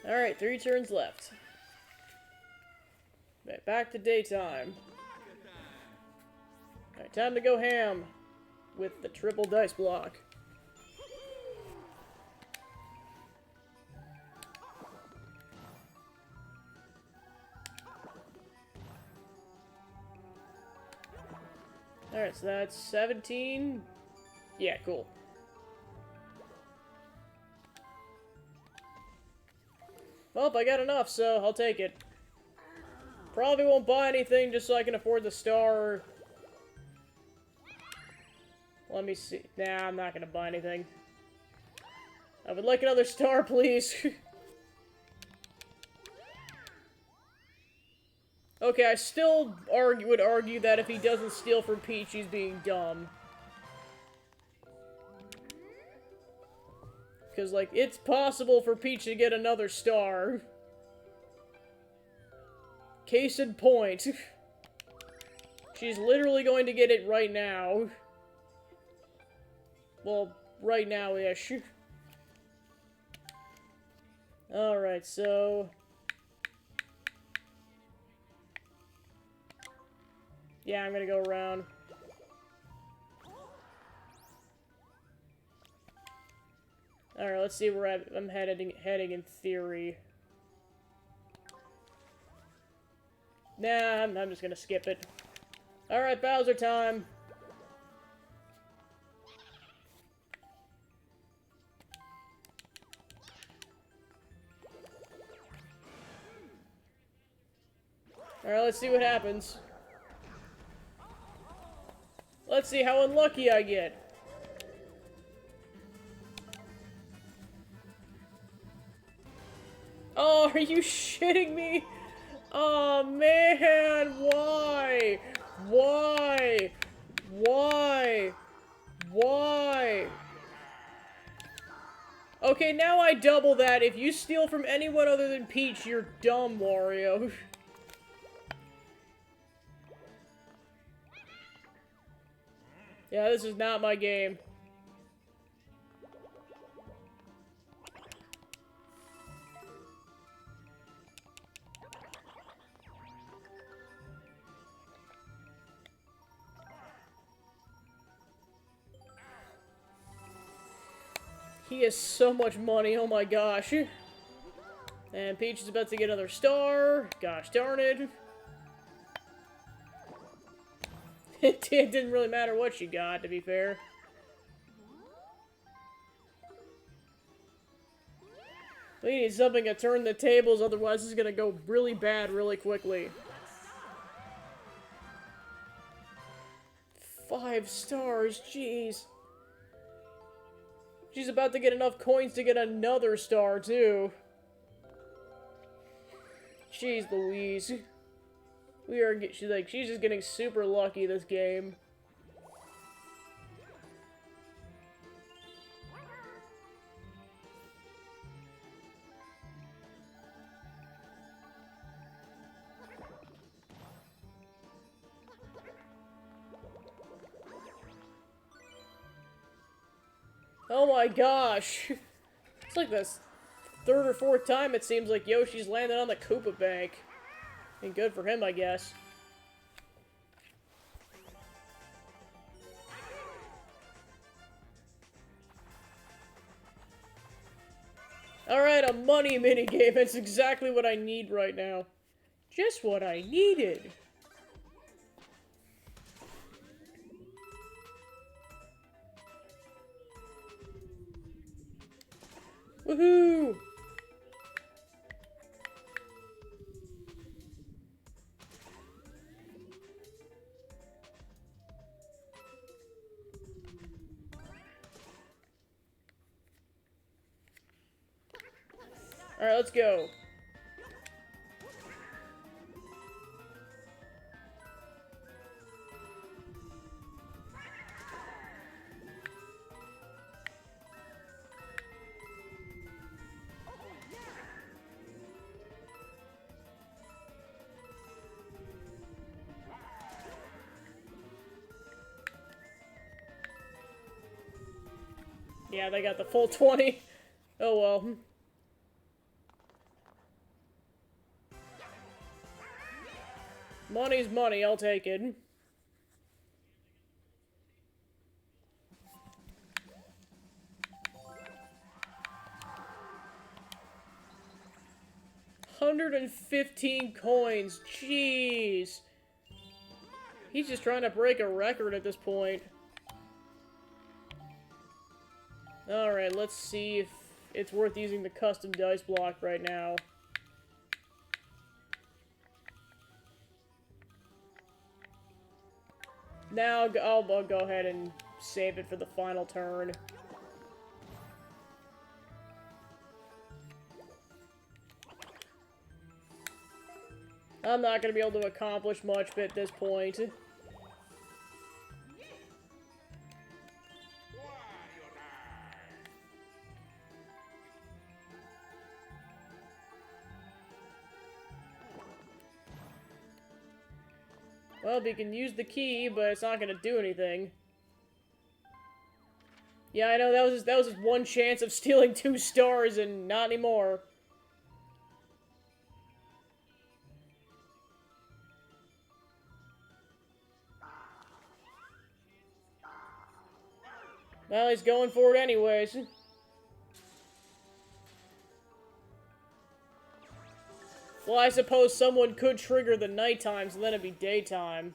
Alright, 3 turns left. Right, back to daytime. Alright, time to go ham with the triple dice block. Alright, so that's 17. Yeah, cool. Well, I got enough, so I'll take it. Probably won't buy anything just so I can afford the star. Let me see. Nah, I'm not gonna buy anything. I would like another star, please. Okay, I still would argue that if he doesn't steal from Peach, he's being dumb. Because, like, it's possible for Peach to get another star. Case in point. She's literally going to get it right now. Well, right now-ish. Alright, so... yeah, I'm gonna go around. Alright, let's see where I'm heading in theory. Nah, I'm just gonna skip it. Alright, Bowser time! Alright, let's see what happens. Let's see how unlucky I get. Are you shitting me? Oh man, why? Why? Why? Why? Okay, now I double that. If you steal from anyone other than Peach, you're dumb, Wario. Yeah, this is not my game. He has so much money, oh my gosh. And Peach is about to get another star. Gosh darn it. It didn't really matter what she got, to be fair. We need something to turn the tables, otherwise this is gonna go really bad really quickly. 5 stars, jeez. She's about to get enough coins to get another star, too. Jeez Louise. She's just getting super lucky this game. Oh my gosh. It's like this 3rd or 4th time it seems like Yoshi's landed on the Koopa Bank. And good for him, I guess. Alright, a money minigame. That's exactly what I need right now. Just what I needed. Woohoo! Alright, let's go. Yeah, they got the full 20. Oh well. Money's money, I'll take it. $115 coins, jeez. He's just trying to break a record at this point. Alright, let's see if it's worth using the custom dice block right now. Now, I'll go ahead and save it for the final turn. I'm not going to be able to accomplish much at this point. Well, we can use the key, but it's not going to do anything. Yeah, I know, that was his one chance of stealing 2 stars, and not anymore. Well, he's going for it anyways. Well, I suppose someone could trigger the nighttime, so then it'd be daytime.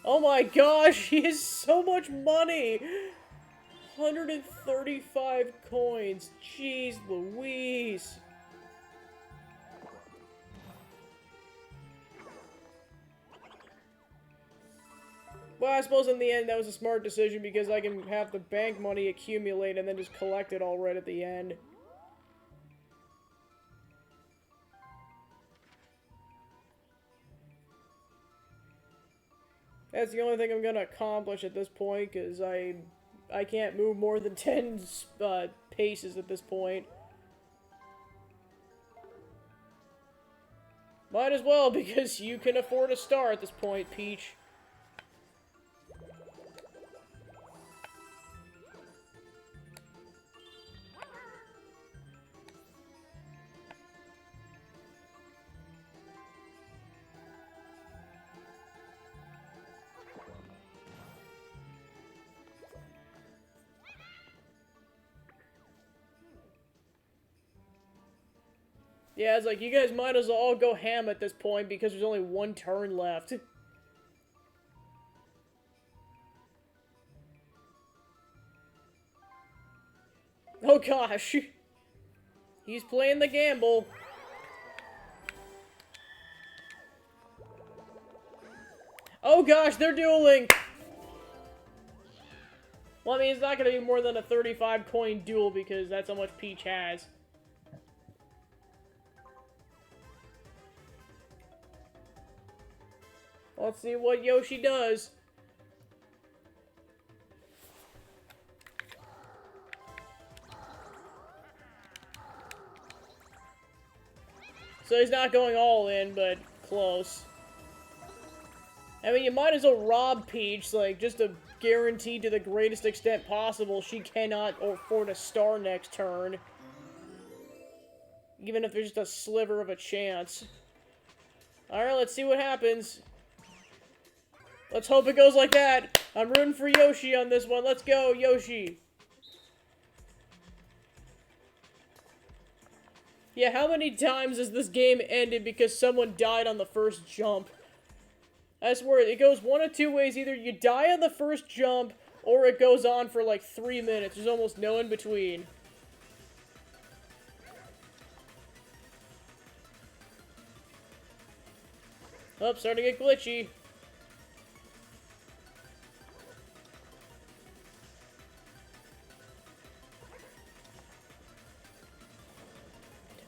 Oh my gosh, he has so much money! 135 coins. Jeez Louise. Well, I suppose in the end that was a smart decision because I can have the bank money accumulate and then just collect it all right at the end. That's the only thing I'm gonna accomplish at this point, because I can't move more than 10 paces at this point. Might as well, because you can afford a star at this point, Peach. Yeah, it's like, you guys might as well all go ham at this point because there's only one turn left. Oh gosh. He's playing the gamble. Oh gosh, they're dueling! Well, I mean, it's not gonna be more than a 35 coin duel because that's how much Peach has. Let's see what Yoshi does. So he's not going all in, but close. I mean, you might as well rob Peach, like, just to guarantee to the greatest extent possible she cannot afford a star next turn. Even if there's just a sliver of a chance. Alright, let's see what happens. Let's hope it goes like that. I'm rooting for Yoshi on this one. Let's go, Yoshi. Yeah, how many times has this game ended because someone died on the first jump? I swear, it goes one of two ways. Either you die on the first jump, or it goes on for like 3 minutes. There's almost no in between. Oh, starting to get glitchy.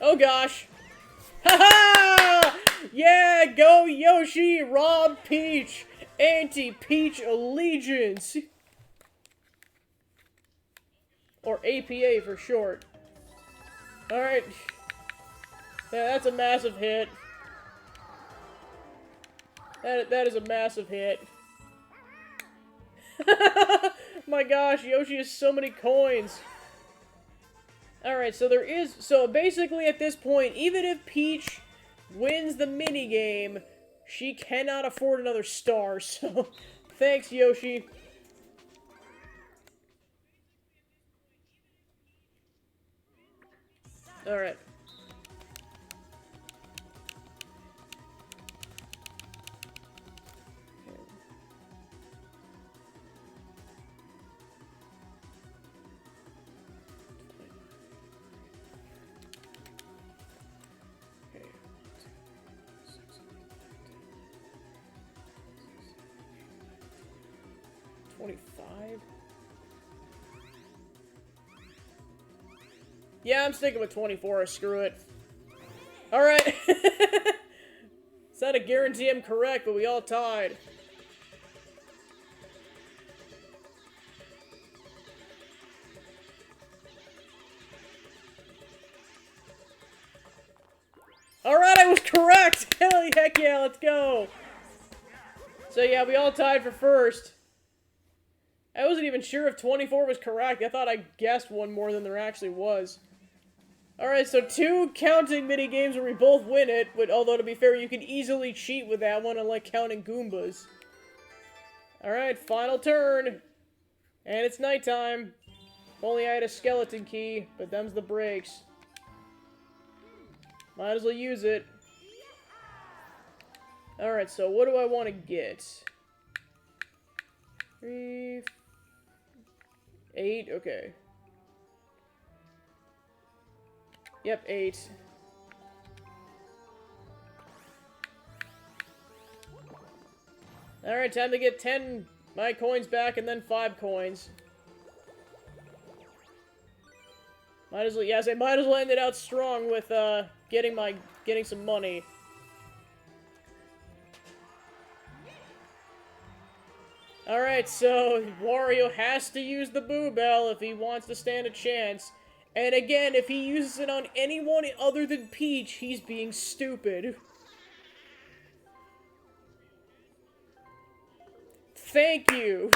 Oh gosh. Haha! Yeah, go Yoshi, rob Peach, anti-Peach allegiance. Or APA for short. Alright. Yeah, that's a massive hit. That is a massive hit. My gosh, Yoshi has so many coins. Alright, so basically at this point, even if Peach wins the minigame, she cannot afford another star, so thanks, Yoshi. Alright. Okay. 25? Yeah, I'm sticking with 24. Screw it. Alright. It's not a guarantee I'm correct, but we all tied. Alright, I was correct! Heck yeah, let's go! So yeah, we all tied for first. I wasn't even sure if 24 was correct. I thought I guessed one more than there actually was. Alright, so 2 counting mini games where we both win it, but although to be fair, you can easily cheat with that one, unlike counting Goombas. Alright, final turn. And it's nighttime. If only I had a skeleton key, but them's the breaks. Might as well use it. Alright, so what do I want to get? 3... 8? Okay. Yep, 8. Alright, time to get 10 my coins back and then 5 coins. Might as well, yes, I might as well end it out strong with, getting some money. Alright, so Wario has to use the Boo Bell if he wants to stand a chance. And again, if he uses it on anyone other than Peach, he's being stupid. Thank you.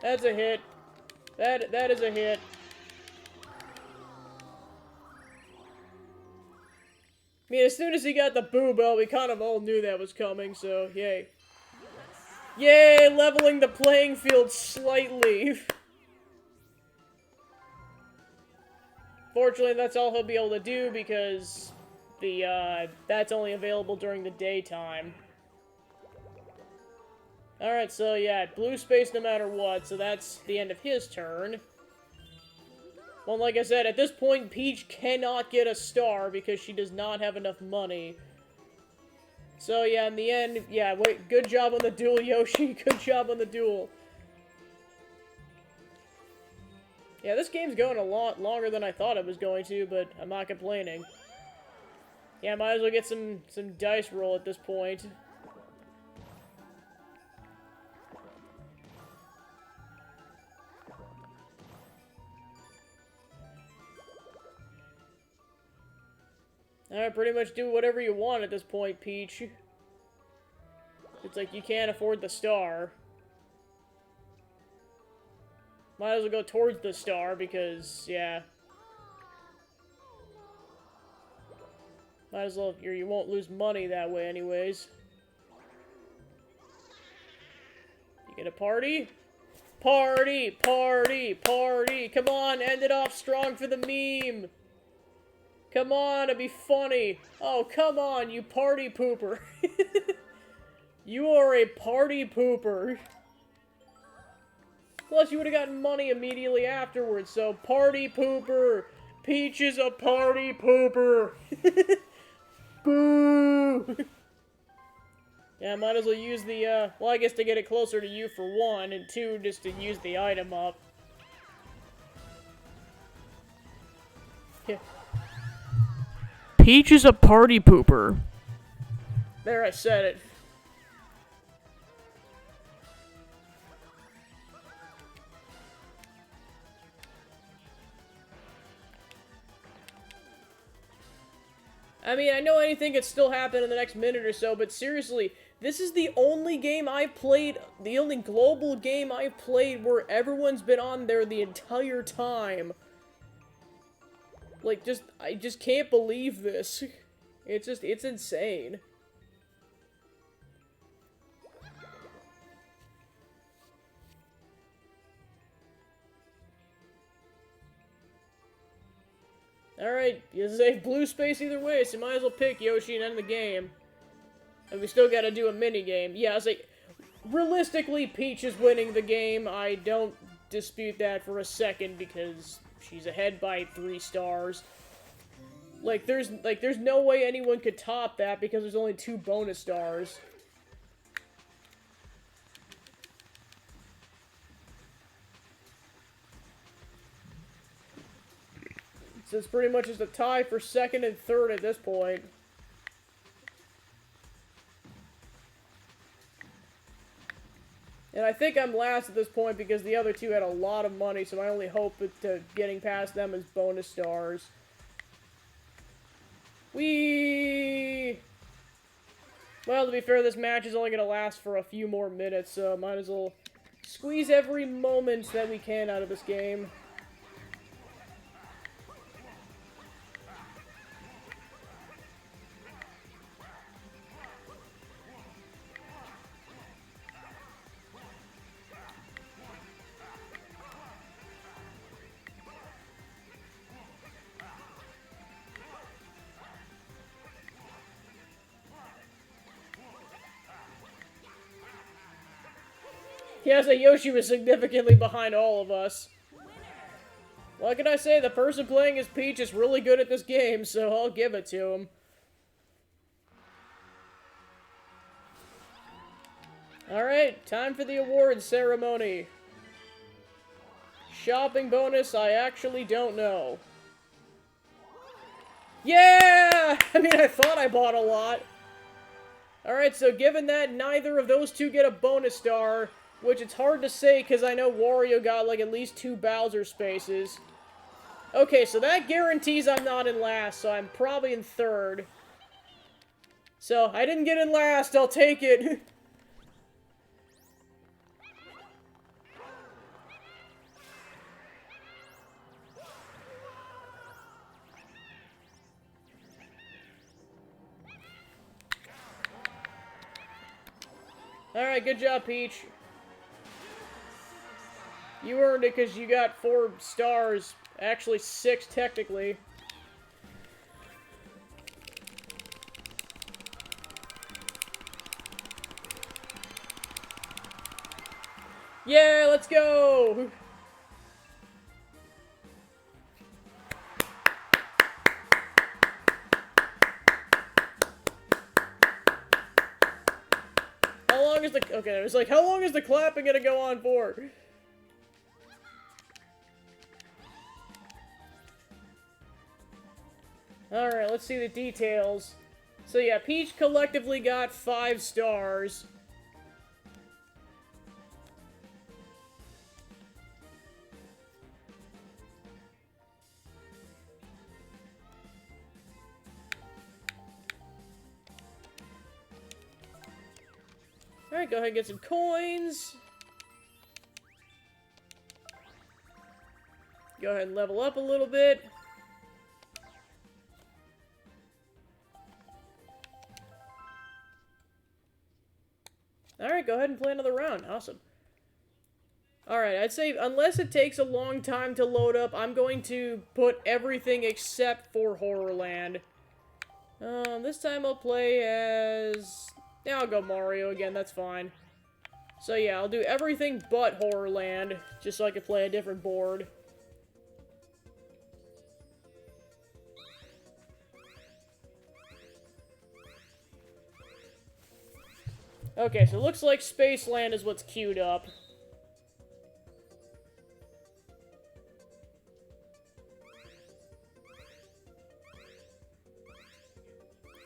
That's a hit. That is a hit. I mean, as soon as he got the Boo Bell, we kind of all knew that was coming, so yay. Yay, leveling the playing field slightly. Fortunately, that's all he'll be able to do because that's only available during the daytime. Alright, so yeah, blue space no matter what, so that's the end of his turn. Well, like I said, at this point, Peach cannot get a star because she does not have enough money. So yeah, in the end, yeah, wait, good job on the duel, Yoshi. Good job on the duel. Yeah, this game's going a lot longer than I thought it was going to, but I'm not complaining. Yeah, might as well get some dice roll at this point. Alright, pretty much do whatever you want at this point, Peach. It's like you can't afford the star. Might as well go towards the star because, yeah. Might as well, you won't lose money that way anyways. You get a party? Party! Party! Party! Come on, end it off strong for the meme! Come on, it'd be funny. Oh, come on, you party pooper. You are a party pooper. Plus, you would have gotten money immediately afterwards, so party pooper. Peach is a party pooper. Boo! Yeah, might as well use the, well, I guess to get it closer to you for one, and two, just to use the item up. Yeah. Peach is a party pooper. There, I said it. I mean, I know anything could still happen in the next minute or so, but seriously, this is the only game I've played, the only global game I've played where everyone's been on there the entire time. Like, I just can't believe this. It's insane. Alright, you save blue space either way, so you might as well pick Yoshi and end the game. And we still gotta do a mini-game. Yeah, I was like, realistically, Peach is winning the game. I don't dispute that for a second, because she's ahead by 3 stars. Like, there's no way anyone could top that, because there's only 2 bonus stars. So it's pretty much just a tie for second and third at this point. And I think I'm last at this point because the other 2 had a lot of money, so my only hope to getting past them is bonus stars. Whee! Well, to be fair, this match is only going to last for a few more minutes, so might as well squeeze every moment that we can out of this game. Yeah, so Yoshi was significantly behind all of us. What can I say? The person playing as Peach is really good at this game, so I'll give it to him. Alright, time for the awards ceremony. Shopping bonus, I actually don't know. Yeah! I mean, I thought I bought a lot. Alright, so given that neither of those two get a bonus star, which it's hard to say because I know Wario got like at least 2 Bowser spaces. Okay, so that guarantees I'm not in last, so I'm probably in third. So, I didn't get in last, I'll take it. Alright, good job, Peach. You earned it because you got 4 stars. Actually, 6 technically. Yeah, let's go! How long is the... Okay, it was like, how long is the clapping gonna go on for? Alright, let's see the details. So yeah, Peach collectively got 5 stars. Alright, go ahead and get some coins. Go ahead and level up a little bit. Alright, go ahead and play another round. Awesome. Alright, I'd say unless it takes a long time to load up, I'm going to put everything except for Horrorland. This time I'll play as... Yeah, I'll go Mario again, that's fine. So yeah, I'll do everything but Horrorland, just so I can play a different board. Okay, so it looks like Spaceland is what's queued up.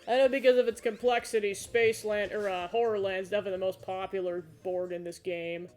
I know because of its complexity, Spaceland, or Horrorland is definitely the most popular board in this game.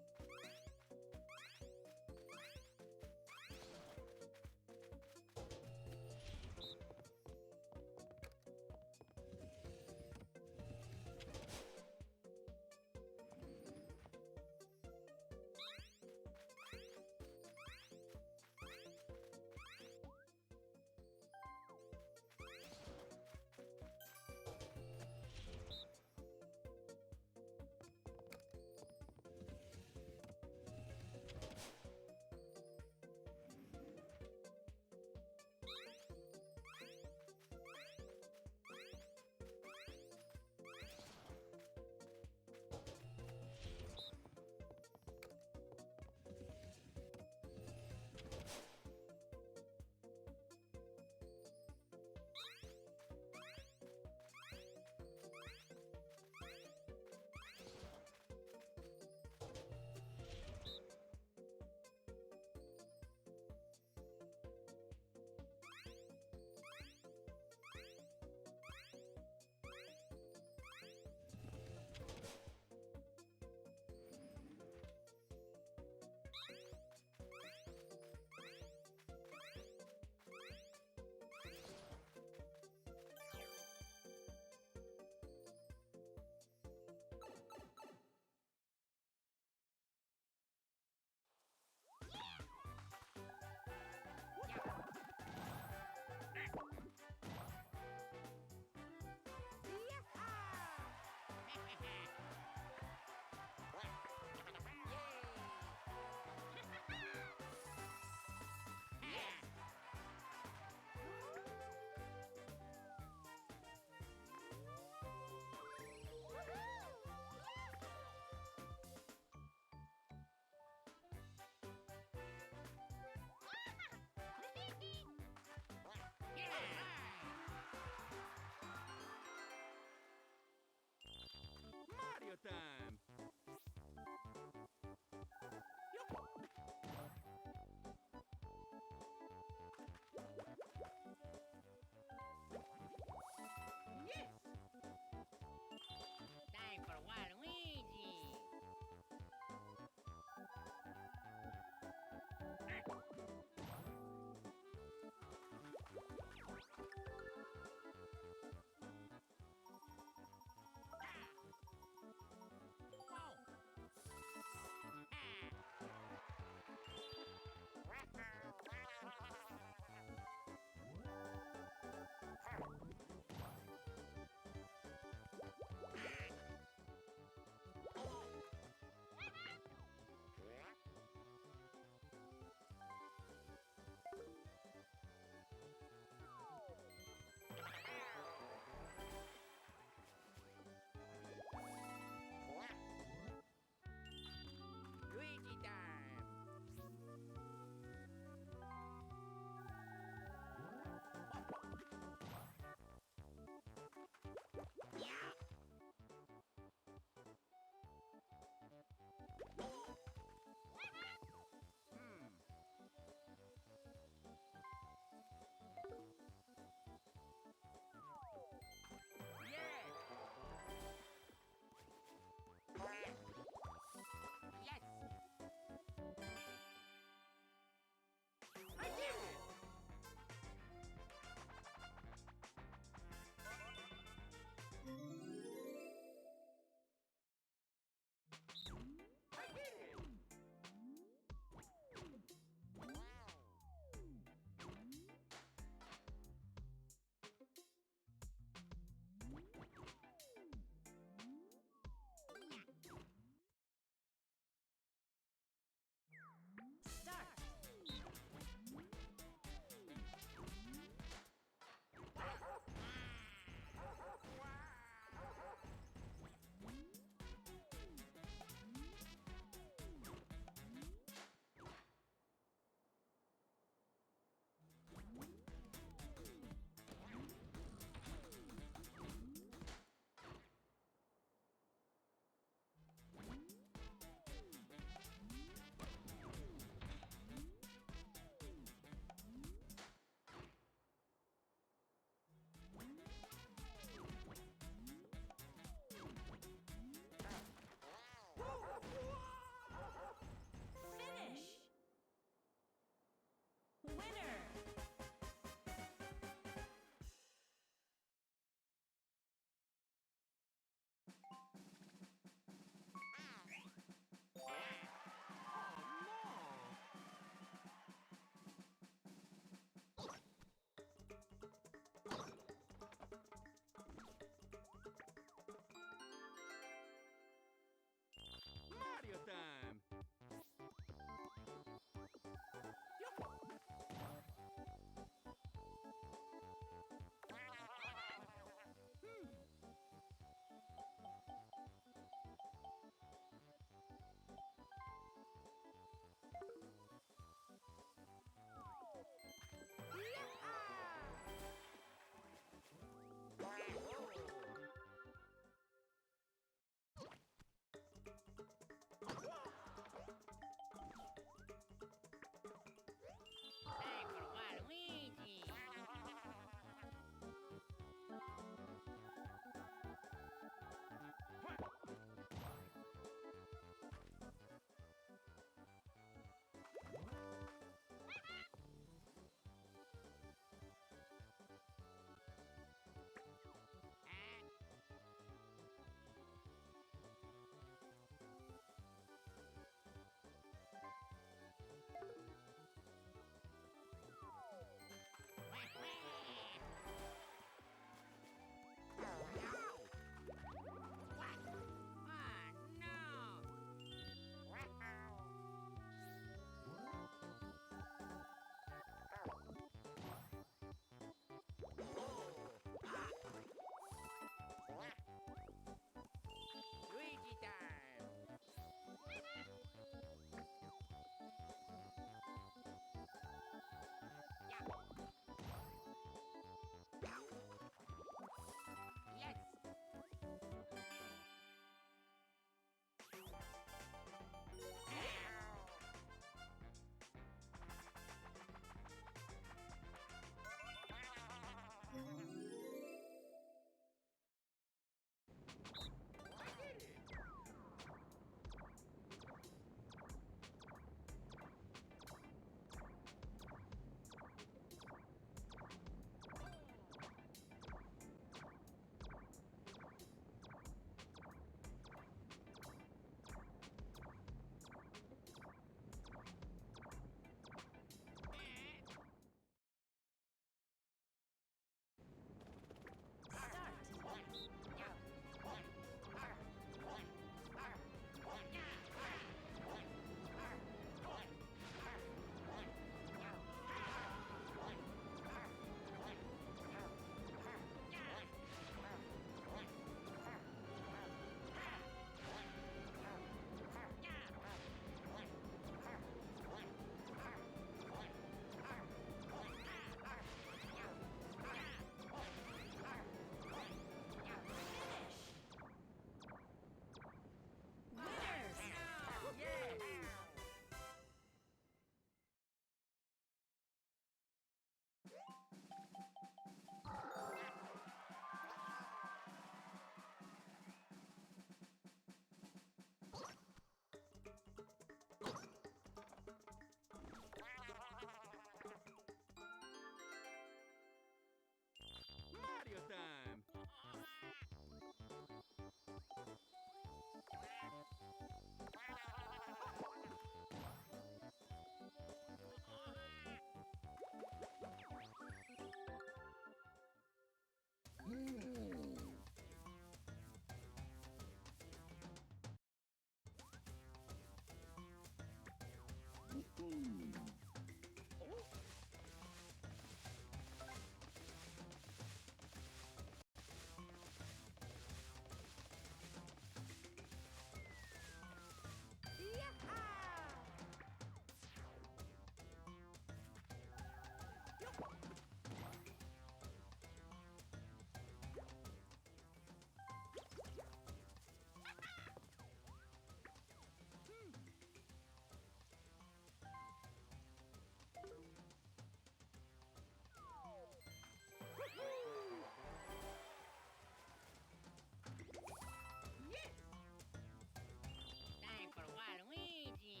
Time for Waluigi.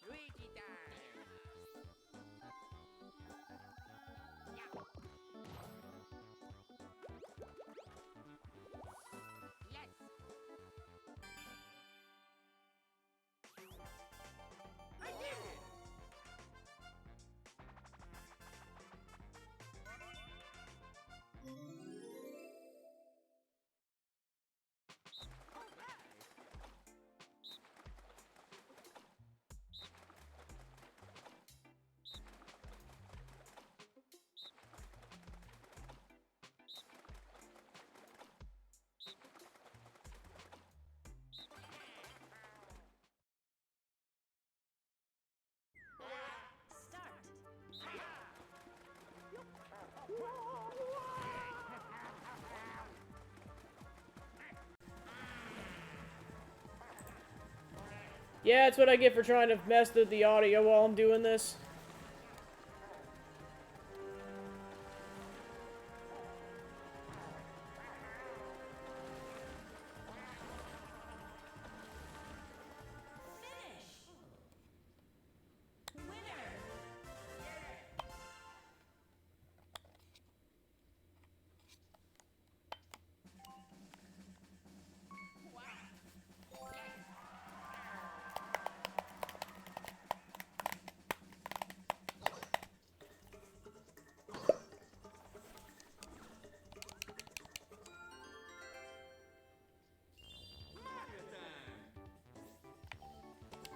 Luigi time. Yes. Start. Yeah, that's what I get for trying to mess with the audio while I'm doing this. Finish. Winner.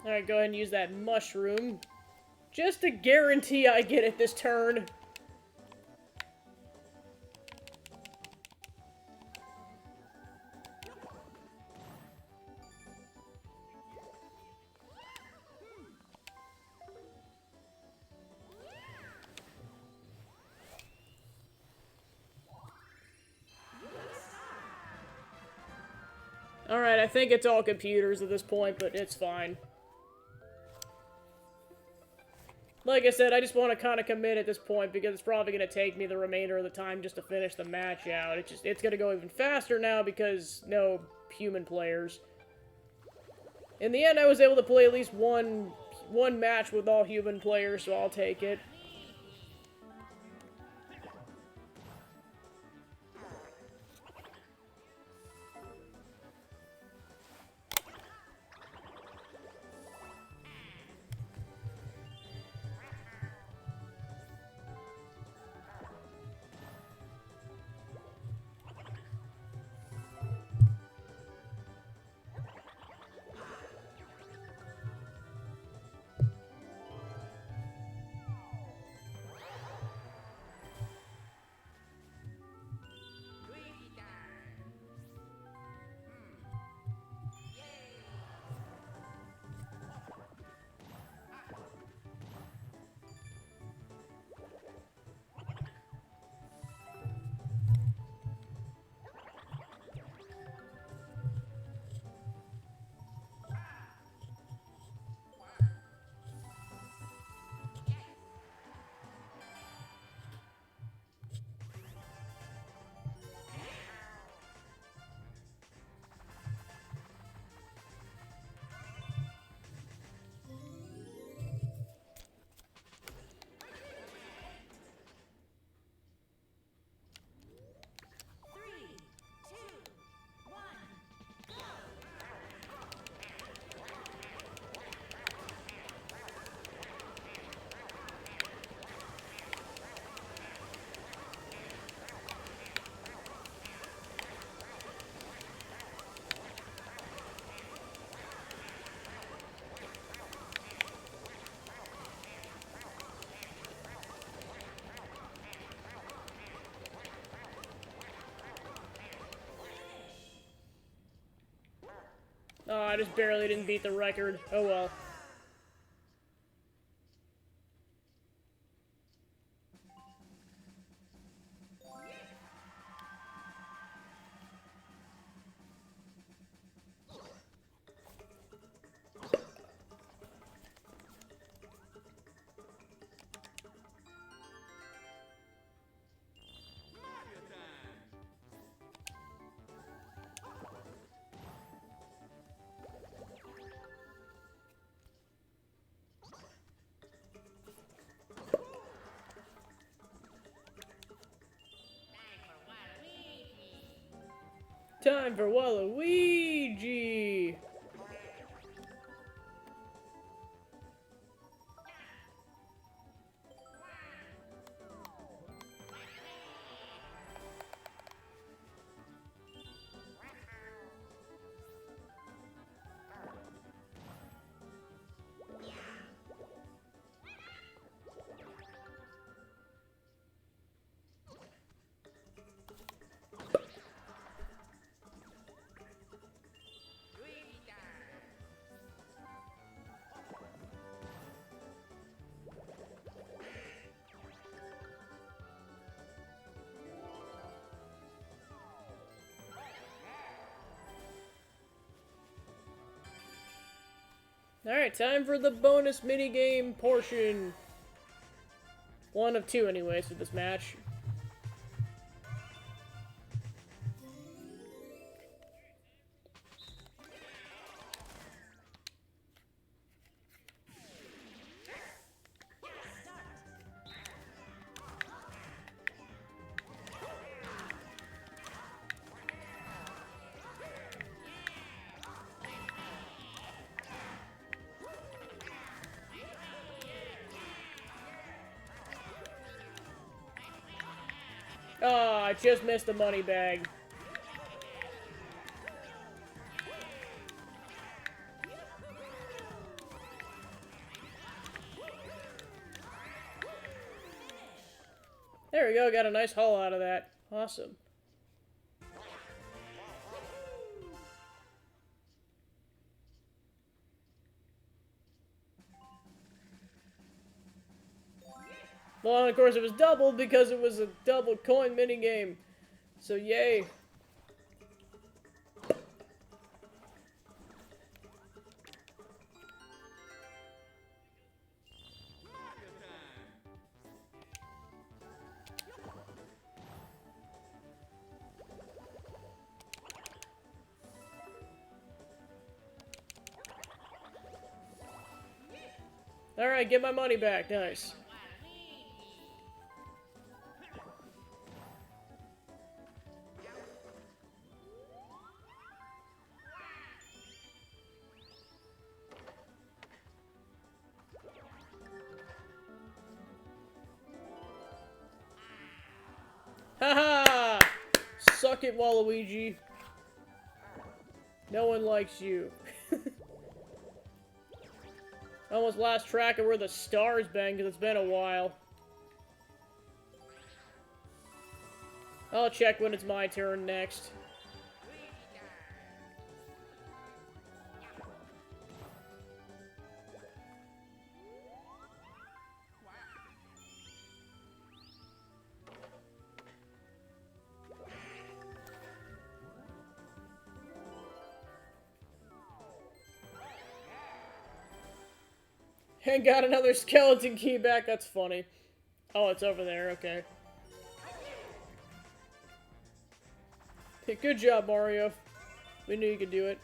Alright, go ahead and use that mushroom. Just to guarantee I get it this turn. Alright, I think it's all computers at this point, but it's fine. Like I said, I just want to kind of commit at this point because it's probably going to take me the remainder of the time just to finish the match out. It's going to go even faster now because no human players. In the end, I was able to play at least one match with all human players, so I'll take it. Oh, I just barely didn't beat the record. Oh well. Time for Waluigi! Luigi time. Alright, time for the bonus minigame portion. One of two, anyways, for this match. Oh, I just missed the money bag. There we go, got a nice haul out of that. Awesome. Well, and of course it was doubled because it was a double coin minigame. So yay. Alright, get my money back. Nice. Haha! Suck it, Waluigi. No one likes you. I almost lost track of where the stars been because it's been a while. I'll check when it's my turn next. And got another skeleton key back, that's funny. Oh, it's over there, okay. Hey, good job, Mario. We knew you could do it.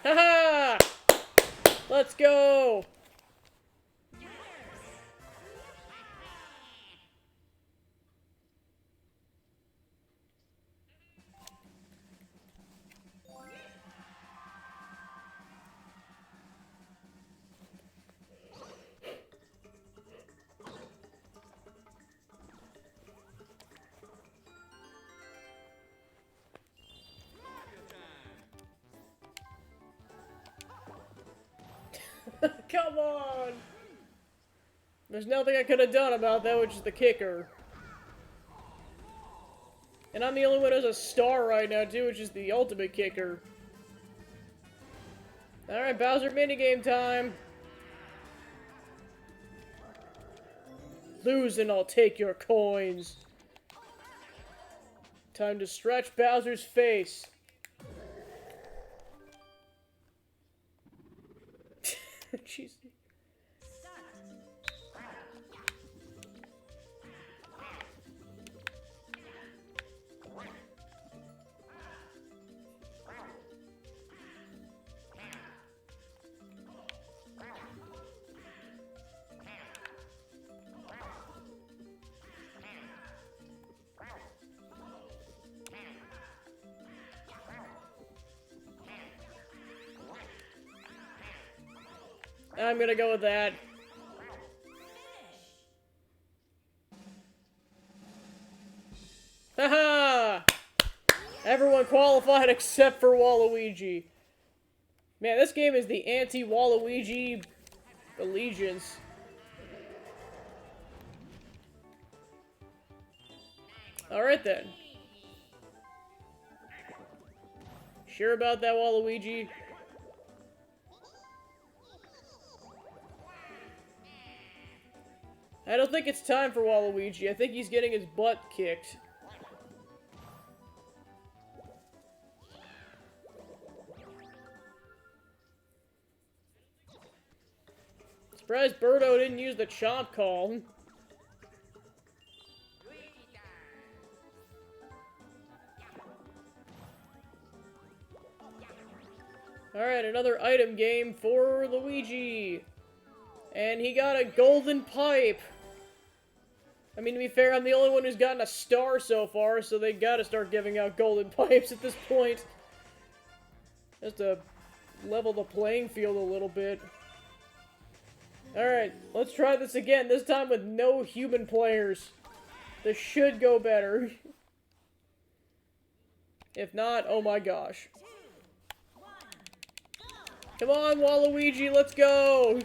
Haha! Let's go! Come on! There's nothing I could have done about that, which is the kicker. And I'm the only one who has a star right now, too, which is the ultimate kicker. Alright, Bowser minigame time! Lose and I'll take your coins. Time to stretch Bowser's face. Jeez. I'm gonna go with that. Haha! Everyone qualified except for Waluigi. Man, this game is the anti-Waluigi allegiance. Alright then. Sure about that, Waluigi? I don't think it's time for Waluigi. I think he's getting his butt kicked. Surprised Birdo didn't use the chomp call. Alright, another item game for Luigi. And he got a golden pipe. I mean, to be fair, I'm the only one who's gotten a star so far, so they gotta start giving out golden pipes at this point. Just to level the playing field a little bit. Alright, let's try this again, this time with no human players. This should go better. If not, oh my gosh. Come on, Waluigi, let's go!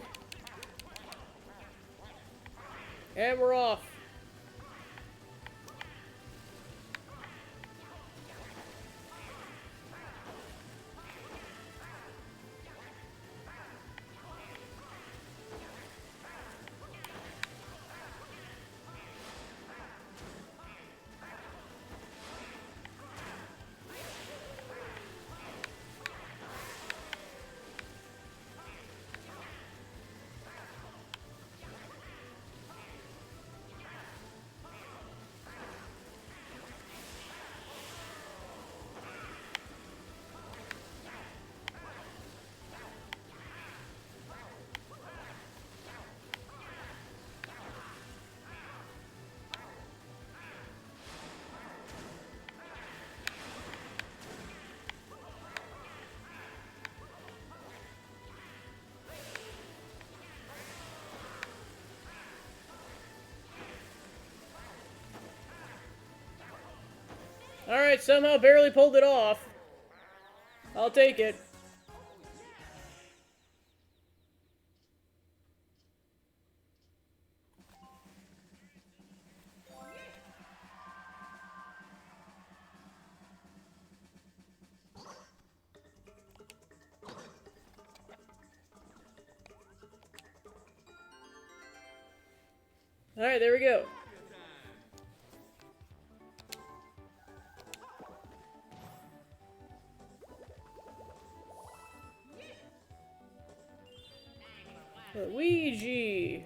And we're off. Alright, somehow barely pulled it off. I'll take it. Alright, there we go. Luigi!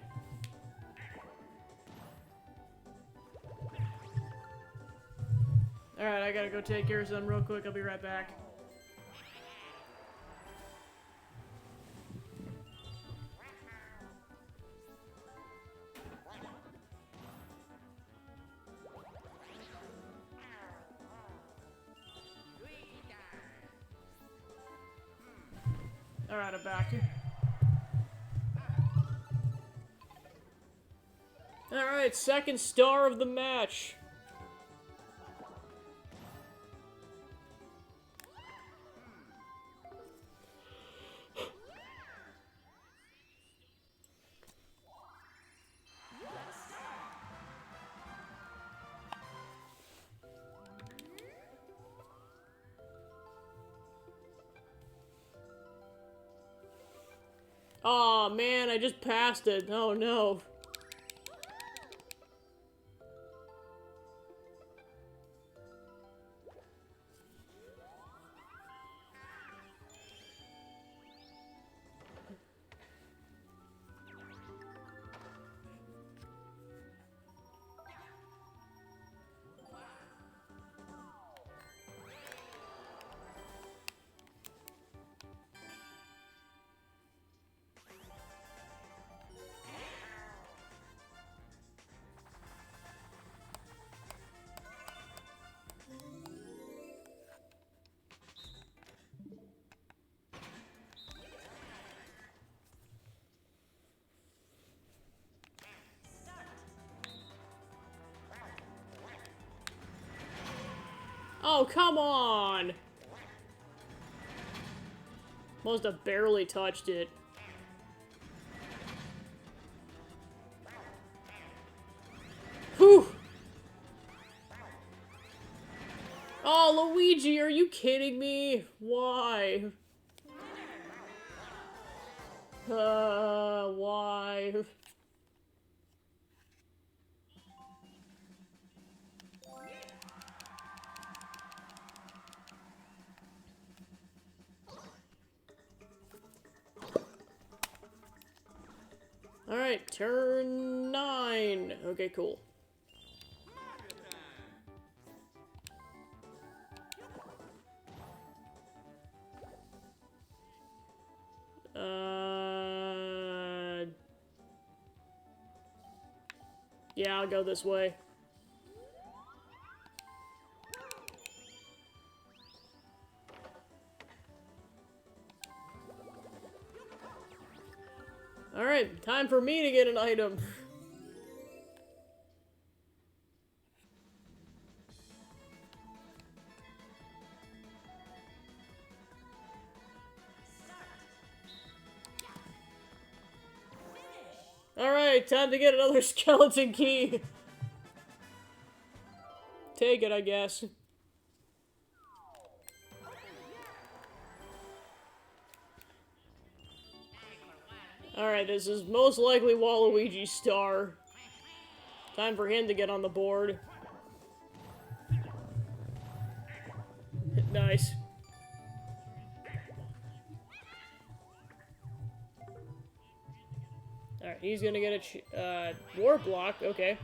Alright, I gotta go take care of something real quick. I'll be right back. Alright, I'm back. Alright, second star of the match. Aw, man, I just passed it. Oh, no. Oh, come on! Must have barely touched it. Whew! Oh, Luigi, are you kidding me? Why? Why? Alright, turn 9. Okay, cool. Yeah, I'll go this way. Alright, time for me to get an item. Alright, time to get another skeleton key. Take it, I guess. Alright, this is most likely Waluigi's star. Time for him to get on the board. Nice. Alright, he's gonna get a warp block, okay.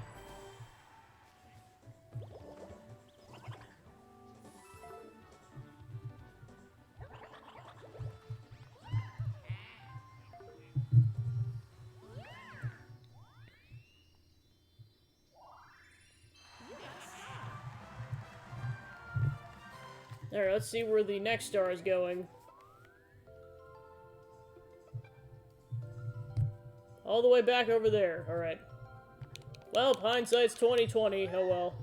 Alright, let's see where the next star is going. All the way back over there. Alright. Well, hindsight's 20/20. Oh well.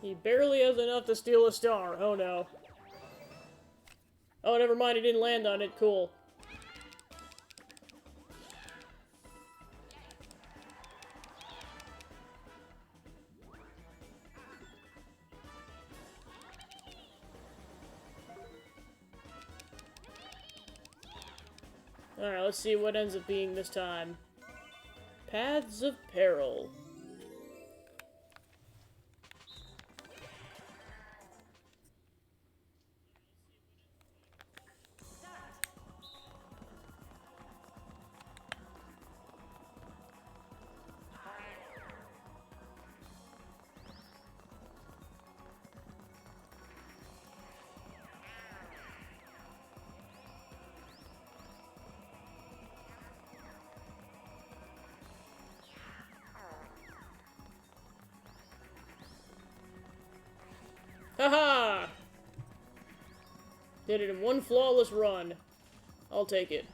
He barely has enough to steal a star. Oh no. Oh, never mind, he didn't land on it. Cool. Alright, let's see what ends up being this time. Paths of Peril. Haha! Did it in one flawless run. I'll take it.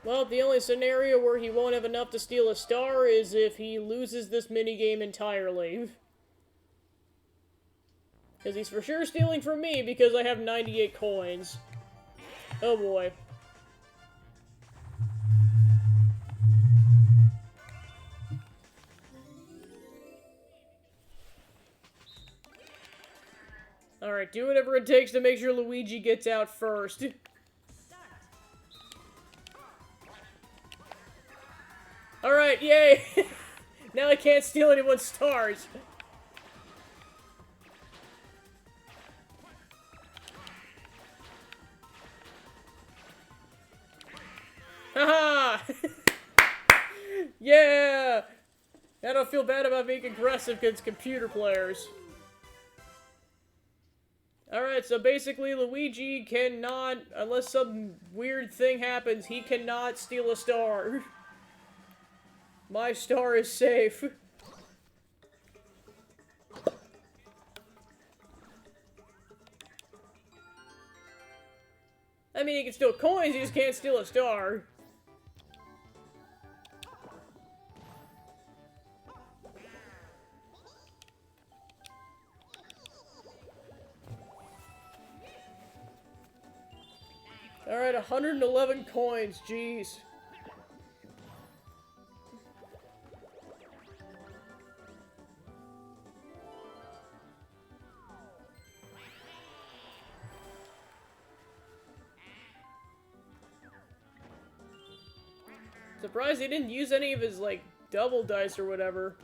Well, the only scenario where he won't have enough to steal a star is if he loses this minigame entirely. Because he's for sure stealing from me because I have 98 coins. Oh boy. Alright, do whatever it takes to make sure Luigi gets out first. Alright, yay! Now I can't steal anyone's stars. Haha! Yeah! I don't feel bad about being aggressive against computer players. Alright, so basically Luigi cannot, unless some weird thing happens, he cannot steal a star. My star is safe. I mean, he can steal coins, he just can't steal a star. Alright, 111 coins, jeez. Surprised he didn't use any of his, like, double dice or whatever.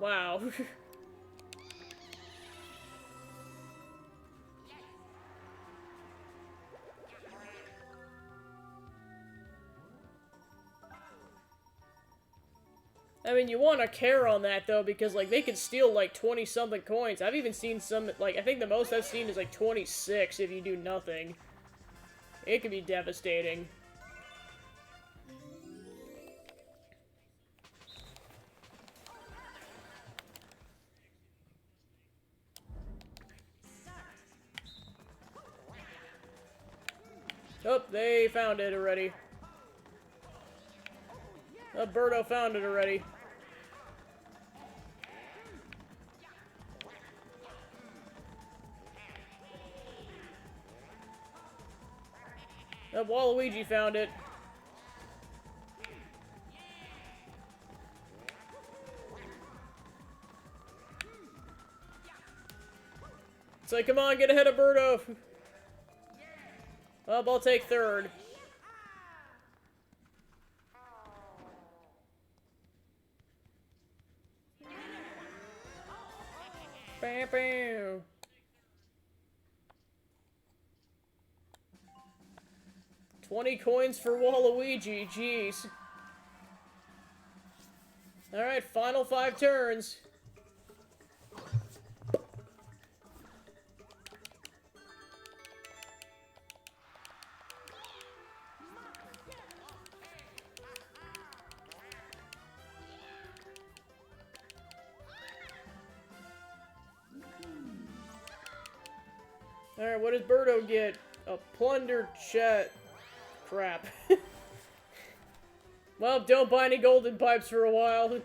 Wow. I mean, you want to care on that, though, because, like, they could steal, like, 20-something coins. I've even seen some, like, I think the most I've seen is, like, 26 if you do nothing. It can be devastating. Oh, they found it already. Oh, Birdo found it already. Oh, Waluigi found it. It's like, come on, get ahead of Birdo. Well, I'll take third. Bam, bam. $20 coins for Waluigi, jeez. Alright, final 5 turns. Alright, what does Birdo get? A plunder chat. Crap. Well, don't buy any golden pipes for a while.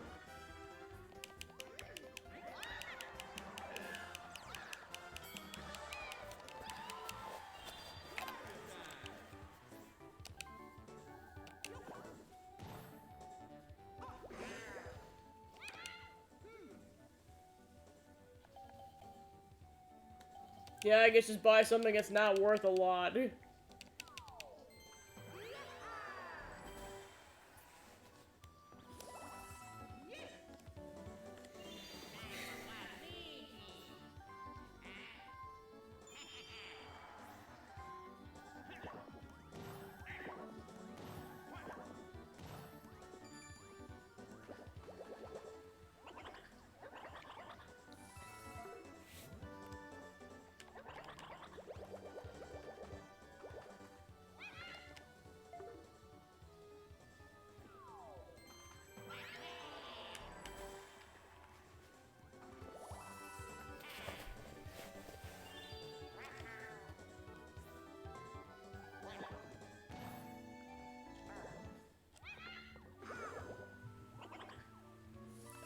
Yeah, I guess just buy something that's not worth a lot.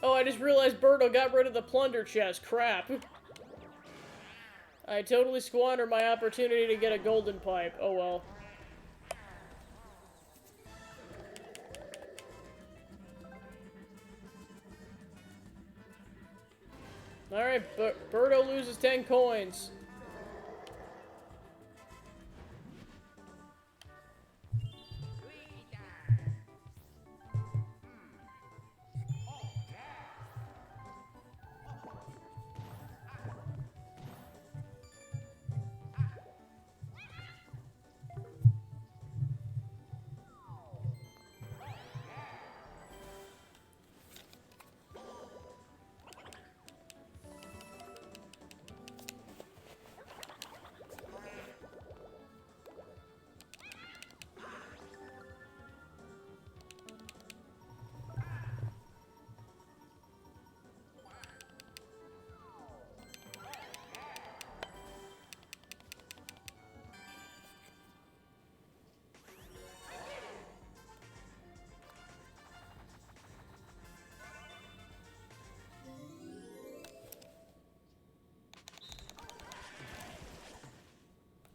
Oh, I just realized Birdo got rid of the plunder chest. Crap. I totally squandered my opportunity to get a golden pipe. Oh well. Alright, Birdo loses 10 coins. Luigi time.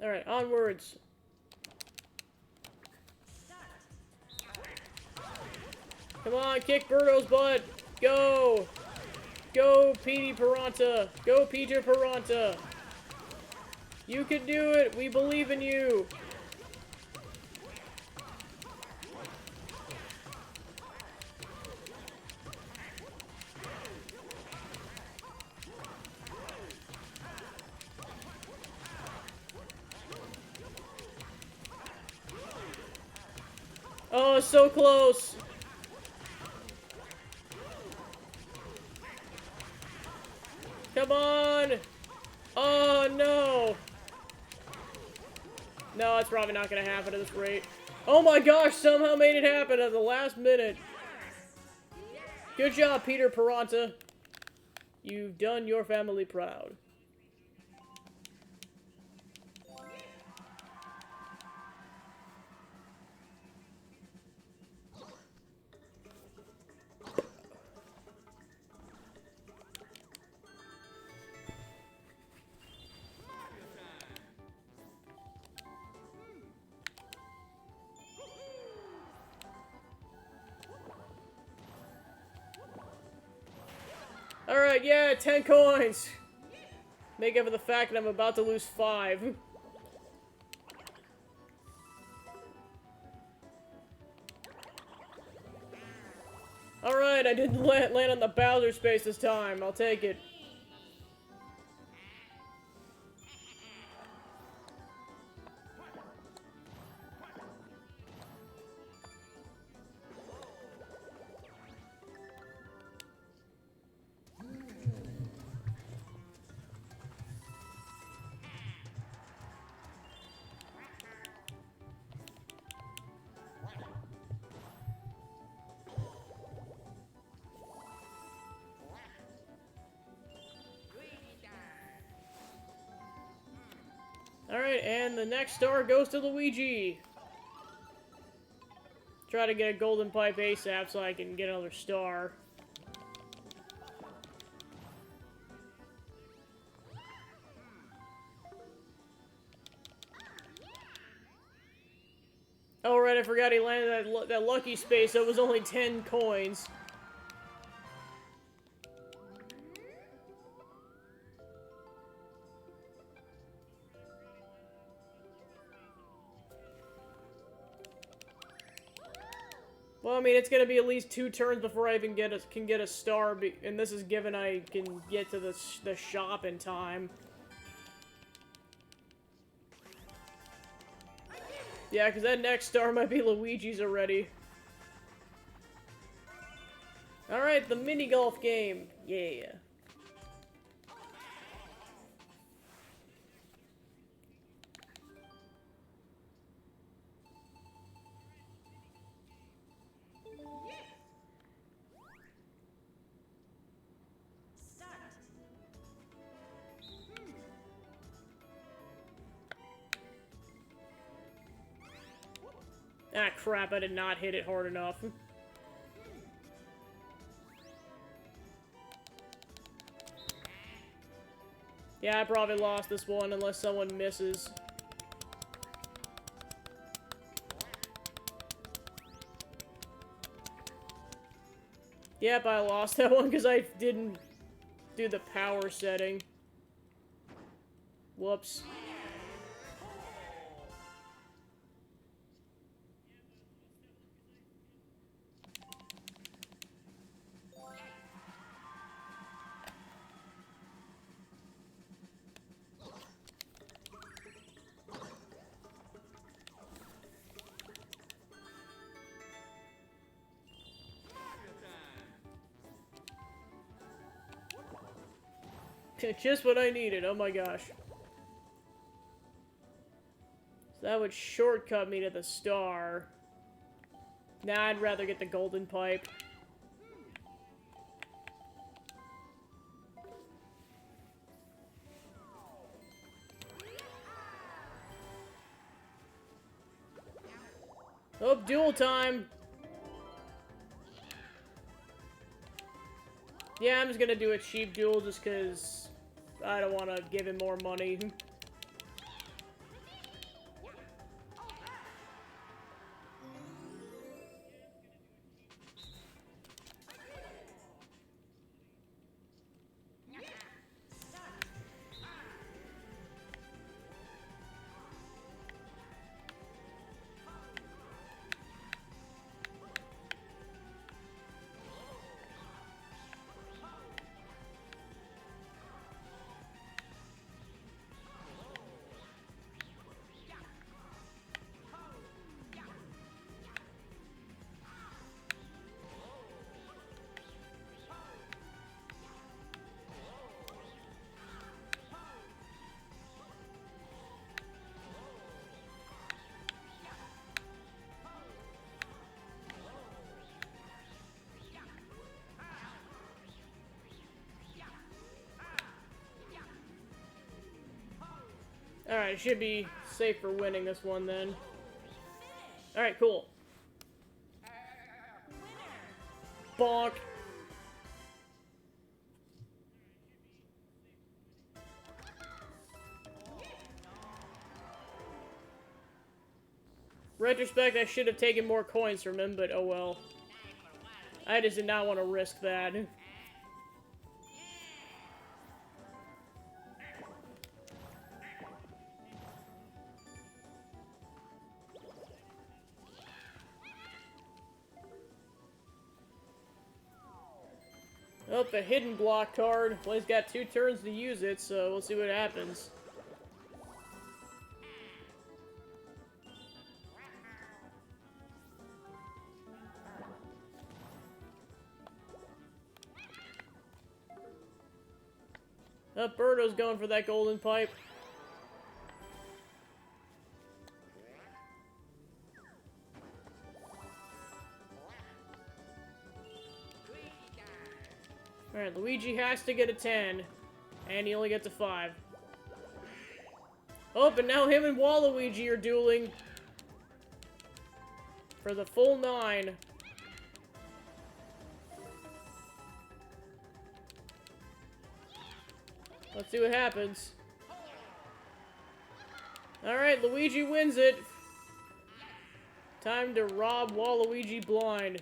Alright, onwards. Come on, kick Birdo's butt! Go! Go, Petey Peranta! Go, Peter Peranta! You can do it! We believe in you! Oh, so close! Come on! Oh, no! No, it's probably not gonna happen at this rate. Oh my gosh, somehow made it happen at the last minute. Good job, Peter Peranta. You've done your family proud. Alright, yeah, 10 coins! Make up for the fact that I'm about to lose 5. Alright, I didn't land on the Bowser space this time. I'll take it. Alright, and the next star goes to Luigi. Try to get a golden pipe ASAP so I can get another star. Oh, right, I forgot he landed that lucky space, so it was only 10 coins. Well, I mean, it's gonna be at least 2 turns before I even can get a star, and this is given I can get to the shop in time. Yeah, because that next star might be Luigi's already. Alright, the mini golf game. Yeah. Ah, crap, I did not hit it hard enough. Yeah, I probably lost this one unless someone misses. Yep, I lost that one because I didn't do the power setting. Whoops. Just what I needed, oh my gosh. So that would shortcut me to the star. Nah, I'd rather get the golden pipe. Oh, duel time! Yeah, I'm just gonna do a cheap duel just because I don't want to give him more money. Alright, should be safe for winning this one then. Alright, cool. Bonk. Retrospect, I should have taken more coins from him, but oh well. I just did not want to risk that. Oh, a hidden block card. Well, he's got 2 turns to use it, so we'll see what happens. Oh, Birdo's going for that golden pipe. Alright, Luigi has to get a 10, and he only gets a 5. Oh, but now him and Waluigi are dueling for the full 9. Let's see what happens. Alright, Luigi wins it. Time to rob Waluigi blind.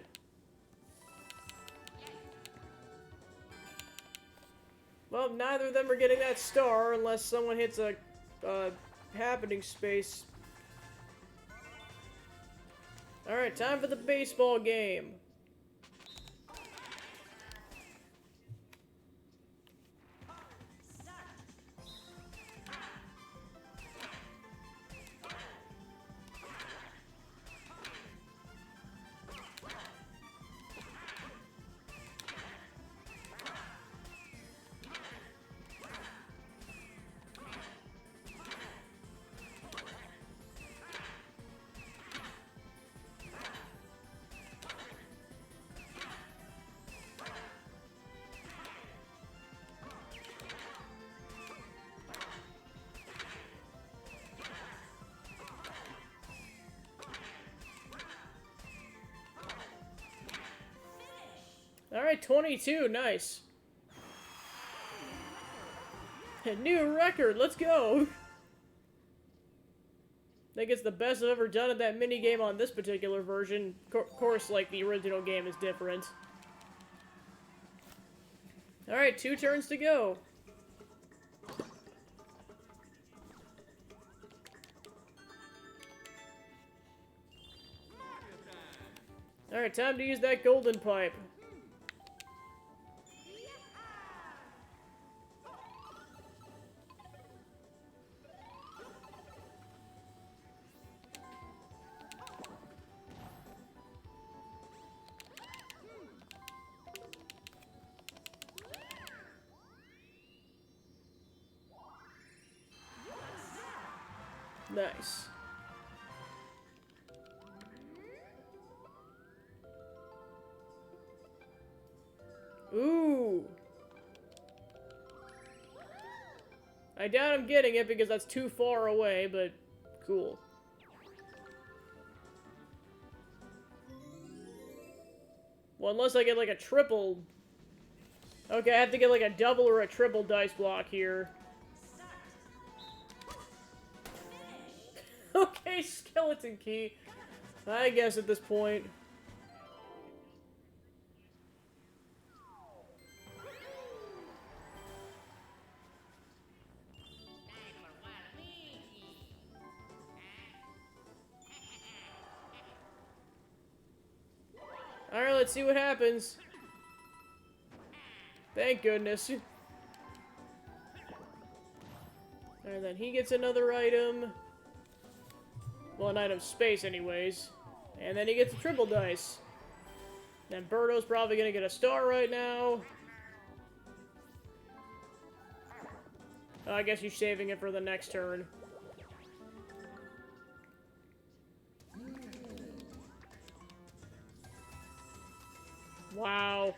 Well, neither of them are getting that star unless someone hits a happening space. Alright, time for the baseball game. Alright, 22, nice. A new record, let's go! I think it's the best I've ever done at that minigame on this particular version. Of course, like, the original game is different. Alright, 2 turns to go. Alright, time to use that golden pipe. Nice. Ooh. I doubt I'm getting it because that's too far away, but cool. Well, unless I get like a triple. Okay, I have to get like a double or a triple dice block here. Okay, skeleton key. I guess at this point. Alright, let's see what happens. Thank goodness. And then he gets another item. Well, an item space anyways. And then he gets a triple dice. Then Birdo's probably gonna get a star right now. Oh, I guess he's saving it for the next turn. Wow.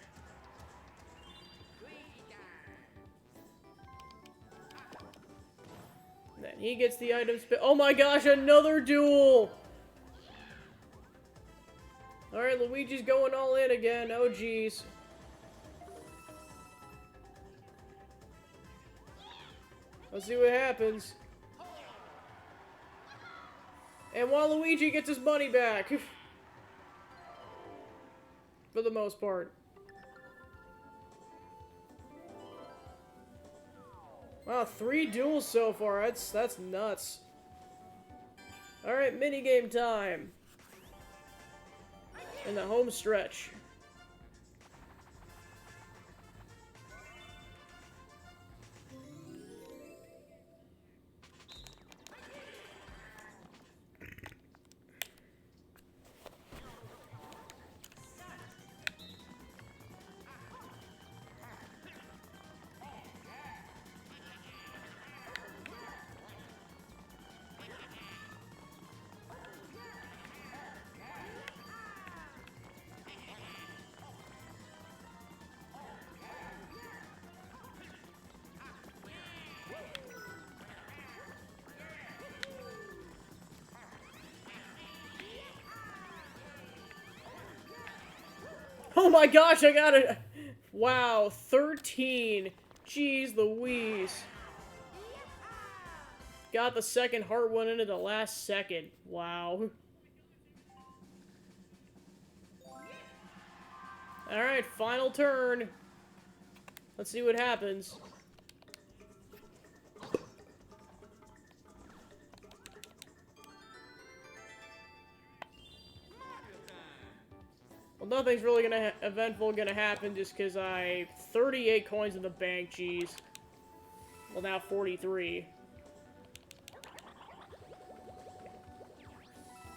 Then he gets the item oh my gosh, another duel! Alright, Luigi's going all in again. Oh geez. Let's see what happens. And Waluigi gets his money back. For the most part. Wow, 3 duels so far. That's nuts. Alright, minigame time. In the home stretch. Oh my gosh, I got it! Wow, 13. Jeez Louise. Got the second heart one into the last second. Wow. Alright, final turn. Let's see what happens. Well, nothing's really eventful gonna happen just because 38 coins in the bank, jeez. Well, now 43.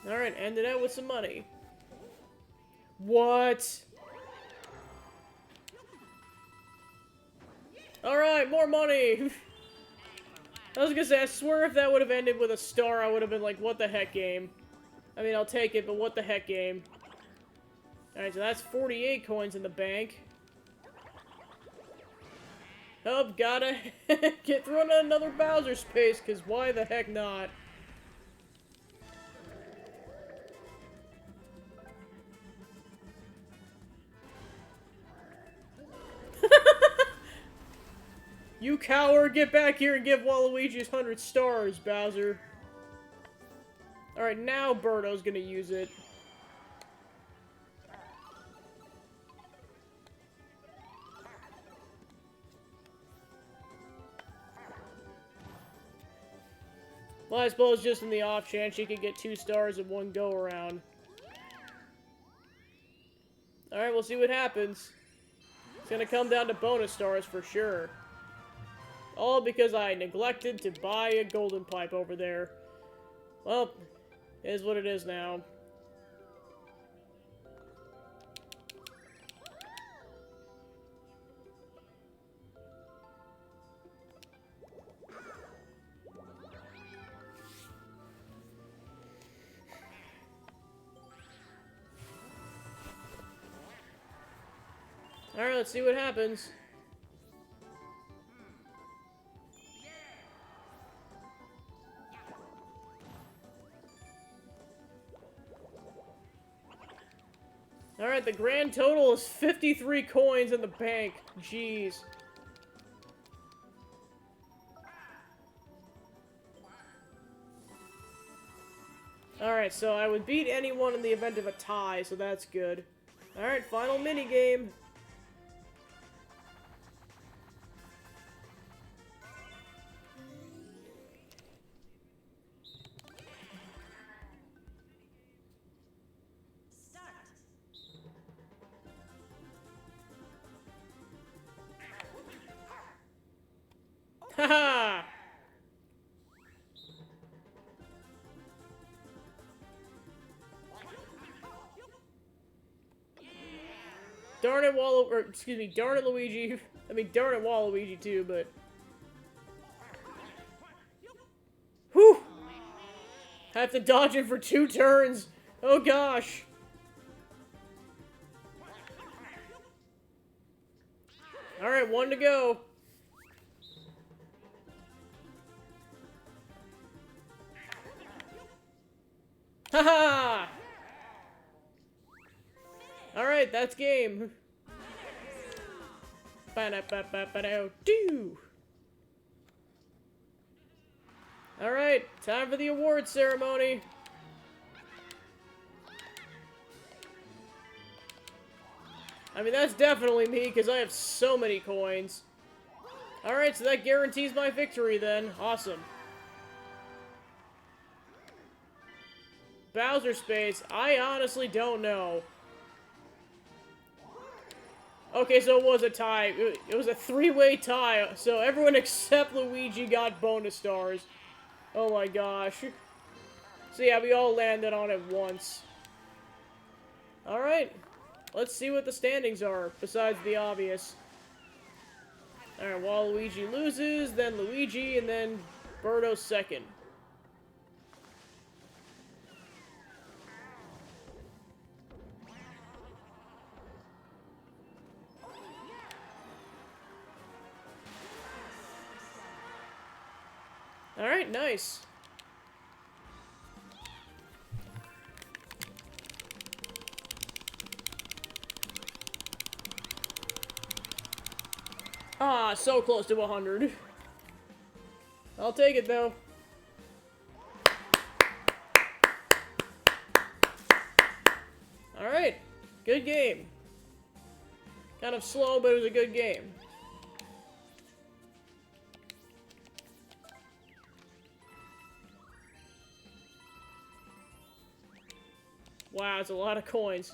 Alright, ended out with some money. What? Alright, more money! I was gonna say, I swear if that would have ended with a star, I would have been like, what the heck, game? I mean, I'll take it, but what the heck, game? Alright, so that's 48 coins in the bank. Oh, gotta get thrown in another Bowser space, because why the heck not? You coward, get back here and give Waluigi his 100 stars, Bowser. Alright, now Birdo's gonna use it. Well, I suppose just in the off chance she could get 2 stars in one go around. Alright, we'll see what happens. It's gonna come down to bonus stars for sure. All because I neglected to buy a golden pipe over there. Well, it is what it is now. Alright, let's see what happens. Alright, the grand total is 53 coins in the bank. Jeez. Alright, so I would beat anyone in the event of a tie, so that's good. Alright, final minigame. Haha! Darn it, darn it, Luigi. I mean, darn it, Waluigi, too, but... Whew! I have to dodge it for 2 turns! Oh, gosh! Alright, 1 to go. Haha! Alright, that's game. Ba-da-ba-ba-ba-do. Alright, time for the award ceremony. I mean, that's definitely me, because I have so many coins. Alright, so that guarantees my victory, then. Awesome. Bowser space, I honestly don't know. Okay, so it was a tie. It was a 3-way tie, so everyone except Luigi got bonus stars. Oh my gosh. So yeah, we all landed on it once. Alright, let's see what the standings are, besides the obvious. Alright, Waluigi loses, then Luigi, and then Birdo second. Alright, nice. Ah, so close to 100. I'll take it, though. Alright, good game. Kind of slow, but it was a good game. Wow, it's a lot of coins.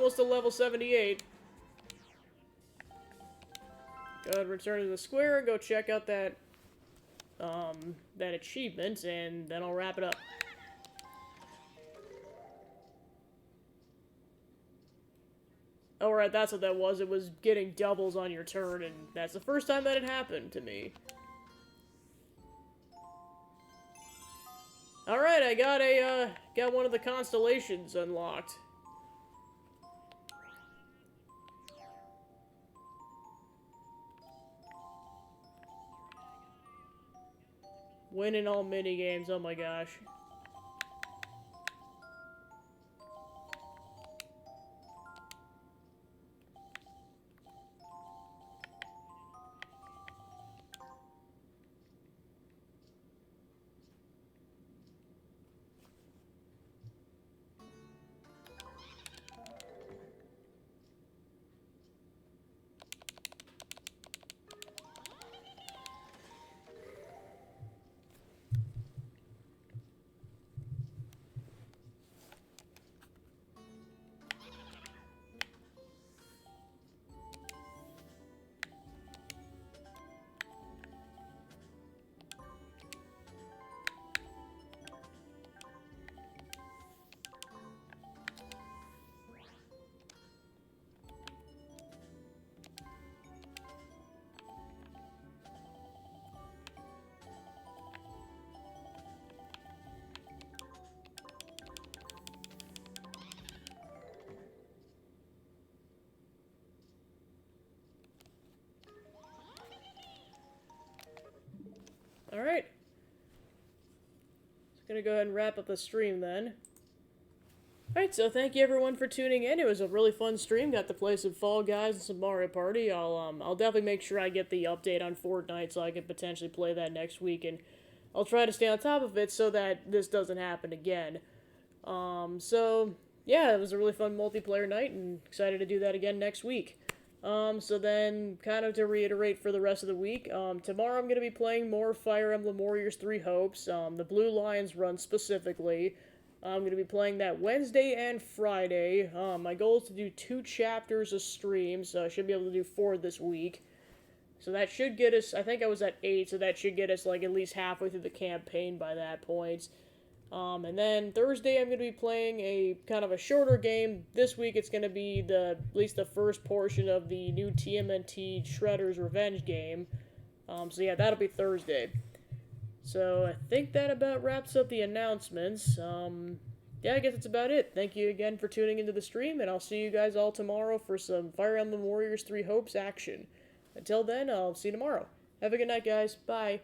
almost to level 78. Go ahead and return to the square and go check out that, that achievement, and then I'll wrap it up. Oh, right, that's what that was. It was getting doubles on your turn, and that's the first time that it happened to me. Alright, I got got one of the constellations unlocked. Winning all minigames, oh my gosh. Alright. Just gonna go ahead and wrap up the stream then. Alright, so thank you everyone for tuning in. It was a really fun stream. Got to play some Fall Guys and some Mario Party. I'll definitely make sure I get the update on Fortnite so I can potentially play that next week, and I'll try to stay on top of it so that this doesn't happen again. So yeah, it was a really fun multiplayer night, and excited to do that again next week. So then, kind of to reiterate for the rest of the week, tomorrow I'm going to be playing more Fire Emblem Warriors 3 Hopes, the Blue Lions run specifically. I'm going to be playing that Wednesday and Friday. My goal is to do 2 chapters a stream, so I should be able to do 4 this week. So that should get us, I think I was at 8, so that should get us like at least halfway through the campaign by that point. And then Thursday I'm going to be playing a kind of a shorter game. This week it's going to be at least the first portion of the new TMNT Shredder's Revenge game. So yeah, that'll be Thursday. So I think that about wraps up the announcements. Yeah, I guess that's about it. Thank you again for tuning into the stream, and I'll see you guys all tomorrow for some Fire Emblem Warriors 3 Hopes action. Until then, I'll see you tomorrow. Have a good night, guys. Bye.